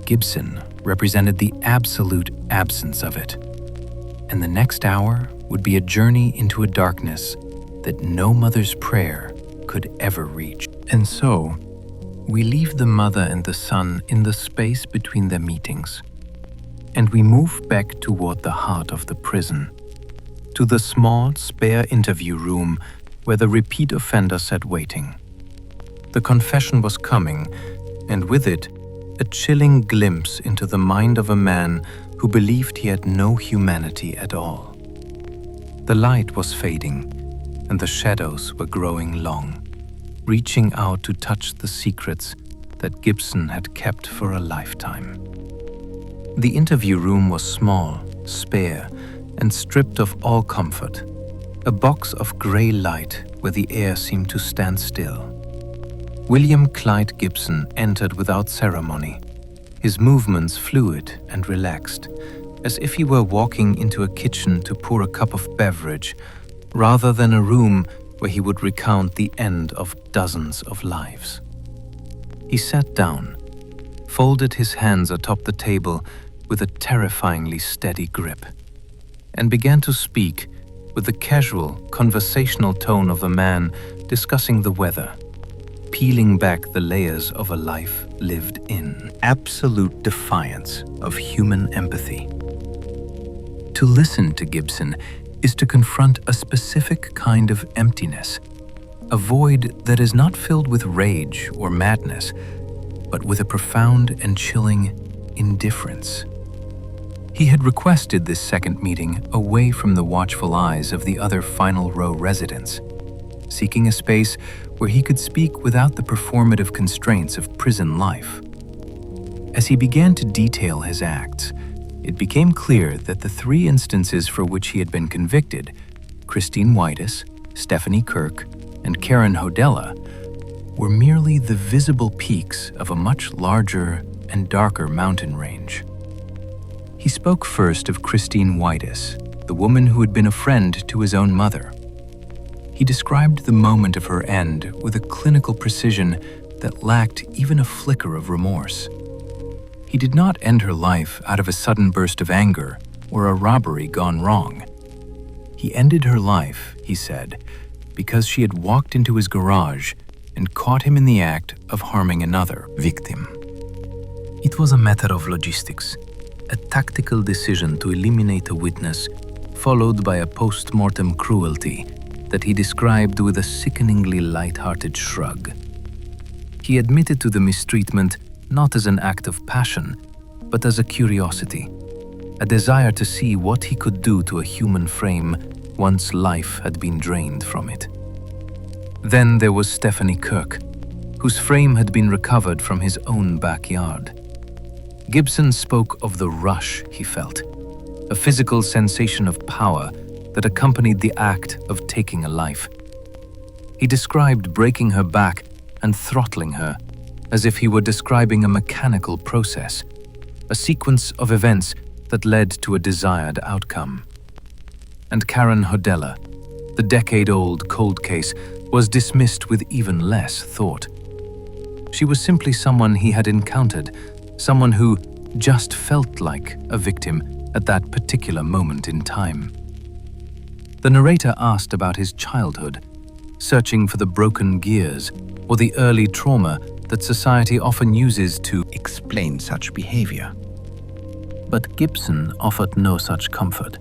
Gibson represented the absolute absence of it, and the next hour would be a journey into a darkness that no mother's prayer could ever reach. And so, we leave the mother and the son in the space between their meetings, and we move back toward the heart of the prison, to the small, spare interview room where the repeat offender sat waiting. The confession was coming, and with it, a chilling glimpse into the mind of a man who believed he had no humanity at all. The light was fading, and the shadows were growing long, reaching out to touch the secrets that Gibson had kept for a lifetime. The interview room was small, spare, and stripped of all comfort, a box of gray light where the air seemed to stand still. William Clyde Gibson entered without ceremony, his movements fluid and relaxed, as if he were walking into a kitchen to pour a cup of beverage, rather than a room where he would recount the end of dozens of lives. He sat down, folded his hands atop the table with a terrifyingly steady grip, and began to speak with the casual, conversational tone of a man discussing the weather, peeling back the layers of a life lived in absolute defiance of human empathy. To listen to Gibson is to confront a specific kind of emptiness, a void that is not filled with rage or madness, but with a profound and chilling indifference. He had requested this second meeting away from the watchful eyes of the other final row residents, seeking a space where he could speak without the performative constraints of prison life. As he began to detail his acts, it became clear that the three instances for which he had been convicted, Christine Whitus, Stephanie Kirk, and Karen Hodella, were merely the visible peaks of a much larger and darker mountain range. He spoke first of Christine Whitus, the woman who had been a friend to his own mother. He described the moment of her end with a clinical precision that lacked even a flicker of remorse. He did not end her life out of a sudden burst of anger or a robbery gone wrong. He ended her life, he said, because she had walked into his garage and caught him in the act of harming another victim. It was a matter of logistics, a tactical decision to eliminate a witness, followed by a post-mortem cruelty that he described with a sickeningly light-hearted shrug. He admitted to the mistreatment not as an act of passion, but as a curiosity, a desire to see what he could do to a human frame once life had been drained from it. Then there was Stephanie Kirk, whose frame had been recovered from his own backyard. Gibson spoke of the rush he felt, a physical sensation of power that accompanied the act of taking a life. He described breaking her back and throttling her, as if he were describing a mechanical process, a sequence of events that led to a desired outcome. And Karen Hodella, the decade-old cold case, was dismissed with even less thought. She was simply someone he had encountered, someone who just felt like a victim at that particular moment in time. The narrator asked about his childhood, searching for the broken gears or the early trauma that society often uses to Explain such behavior. But Gibson offered no such comfort.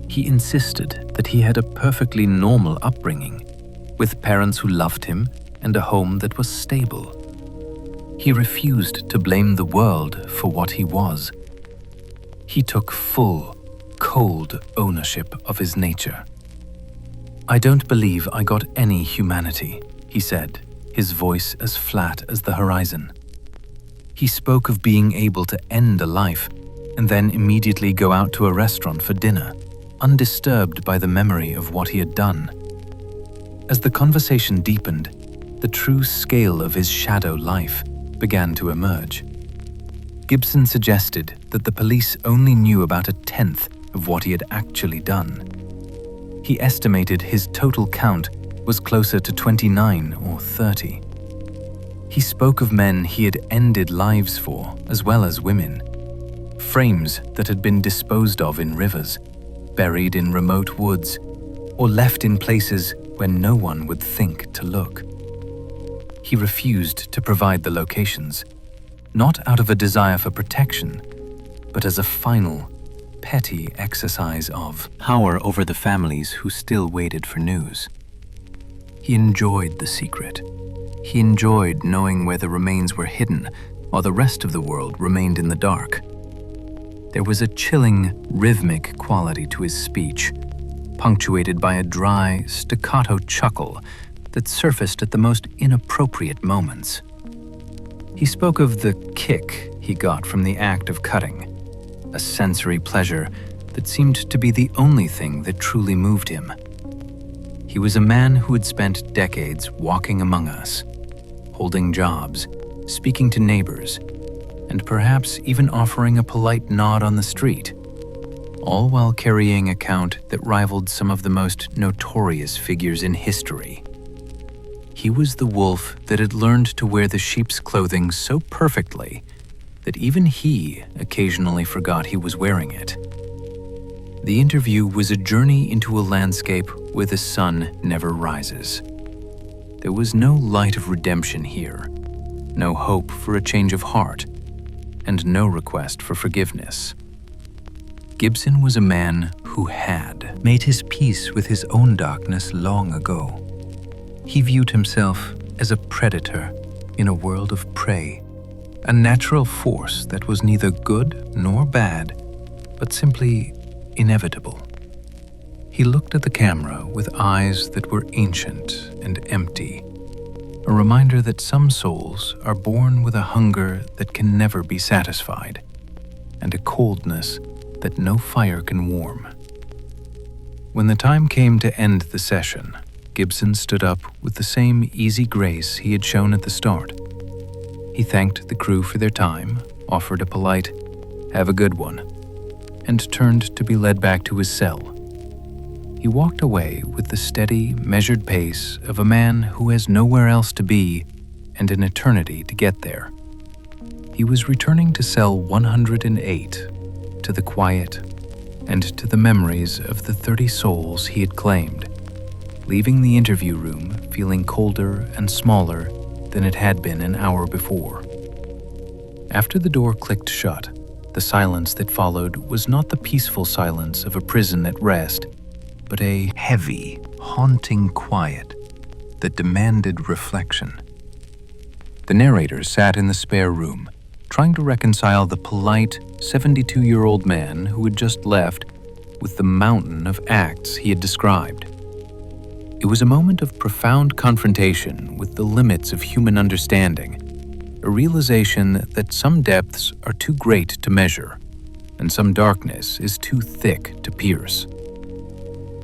He insisted that he had a perfectly normal upbringing, with parents who loved him and a home that was stable. He refused to blame the world for what he was. He took full, cold ownership of his nature. "I don't believe I got any humanity," he said, his voice as flat as the horizon. He spoke of being able to end a life and then immediately go out to a restaurant for dinner, undisturbed by the memory of what he had done. As the conversation deepened, the true scale of his shadow life began to emerge. Gibson suggested that the police only knew about a tenth of what he had actually done. He estimated his total count was closer to 29 or 30. He spoke of men he had ended lives for, as well as women. Frames that had been disposed of in rivers, buried in remote woods, or left in places where no one would think to look. He refused to provide the locations, not out of a desire for protection, but as a final, petty exercise of power over the families who still waited for news. He enjoyed the secret. He enjoyed knowing where the remains were hidden while the rest of the world remained in the dark. There was a chilling, rhythmic quality to his speech, punctuated by a dry, staccato chuckle that surfaced at the most inappropriate moments. He spoke of the kick he got from the act of cutting, a sensory pleasure that seemed to be the only thing that truly moved him. He was a man who had spent decades walking among us, holding jobs, speaking to neighbors, and perhaps even offering a polite nod on the street, all while carrying a count that rivaled some of the most notorious figures in history. He was the wolf that had learned to wear the sheep's clothing so perfectly that even he occasionally forgot he was wearing it. The interview was a journey into a landscape where the sun never rises. There was no light of redemption here, no hope for a change of heart, and no request for forgiveness. Gibson was a man who had made his peace with his own darkness long ago. He viewed himself as a predator in a world of prey, a natural force that was neither good nor bad, but simply inevitable. He looked at the camera with eyes that were ancient and empty, a reminder that some souls are born with a hunger that can never be satisfied, and a coldness that no fire can warm. When the time came to end the session, Gibson stood up with the same easy grace he had shown at the start. He thanked the crew for their time, offered a polite, "Have a good one," and turned to be led back to his cell. He walked away with the steady, measured pace of a man who has nowhere else to be and an eternity to get there. He was returning to cell 108, to the quiet and to the memories of the 30 souls he had claimed, leaving the interview room feeling colder and smaller than it had been an hour before. After the door clicked shut, the silence that followed was not the peaceful silence of a prison at rest, but a heavy, haunting quiet that demanded reflection. The narrator sat in the spare room, trying to reconcile the polite 72-year-old man who had just left with the mountain of acts he had described. It was a moment of profound confrontation with the limits of human understanding, a realization that some depths are too great to measure, and some darkness is too thick to pierce.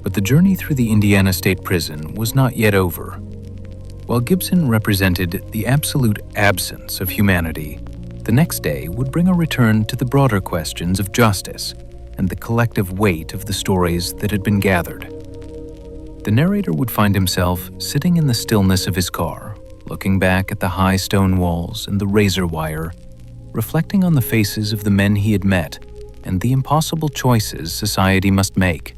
But the journey through the Indiana State Prison was not yet over. While Gibson represented the absolute absence of humanity, the next day would bring a return to the broader questions of justice and the collective weight of the stories that had been gathered. The narrator would find himself sitting in the stillness of his car, looking back at the high stone walls and the razor wire, reflecting on the faces of the men he had met and the impossible choices society must make.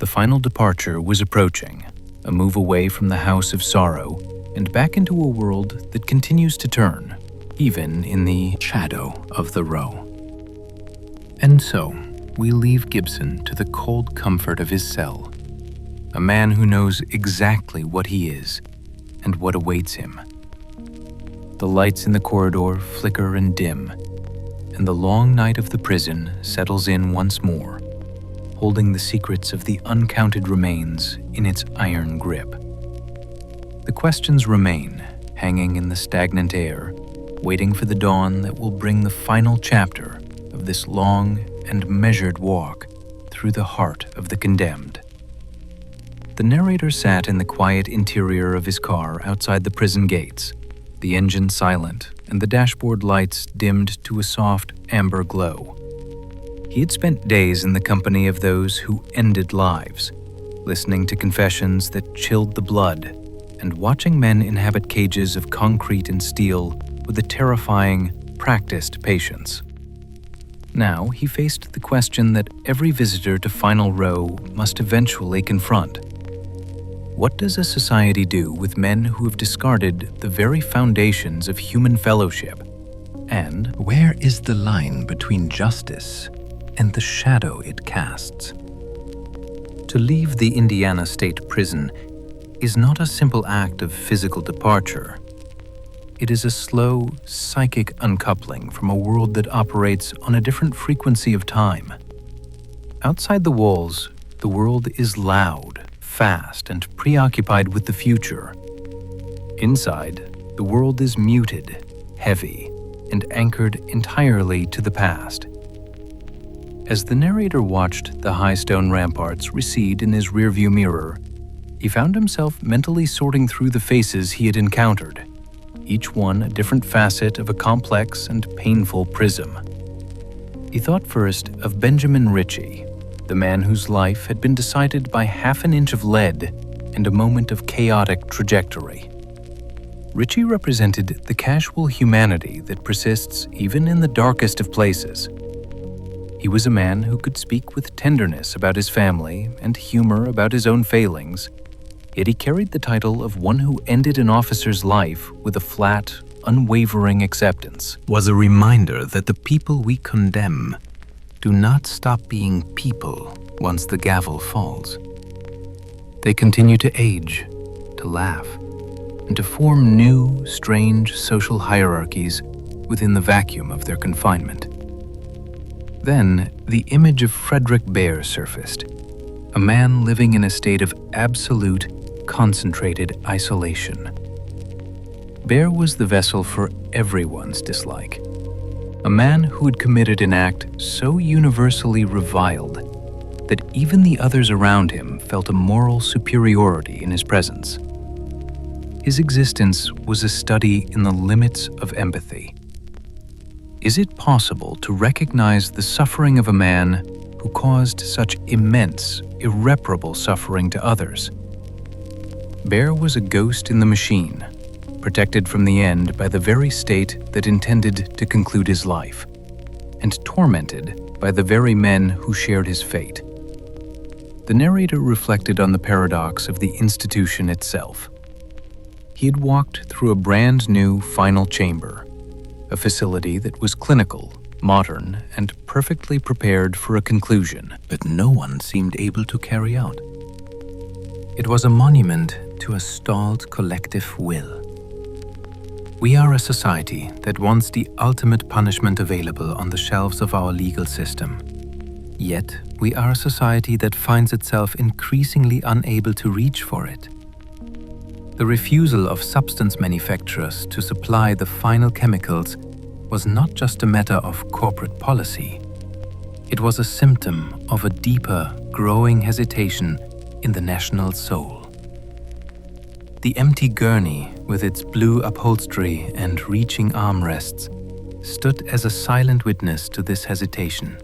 The final departure was approaching, a move away from the house of sorrow and back into a world that continues to turn, even in the shadow of the row. And so, we leave Gibson to the cold comfort of his cell, a man who knows exactly what he is and what awaits him. The lights in the corridor flicker and dim, and the long night of the prison settles in once more, holding the secrets of the uncounted remains in its iron grip. The questions remain, hanging in the stagnant air, waiting for the dawn that will bring the final chapter of this long and measured walk through the heart of the condemned. The narrator sat in the quiet interior of his car outside the prison gates, the engine silent and the dashboard lights dimmed to a soft amber glow. He had spent days in the company of those who ended lives, listening to confessions that chilled the blood and watching men inhabit cages of concrete and steel with a terrifying, practiced patience. Now he faced the question that every visitor to Final Row must eventually confront. What does a society do with men who have discarded the very foundations of human fellowship? And where is the line between justice and the shadow it casts? To leave the Indiana State Prison is not a simple act of physical departure. It is a slow, psychic uncoupling from a world that operates on a different frequency of time. Outside the walls, the world is loud, fast, and preoccupied with the future. Inside, the world is muted, heavy, and anchored entirely to the past. As the narrator watched the high stone ramparts recede in his rearview mirror, he found himself mentally sorting through the faces he had encountered, each one a different facet of a complex and painful prism. He thought first of Benjamin Ritchie, the man whose life had been decided by half an inch of lead and a moment of chaotic trajectory. Ritchie represented the casual humanity that persists even in the darkest of places. He was a man who could speak with tenderness about his family and humor about his own failings, yet he carried the title of one who ended an officer's life with a flat, unwavering acceptance. Was a reminder that the people we condemn do not stop being people once the gavel falls. They continue to age, to laugh, and to form new, strange social hierarchies within the vacuum of their confinement. Then, the image of Frederick Bear surfaced, a man living in a state of absolute, concentrated isolation. Bear was the vessel for everyone's dislike, a man who had committed an act so universally reviled that even the others around him felt a moral superiority in his presence. His existence was a study in the limits of empathy. Is it possible to recognize the suffering of a man who caused such immense, irreparable suffering to others? Bear was a ghost in the machine, protected from the end by the very state that intended to conclude his life, and tormented by the very men who shared his fate. The narrator reflected on the paradox of the institution itself. He had walked through a brand new final chamber, a facility that was clinical, modern, and perfectly prepared for a conclusion, but no one seemed able to carry out. It was a monument to a stalled collective will. We are a society that wants the ultimate punishment available on the shelves of our legal system. Yet, we are a society that finds itself increasingly unable to reach for it. The refusal of substance manufacturers to supply the final chemicals was not just a matter of corporate policy. It was a symptom of a deeper, growing hesitation in the national soul. The empty gurney, with its blue upholstery and reaching armrests, stood as a silent witness to this hesitation.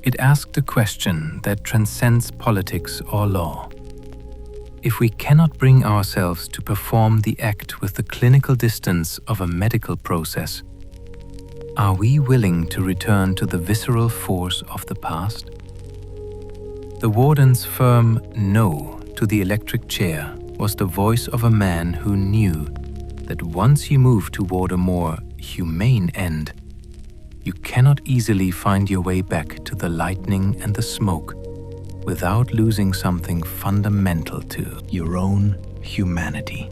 It asked a question that transcends politics or law. If we cannot bring ourselves to perform the act with the clinical distance of a medical process, are we willing to return to the visceral force of the past? The warden's firm no to the electric chair was the voice of a man who knew that once you move toward a more humane end, you cannot easily find your way back to the lightning and the smoke without losing something fundamental to your own humanity.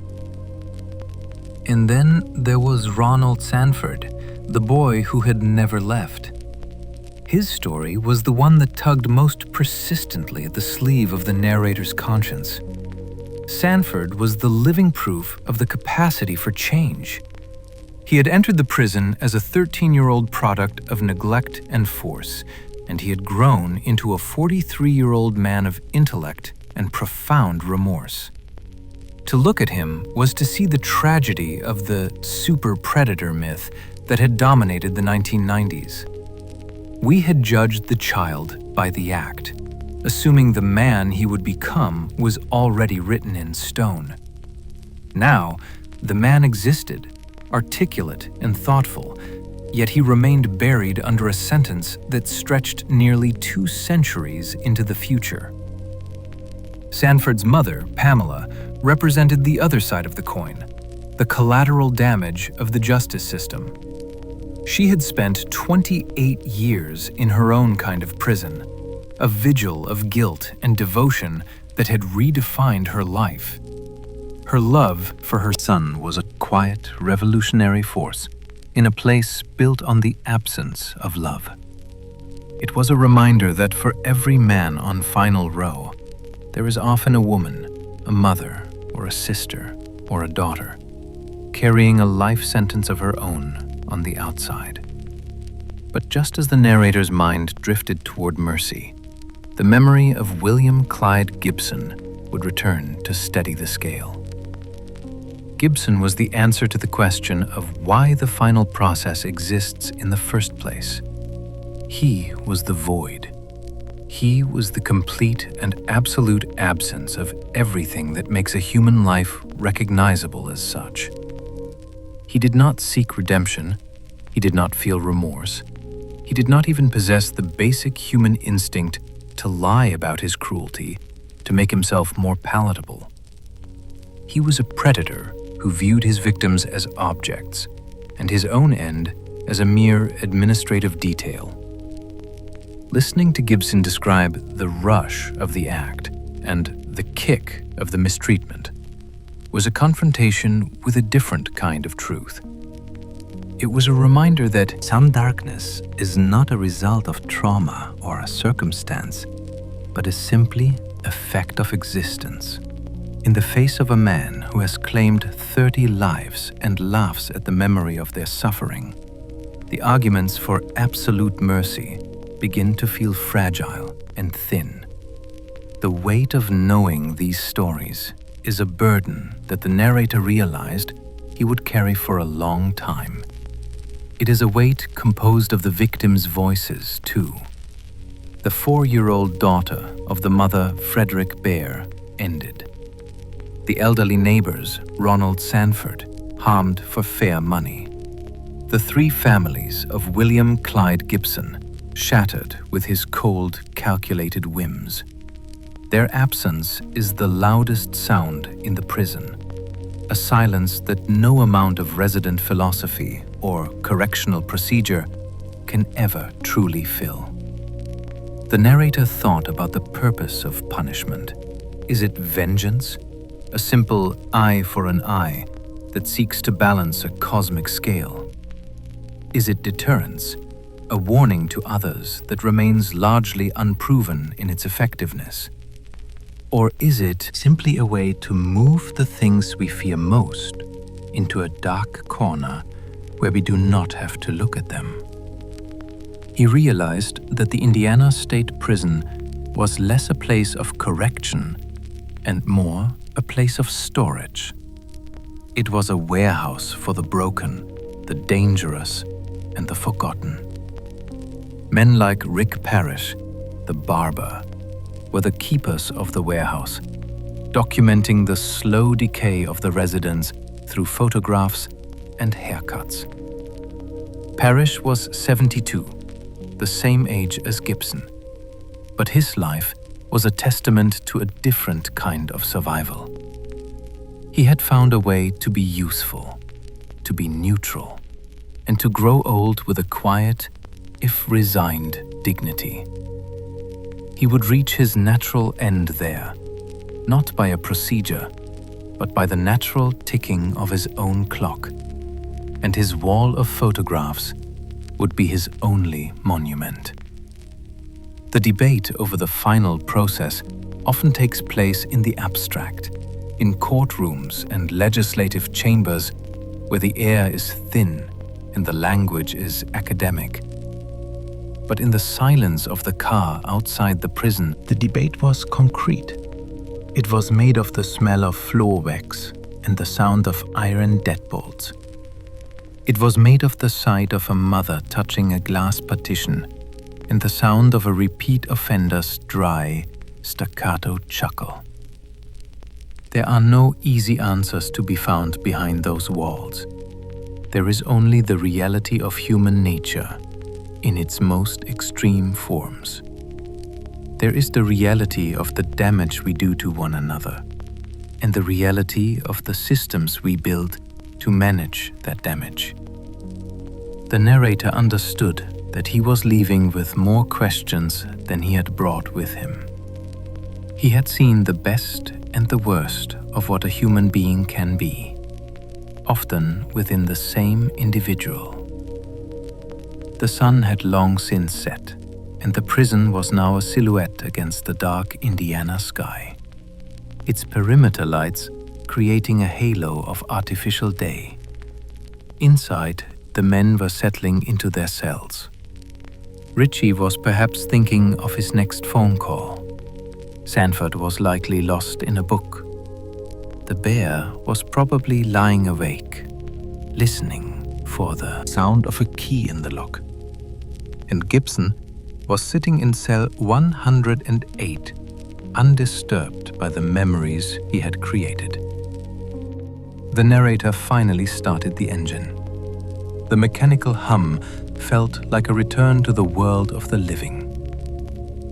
And then there was Ronald Sanford, the boy who had never left. His story was the one that tugged most persistently at the sleeve of the narrator's conscience. Sanford was the living proof of the capacity for change. He had entered the prison as a 13-year-old product of neglect and force, and he had grown into a 43-year-old man of intellect and profound remorse. To look at him was to see the tragedy of the super-predator myth that had dominated the 1990s. We had judged the child by the act, assuming the man he would become was already written in stone. Now, the man existed, articulate and thoughtful, yet he remained buried under a sentence that stretched nearly 2 centuries into the future. Sanford's mother, Pamela, represented the other side of the coin, the collateral damage of the justice system. She had spent 28 years in her own kind of prison, a vigil of guilt and devotion that had redefined her life. Her love for her son was a quiet, revolutionary force in a place built on the absence of love. It was a reminder that for every man on final row, there is often a woman, a mother, or a sister, or a daughter, carrying a life sentence of her own on the outside. But just as the narrator's mind drifted toward mercy, the memory of William Clyde Gibson would return to steady the scale. Gibson was the answer to the question of why the final process exists in the first place. He was the void. He was the complete and absolute absence of everything that makes a human life recognizable as such. He did not seek redemption. He did not feel remorse. He did not even possess the basic human instinct to lie about his cruelty to make himself more palatable. He was a predator who viewed his victims as objects and his own end as a mere administrative detail. Listening to Gibson describe the rush of the act and the kick of the mistreatment was a confrontation with a different kind of truth. It was a reminder that some darkness is not a result of trauma or a circumstance, but is simply a fact of existence. In the face of a man who has claimed 30 lives and laughs at the memory of their suffering, the arguments for absolute mercy begin to feel fragile and thin. The weight of knowing these stories is a burden that the narrator realized he would carry for a long time. It is a weight composed of the victims' voices, too. The 4-year-old daughter of the mother, Frederick Bear, ended. The elderly neighbors, Ronald Sanford, harmed for fair money. The 3 families of William Clyde Gibson, shattered with his cold, calculated whims. Their absence is the loudest sound in the prison, a silence that no amount of resident philosophy or correctional procedure can ever truly fill. The narrator thought about the purpose of punishment. Is it vengeance? A simple eye for an eye that seeks to balance a cosmic scale? Is it deterrence? A warning to others that remains largely unproven in its effectiveness? Or is it simply a way to move the things we fear most into a dark corner where we do not have to look at them? He realized that the Indiana State Prison was less a place of correction and more a place of storage. It was a warehouse for the broken, the dangerous, and the forgotten. Men like Rick Parrish, the barber, were the keepers of the warehouse, documenting the slow decay of the residents through photographs and haircuts. Parrish was 72, the same age as Gibson, but his life was a testament to a different kind of survival. He had found a way to be useful, to be neutral, and to grow old with a quiet, if resigned, dignity. He would reach his natural end there, not by a procedure, but by the natural ticking of his own clock, and his wall of photographs would be his only monument. The debate over the final process often takes place in the abstract, in courtrooms and legislative chambers where the air is thin and the language is academic. But in the silence of the car outside the prison, the debate was concrete. It was made of the smell of floor wax and the sound of iron deadbolts. It was made of the sight of a mother touching a glass partition and the sound of a repeat offender's dry, staccato chuckle. There are no easy answers to be found behind those walls. There is only the reality of human nature in its most extreme forms. There is the reality of the damage we do to one another, and the reality of the systems we build to manage that damage. The narrator understood that he was leaving with more questions than he had brought with him. He had seen the best and the worst of what a human being can be, often within the same individual. The sun had long since set, and the prison was now a silhouette against the dark Indiana sky, its perimeter lights creating a halo of artificial day. Inside, the men were settling into their cells. Richie was perhaps thinking of his next phone call. Sanford was likely lost in a book. The bear was probably lying awake, listening for the sound of a key in the lock. And Gibson was sitting in cell 108, undisturbed by the memories he had created. The narrator finally started the engine. The mechanical hum felt like a return to the world of the living.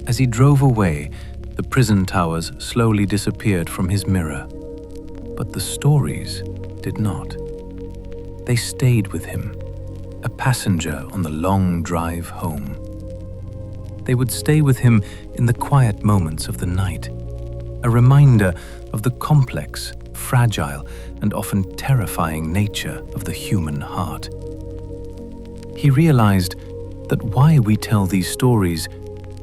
As he drove away, the prison towers slowly disappeared from his mirror. But the stories did not. They stayed with him, a passenger on the long drive home. They would stay with him in the quiet moments of the night, a reminder of the complex, fragile, and often terrifying nature of the human heart. He realized that why we tell these stories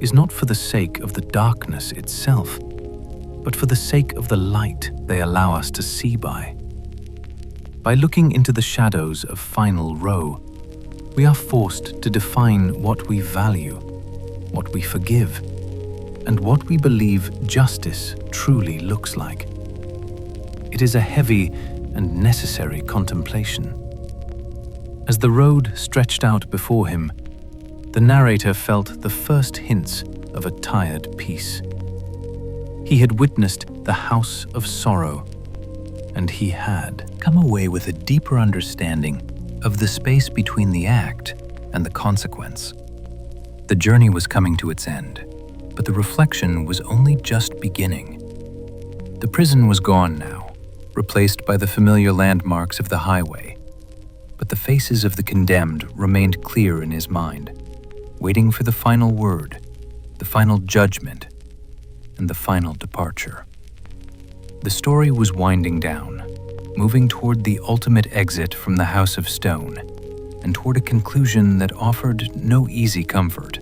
is not for the sake of the darkness itself, but for the sake of the light they allow us to see by. By looking into the shadows of Final Row, we are forced to define what we value, what we forgive, and what we believe justice truly looks like. It is a heavy and necessary contemplation. As the road stretched out before him, the narrator felt the first hints of a tired peace. He had witnessed the house of sorrow, and he had come away with a deeper understanding of the space between the act and the consequence. The journey was coming to its end, but the reflection was only just beginning. The prison was gone now, replaced by the familiar landmarks of the highway, but the faces of the condemned remained clear in his mind, waiting for the final word, the final judgment, and the final departure. The story was winding down, moving toward the ultimate exit from the House of Stone, and toward a conclusion that offered no easy comfort,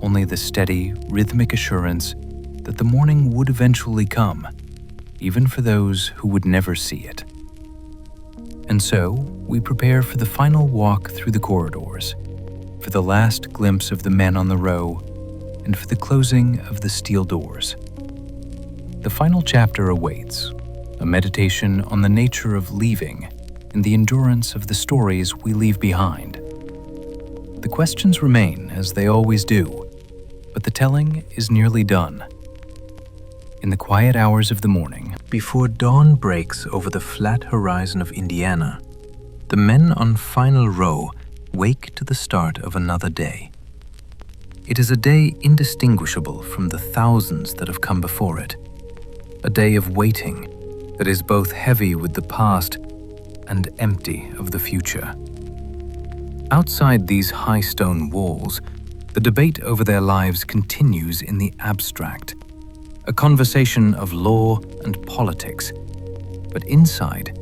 only the steady, rhythmic assurance that the morning would eventually come, even for those who would never see it. And so, we prepare for the final walk through the corridors, for the last glimpse of the men on the row, and for the closing of the steel doors. The final chapter awaits, a meditation on the nature of leaving and the endurance of the stories we leave behind. The questions remain, as they always do, but the telling is nearly done. In the quiet hours of the morning, before dawn breaks over the flat horizon of Indiana, the men on Final Row wake to the start of another day. It is a day indistinguishable from the thousands that have come before it, a day of waiting that is both heavy with the past and empty of the future. Outside these high stone walls, the debate over their lives continues in the abstract, a conversation of law and politics. But inside,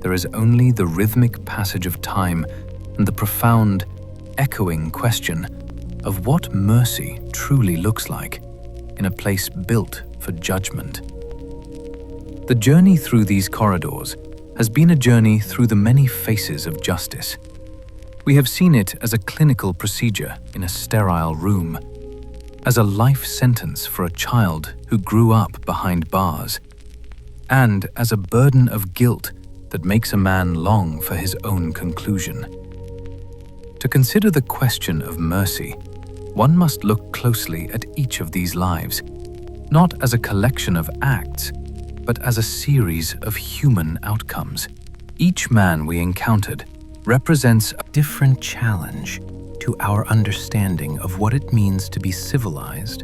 there is only the rhythmic passage of time and the profound, echoing question of what mercy truly looks like in a place built for judgment. The journey through these corridors has been a journey through the many faces of justice. We have seen it as a clinical procedure in a sterile room, as a life sentence for a child who grew up behind bars, and as a burden of guilt that makes a man long for his own conclusion. To consider the question of mercy, one must look closely at each of these lives, not as a collection of acts, but as a series of human outcomes. Each man we encountered represents a different challenge to our understanding of what it means to be civilized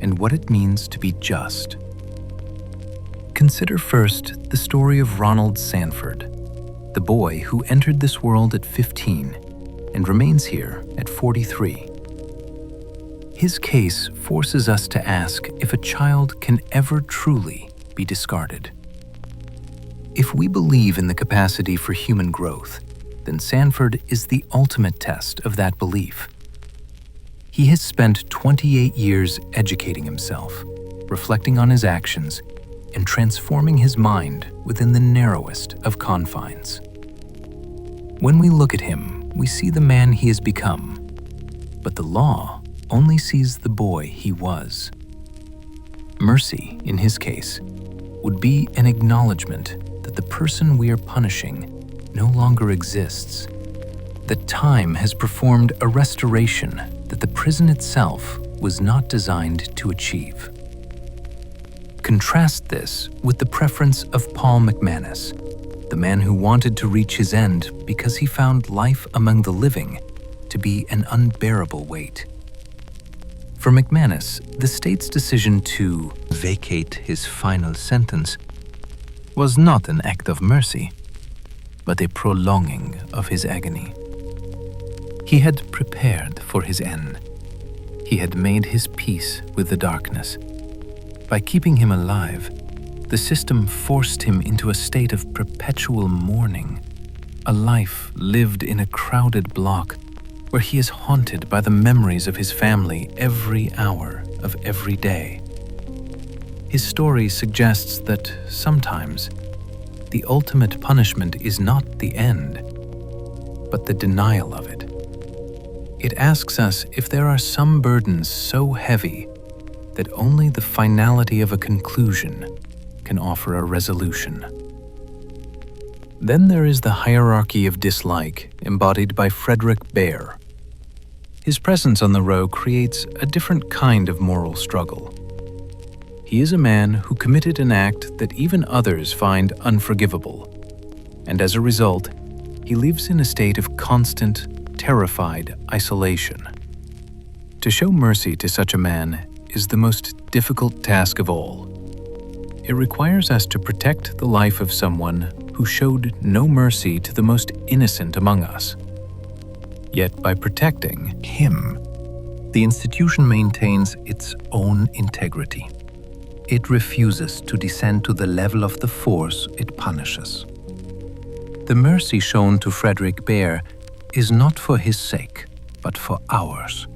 and what it means to be just. Consider first the story of Ronald Sanford, the boy who entered this world at 15 and remains here at 43. His case forces us to ask if a child can ever truly be discarded. If we believe in the capacity for human growth, then Sanford is the ultimate test of that belief. He has spent 28 years educating himself, reflecting on his actions, and transforming his mind within the narrowest of confines. When we look at him, we see the man he has become, but the law only sees the boy he was. Mercy, in his case, would be an acknowledgement that the person we are punishing no longer exists, that time has performed a restoration that the prison itself was not designed to achieve. Contrast this with the preference of Paul McManus, the man who wanted to reach his end because he found life among the living to be an unbearable weight. For McManus, the state's decision to vacate his final sentence was not an act of mercy, but a prolonging of his agony. He had prepared for his end. He had made his peace with the darkness. By keeping him alive, the system forced him into a state of perpetual mourning, a life lived in a crowded block where he is haunted by the memories of his family every hour of every day. His story suggests that sometimes the ultimate punishment is not the end, but the denial of it. It asks us if there are some burdens so heavy that only the finality of a conclusion can offer a resolution. Then there is the hierarchy of dislike embodied by Frederick Bear. His presence on the row creates a different kind of moral struggle. He is a man who committed an act that even others find unforgivable, and as a result, he lives in a state of constant, terrified isolation. To show mercy to such a man is the most difficult task of all. It requires us to protect the life of someone who showed no mercy to the most innocent among us. Yet by protecting him, the institution maintains its own integrity. It refuses to descend to the level of the force it punishes. The mercy shown to Frederick Bear is not for his sake, but for ours.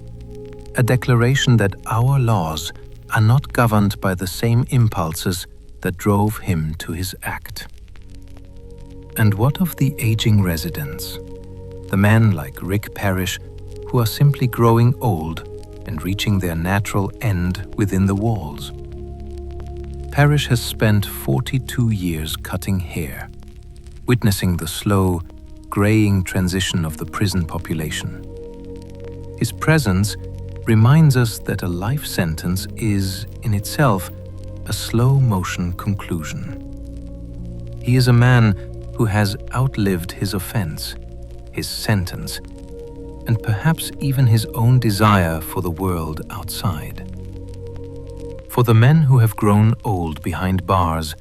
A declaration that our laws are not governed by the same impulses that drove him to his act. And what of the aging residents? The men like Rick Parrish who are simply growing old and reaching their natural end within the walls. parish has spent 42 years cutting hair, witnessing the slow, graying transition of the prison population. His presence reminds us that a life sentence is, in itself, a slow-motion conclusion. He is a man who has outlived his offense, his sentence, and perhaps even his own desire for the world outside. For the men who have grown old behind bars,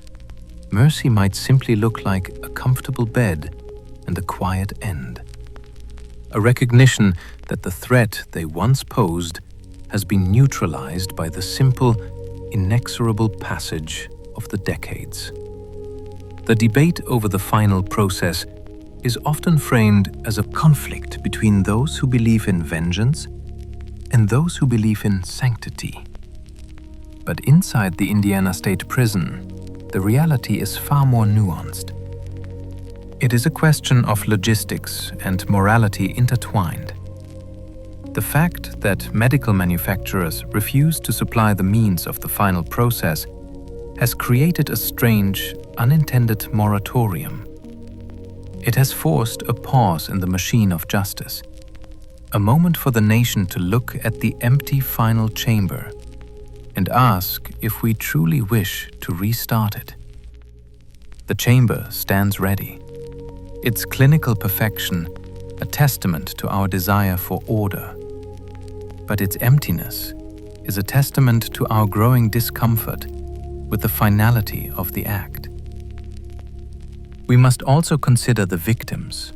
mercy might simply look like a comfortable bed and a quiet end. A recognition that the threat they once posed has been neutralized by the simple, inexorable passage of the decades. The debate over the final process is often framed as a conflict between those who believe in vengeance and those who believe in sanctity. But inside the Indiana State Prison, the reality is far more nuanced. It is a question of logistics and morality intertwined. The fact that medical manufacturers refuse to supply the means of the final process has created a strange, unintended moratorium. It has forced a pause in the machine of justice, a moment for the nation to look at the empty final chamber and ask if we truly wish to restart it. The chamber stands ready, its clinical perfection a testament to our desire for order. But its emptiness is a testament to our growing discomfort with the finality of the act. We must also consider the victims,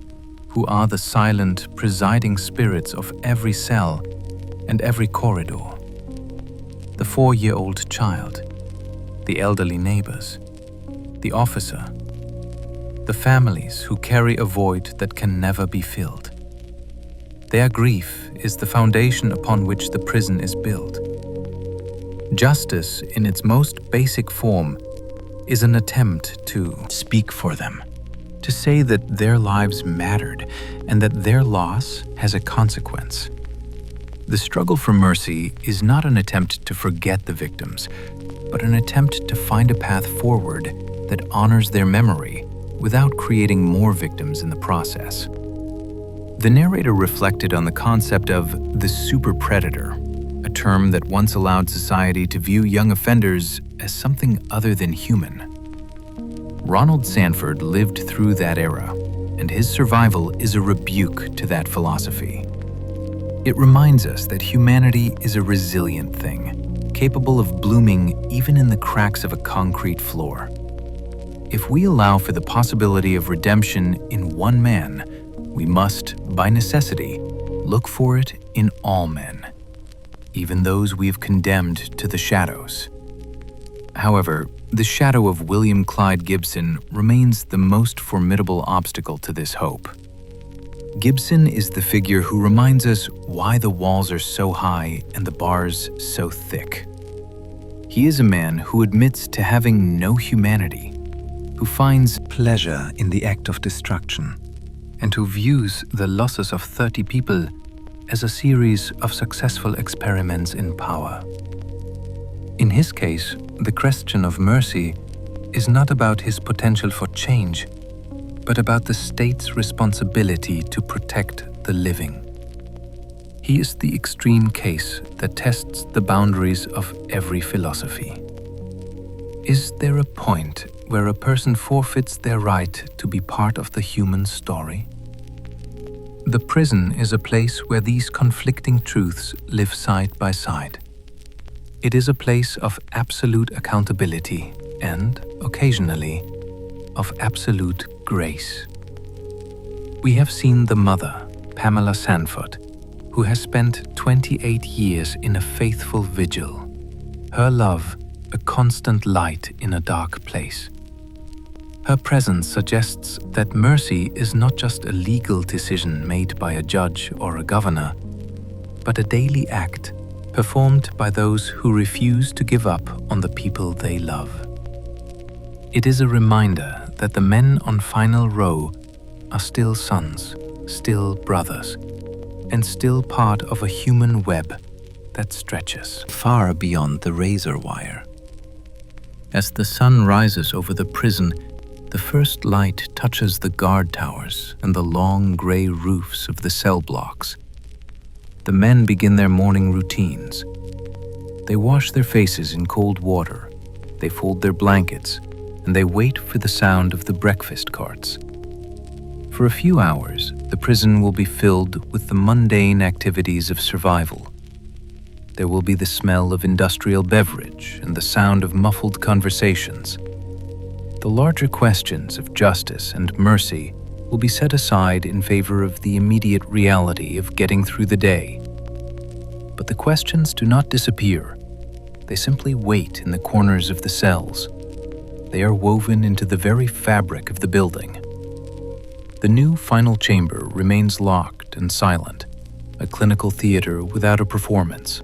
who are the silent, presiding spirits of every cell and every corridor. The 4-year-old child, the elderly neighbors, the officer, the families who carry a void that can never be filled. Their grief is the foundation upon which the prison is built. Justice, in its most basic form, is an attempt to speak for them, to say that their lives mattered and that their loss has a consequence. The struggle for mercy is not an attempt to forget the victims, but an attempt to find a path forward that honors their memory without creating more victims in the process. The narrator reflected on the concept of the super predator, a term that once allowed society to view young offenders as something other than human. Ronald Sanford lived through that era, and his survival is a rebuke to that philosophy. It reminds us that humanity is a resilient thing, capable of blooming even in the cracks of a concrete floor. If we allow for the possibility of redemption in one man, we must, by necessity, look for it in all men, even those we've condemned to the shadows. However, the shadow of William Clyde Gibson remains the most formidable obstacle to this hope. Gibson is the figure who reminds us why the walls are so high and the bars so thick. He is a man who admits to having no humanity, who finds pleasure in the act of destruction, and who views the losses of 30 people as a series of successful experiments in power. In his case, the question of mercy is not about his potential for change, but about the state's responsibility to protect the living. He is the extreme case that tests the boundaries of every philosophy. Is there a point where a person forfeits their right to be part of the human story? The prison is a place where these conflicting truths live side by side. It is a place of absolute accountability and, occasionally, of absolute grace. We have seen the mother, Pamela Sanford, who has spent 28 years in a faithful vigil, her love a constant light in a dark place. Her presence suggests that mercy is not just a legal decision made by a judge or a governor, but a daily act performed by those who refuse to give up on the people they love. It is a reminder that the men on final row are still sons, still brothers, and still part of a human web that stretches far beyond the razor wire. As the sun rises over the prison, the first light touches the guard towers and the long gray roofs of the cell blocks. The men begin their morning routines. They wash their faces in cold water, they fold their blankets, and they wait for the sound of the breakfast carts. For a few hours, the prison will be filled with the mundane activities of survival. There will be the smell of industrial beverage and the sound of muffled conversations. The larger questions of justice and mercy will be set aside in favor of the immediate reality of getting through the day. But the questions do not disappear. They simply wait in the corners of the cells. They are woven into the very fabric of the building. The new final chamber remains locked and silent, a clinical theater without a performance.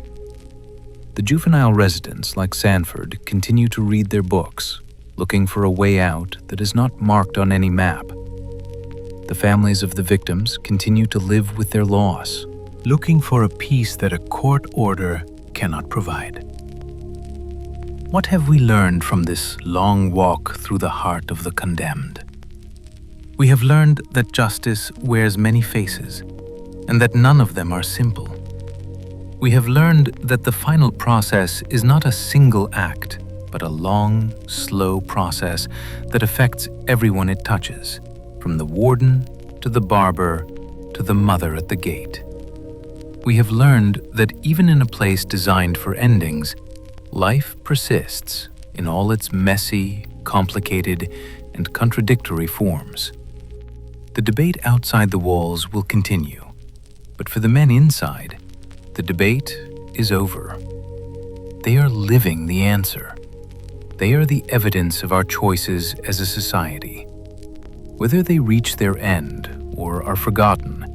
The juvenile residents, like Sanford, continue to read their books, looking for a way out that is not marked on any map. The families of the victims continue to live with their loss, looking for a peace that a court order cannot provide. What have we learned from this long walk through the heart of the condemned? We have learned that justice wears many faces, and that none of them are simple. We have learned that the final process is not a single act, but a long, slow process that affects everyone it touches, from the warden to the barber to the mother at the gate. We have learned that even in a place designed for endings, life persists in all its messy, complicated, and contradictory forms. The debate outside the walls will continue, but for the men inside, the debate is over. They are living the answer. They are the evidence of our choices as a society. Whether they reach their end or are forgotten,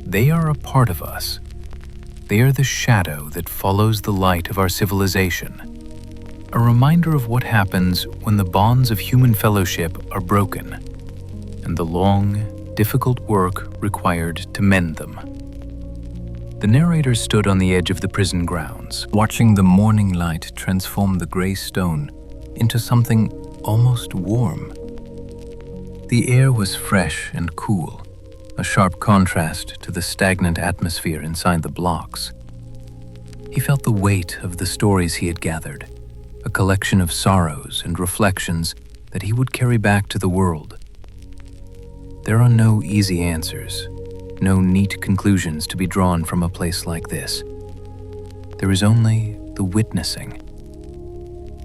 they are a part of us. They are the shadow that follows the light of our civilization, a reminder of what happens when the bonds of human fellowship are broken, and the long, difficult work required to mend them. The narrator stood on the edge of the prison grounds, watching the morning light transform the gray stone into something almost warm. The air was fresh and cool, a sharp contrast to the stagnant atmosphere inside the blocks. He felt the weight of the stories he had gathered, a collection of sorrows and reflections that he would carry back to the world. There are no easy answers, no neat conclusions to be drawn from a place like this. There is only the witnessing.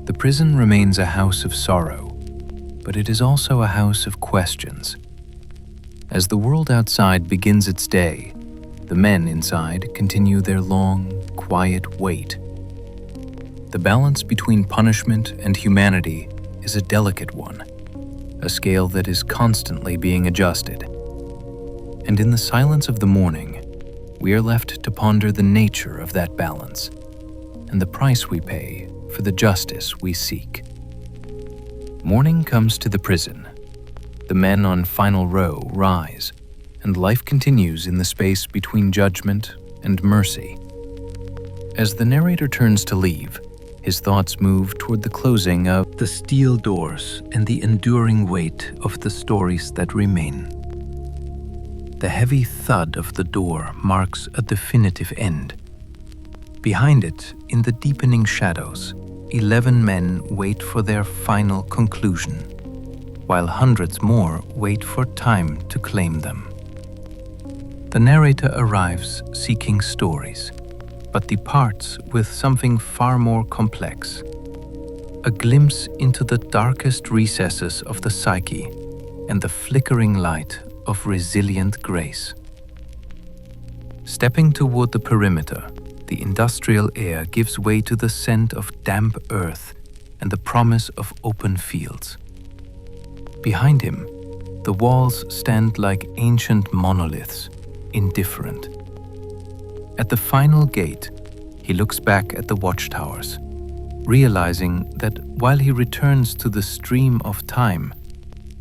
The prison remains a house of sorrow, but it is also a house of questions. As the world outside begins its day, the men inside continue their long, quiet wait. The balance between punishment and humanity is a delicate one, a scale that is constantly being adjusted. And in the silence of the morning, we are left to ponder the nature of that balance and the price we pay for the justice we seek. Morning comes to the prison. The men on final row rise, and life continues in the space between judgment and mercy. As the narrator turns to leave, his thoughts move toward the closing of the steel doors and the enduring weight of the stories that remain. The heavy thud of the door marks a definitive end. Behind it, in the deepening shadows, 11 men wait for their final conclusion, while hundreds more wait for time to claim them. The narrator arrives seeking stories, but departs with something far more complex. A glimpse into the darkest recesses of the psyche and the flickering light of resilient grace. Stepping toward the perimeter, the industrial air gives way to the scent of damp earth and the promise of open fields. Behind him, the walls stand like ancient monoliths, indifferent. At the final gate, he looks back at the watchtowers, realizing that while he returns to the stream of time,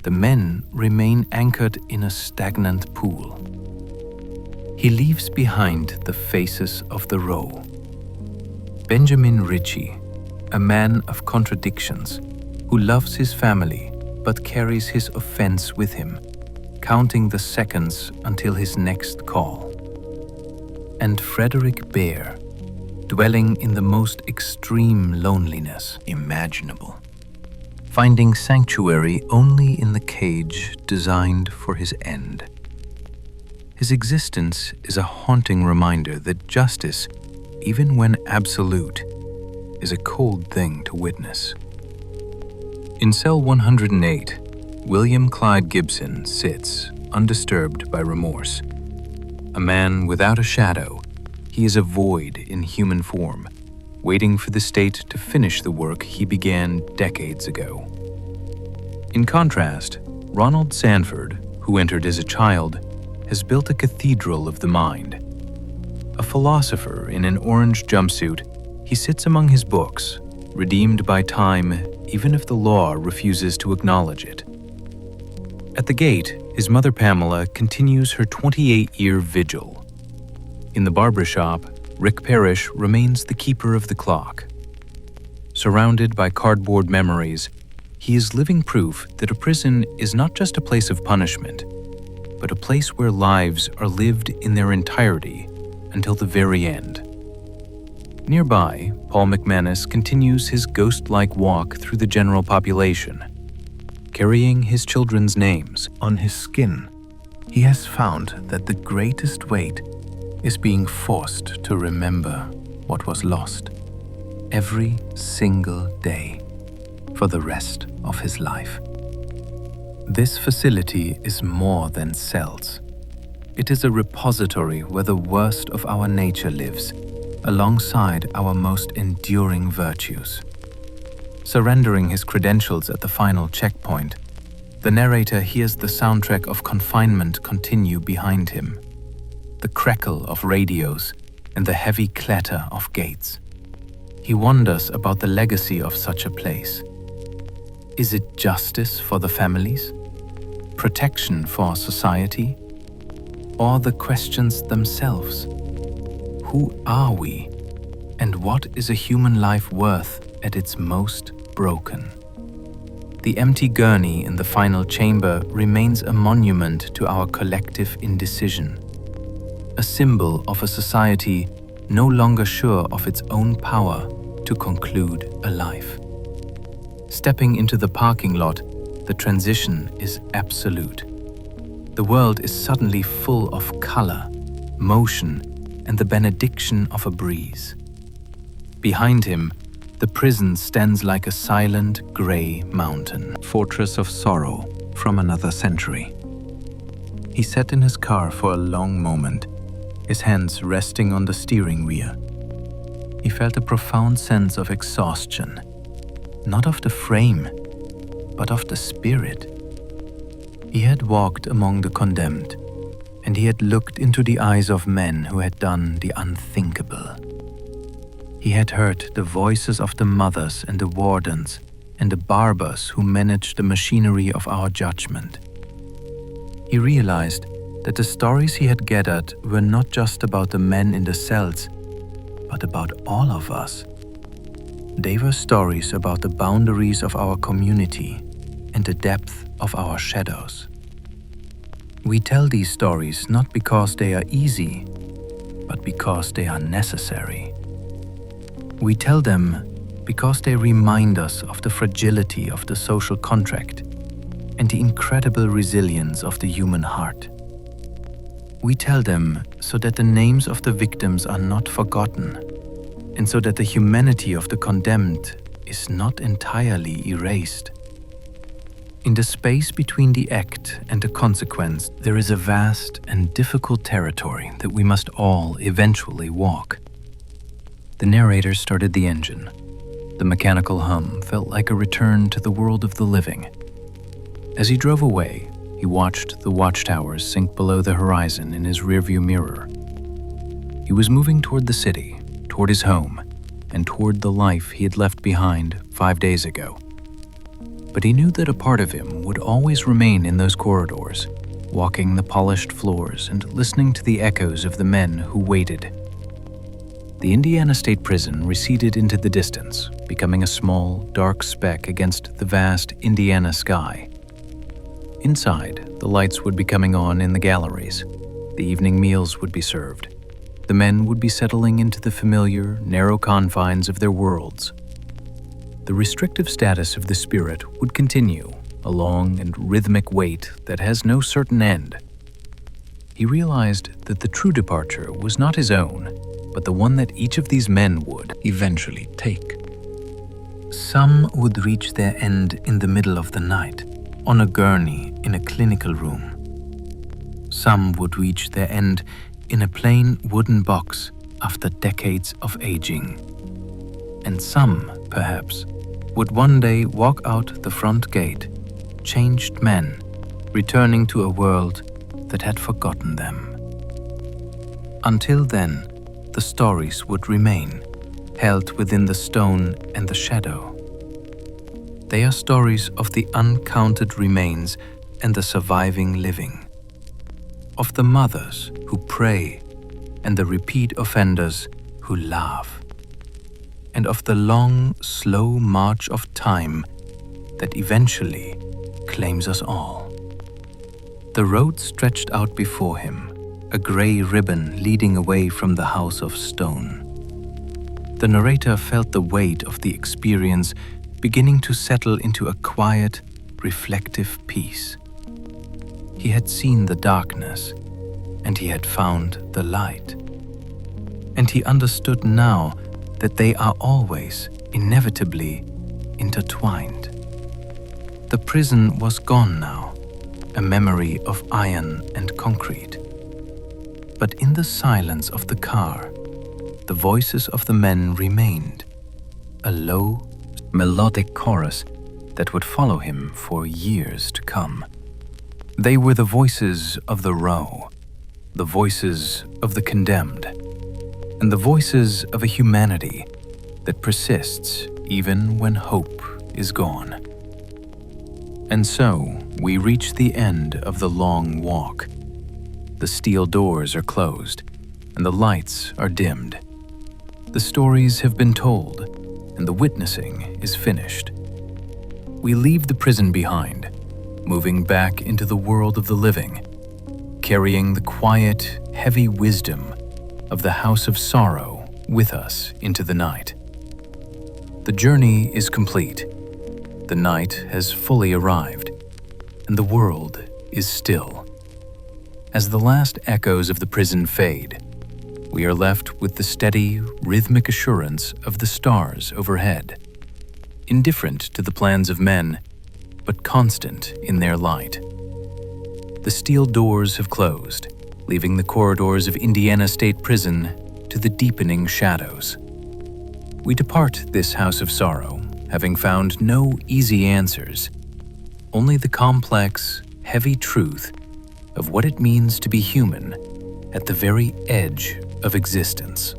the men remain anchored in a stagnant pool. He leaves behind the faces of the row. Benjamin Ritchie, a man of contradictions, who loves his family but carries his offense with him, counting the seconds until his next call. And Frederick Bear, dwelling in the most extreme loneliness imaginable, finding sanctuary only in the cage designed for his end. His existence is a haunting reminder that justice, even when absolute, is a cold thing to witness. In cell 108, William Clyde Gibson sits, undisturbed by remorse. A man without a shadow, he is a void in human form, waiting for the state to finish the work he began decades ago. In contrast, Ronald Sanford, who entered as a child, has built a cathedral of the mind. A philosopher in an orange jumpsuit, he sits among his books, redeemed by time even if the law refuses to acknowledge it. At the gate, his mother Pamela continues her 28-year vigil. In the barbershop, Rick Parrish remains the keeper of the clock. Surrounded by cardboard memories, he is living proof that a prison is not just a place of punishment, but a place where lives are lived in their entirety until the very end. Nearby, Paul McManus continues his ghost-like walk through the general population. Carrying his children's names on his skin, he has found that the greatest weight is being forced to remember what was lost every single day for the rest of his life. This facility is more than cells. It is a repository where the worst of our nature lives, alongside our most enduring virtues. Surrendering his credentials at the final checkpoint, the narrator hears the soundtrack of confinement continue behind him, the crackle of radios and the heavy clatter of gates. He wonders about the legacy of such a place. Is it justice for the families? Protection for society? Or the questions themselves? Who are we? And what is a human life worth at its most broken? The empty gurney in the final chamber remains a monument to our collective indecision, a symbol of a society no longer sure of its own power to conclude a life. Stepping into the parking lot, the transition is absolute. The world is suddenly full of color, motion, and the benediction of a breeze. Behind him, the prison stands like a silent gray mountain, fortress of sorrow from another century. He sat in his car for a long moment, his hands resting on the steering wheel. He felt a profound sense of exhaustion, not of the frame, but of the spirit. He had walked among the condemned, and he had looked into the eyes of men who had done the unthinkable. He had heard the voices of the mothers and the wardens and the barbers who managed the machinery of our judgment. He realized that the stories he had gathered were not just about the men in the cells, but about all of us. They were stories about the boundaries of our community and the depth of our shadows. We tell these stories not because they are easy, but because they are necessary. We tell them because they remind us of the fragility of the social contract and the incredible resilience of the human heart. We tell them so that the names of the victims are not forgotten, and so that the humanity of the condemned is not entirely erased. In the space between the act and the consequence, there is a vast and difficult territory that we must all eventually walk. The narrator started the engine. The mechanical hum felt like a return to the world of the living. As he drove away, he watched the watchtowers sink below the horizon in his rearview mirror. He was moving toward the city, toward his home, and toward the life he had left behind 5 days ago. But he knew that a part of him would always remain in those corridors, walking the polished floors and listening to the echoes of the men who waited. The Indiana State Prison receded into the distance, becoming a small, dark speck against the vast Indiana sky. Inside, the lights would be coming on in the galleries. The evening meals would be served. The men would be settling into the familiar, narrow confines of their worlds. The restrictive status of the spirit would continue, a long and rhythmic wait that has no certain end. He realized that the true departure was not his own, but the one that each of these men would eventually take. Some would reach their end in the middle of the night, on a gurney in a clinical room. Some would reach their end in a plain wooden box after decades of aging. And some, perhaps, would one day walk out the front gate, changed men, returning to a world that had forgotten them. Until then, the stories would remain, held within the stone and the shadow. They are stories of the uncounted remains and the surviving living, of the mothers who pray and the repeat offenders who laugh, and of the long, slow march of time that eventually claims us all. The road stretched out before him, a gray ribbon leading away from the house of stone. The narrator felt the weight of the experience beginning to settle into a quiet, reflective peace. He had seen the darkness, and he had found the light. And he understood now that they are always, inevitably, intertwined. The prison was gone now, a memory of iron and concrete. But in the silence of the car, the voices of the men remained, a low, melodic chorus that would follow him for years to come. They were the voices of the row, the voices of the condemned, and the voices of a humanity that persists even when hope is gone. And so we reach the end of the long walk. The steel doors are closed, and the lights are dimmed. The stories have been told, and the witnessing is finished. We leave the prison behind, moving back into the world of the living, carrying the quiet, heavy wisdom of the House of Sorrow with us into the night. The journey is complete. The night has fully arrived, and the world is still. As the last echoes of the prison fade, we are left with the steady, rhythmic assurance of the stars overhead, indifferent to the plans of men, but constant in their light. The steel doors have closed, leaving the corridors of Indiana State Prison to the deepening shadows. We depart this house of sorrow, having found no easy answers, only the complex, heavy truth of what it means to be human at the very edge of existence.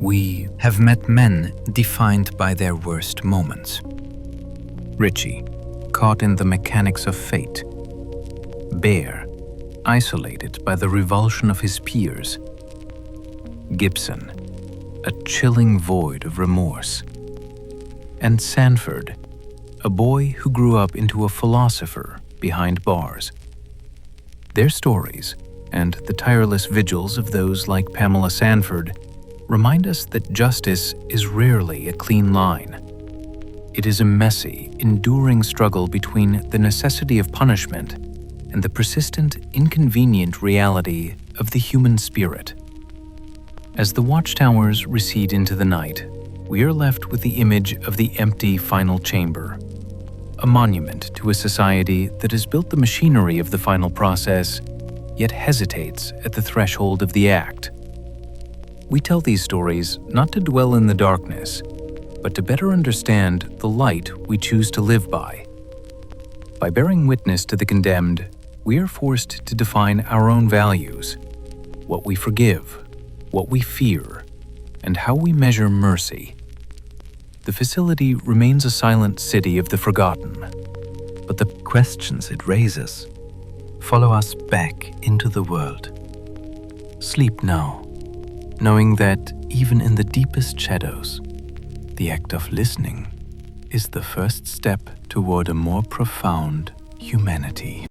We have met men defined by their worst moments. Richie, caught in the mechanics of fate. Bear, isolated by the revulsion of his peers. Gibson, a chilling void of remorse. And Sanford, a boy who grew up into a philosopher behind bars. Their stories, and the tireless vigils of those like Pamela Sanford, remind us that justice is rarely a clean line. It is a messy, enduring struggle between the necessity of punishment and the persistent, inconvenient reality of the human spirit. As the watchtowers recede into the night, we are left with the image of the empty final chamber, a monument to a society that has built the machinery of the final process, yet hesitates at the threshold of the act. We tell these stories not to dwell in the darkness, but to better understand the light we choose to live by. By bearing witness to the condemned, we are forced to define our own values, what we forgive, what we fear, and how we measure mercy. The facility remains a silent city of the forgotten, but the questions it raises follow us back into the world. Sleep now, knowing that even in the deepest shadows, the act of listening is the first step toward a more profound humanity.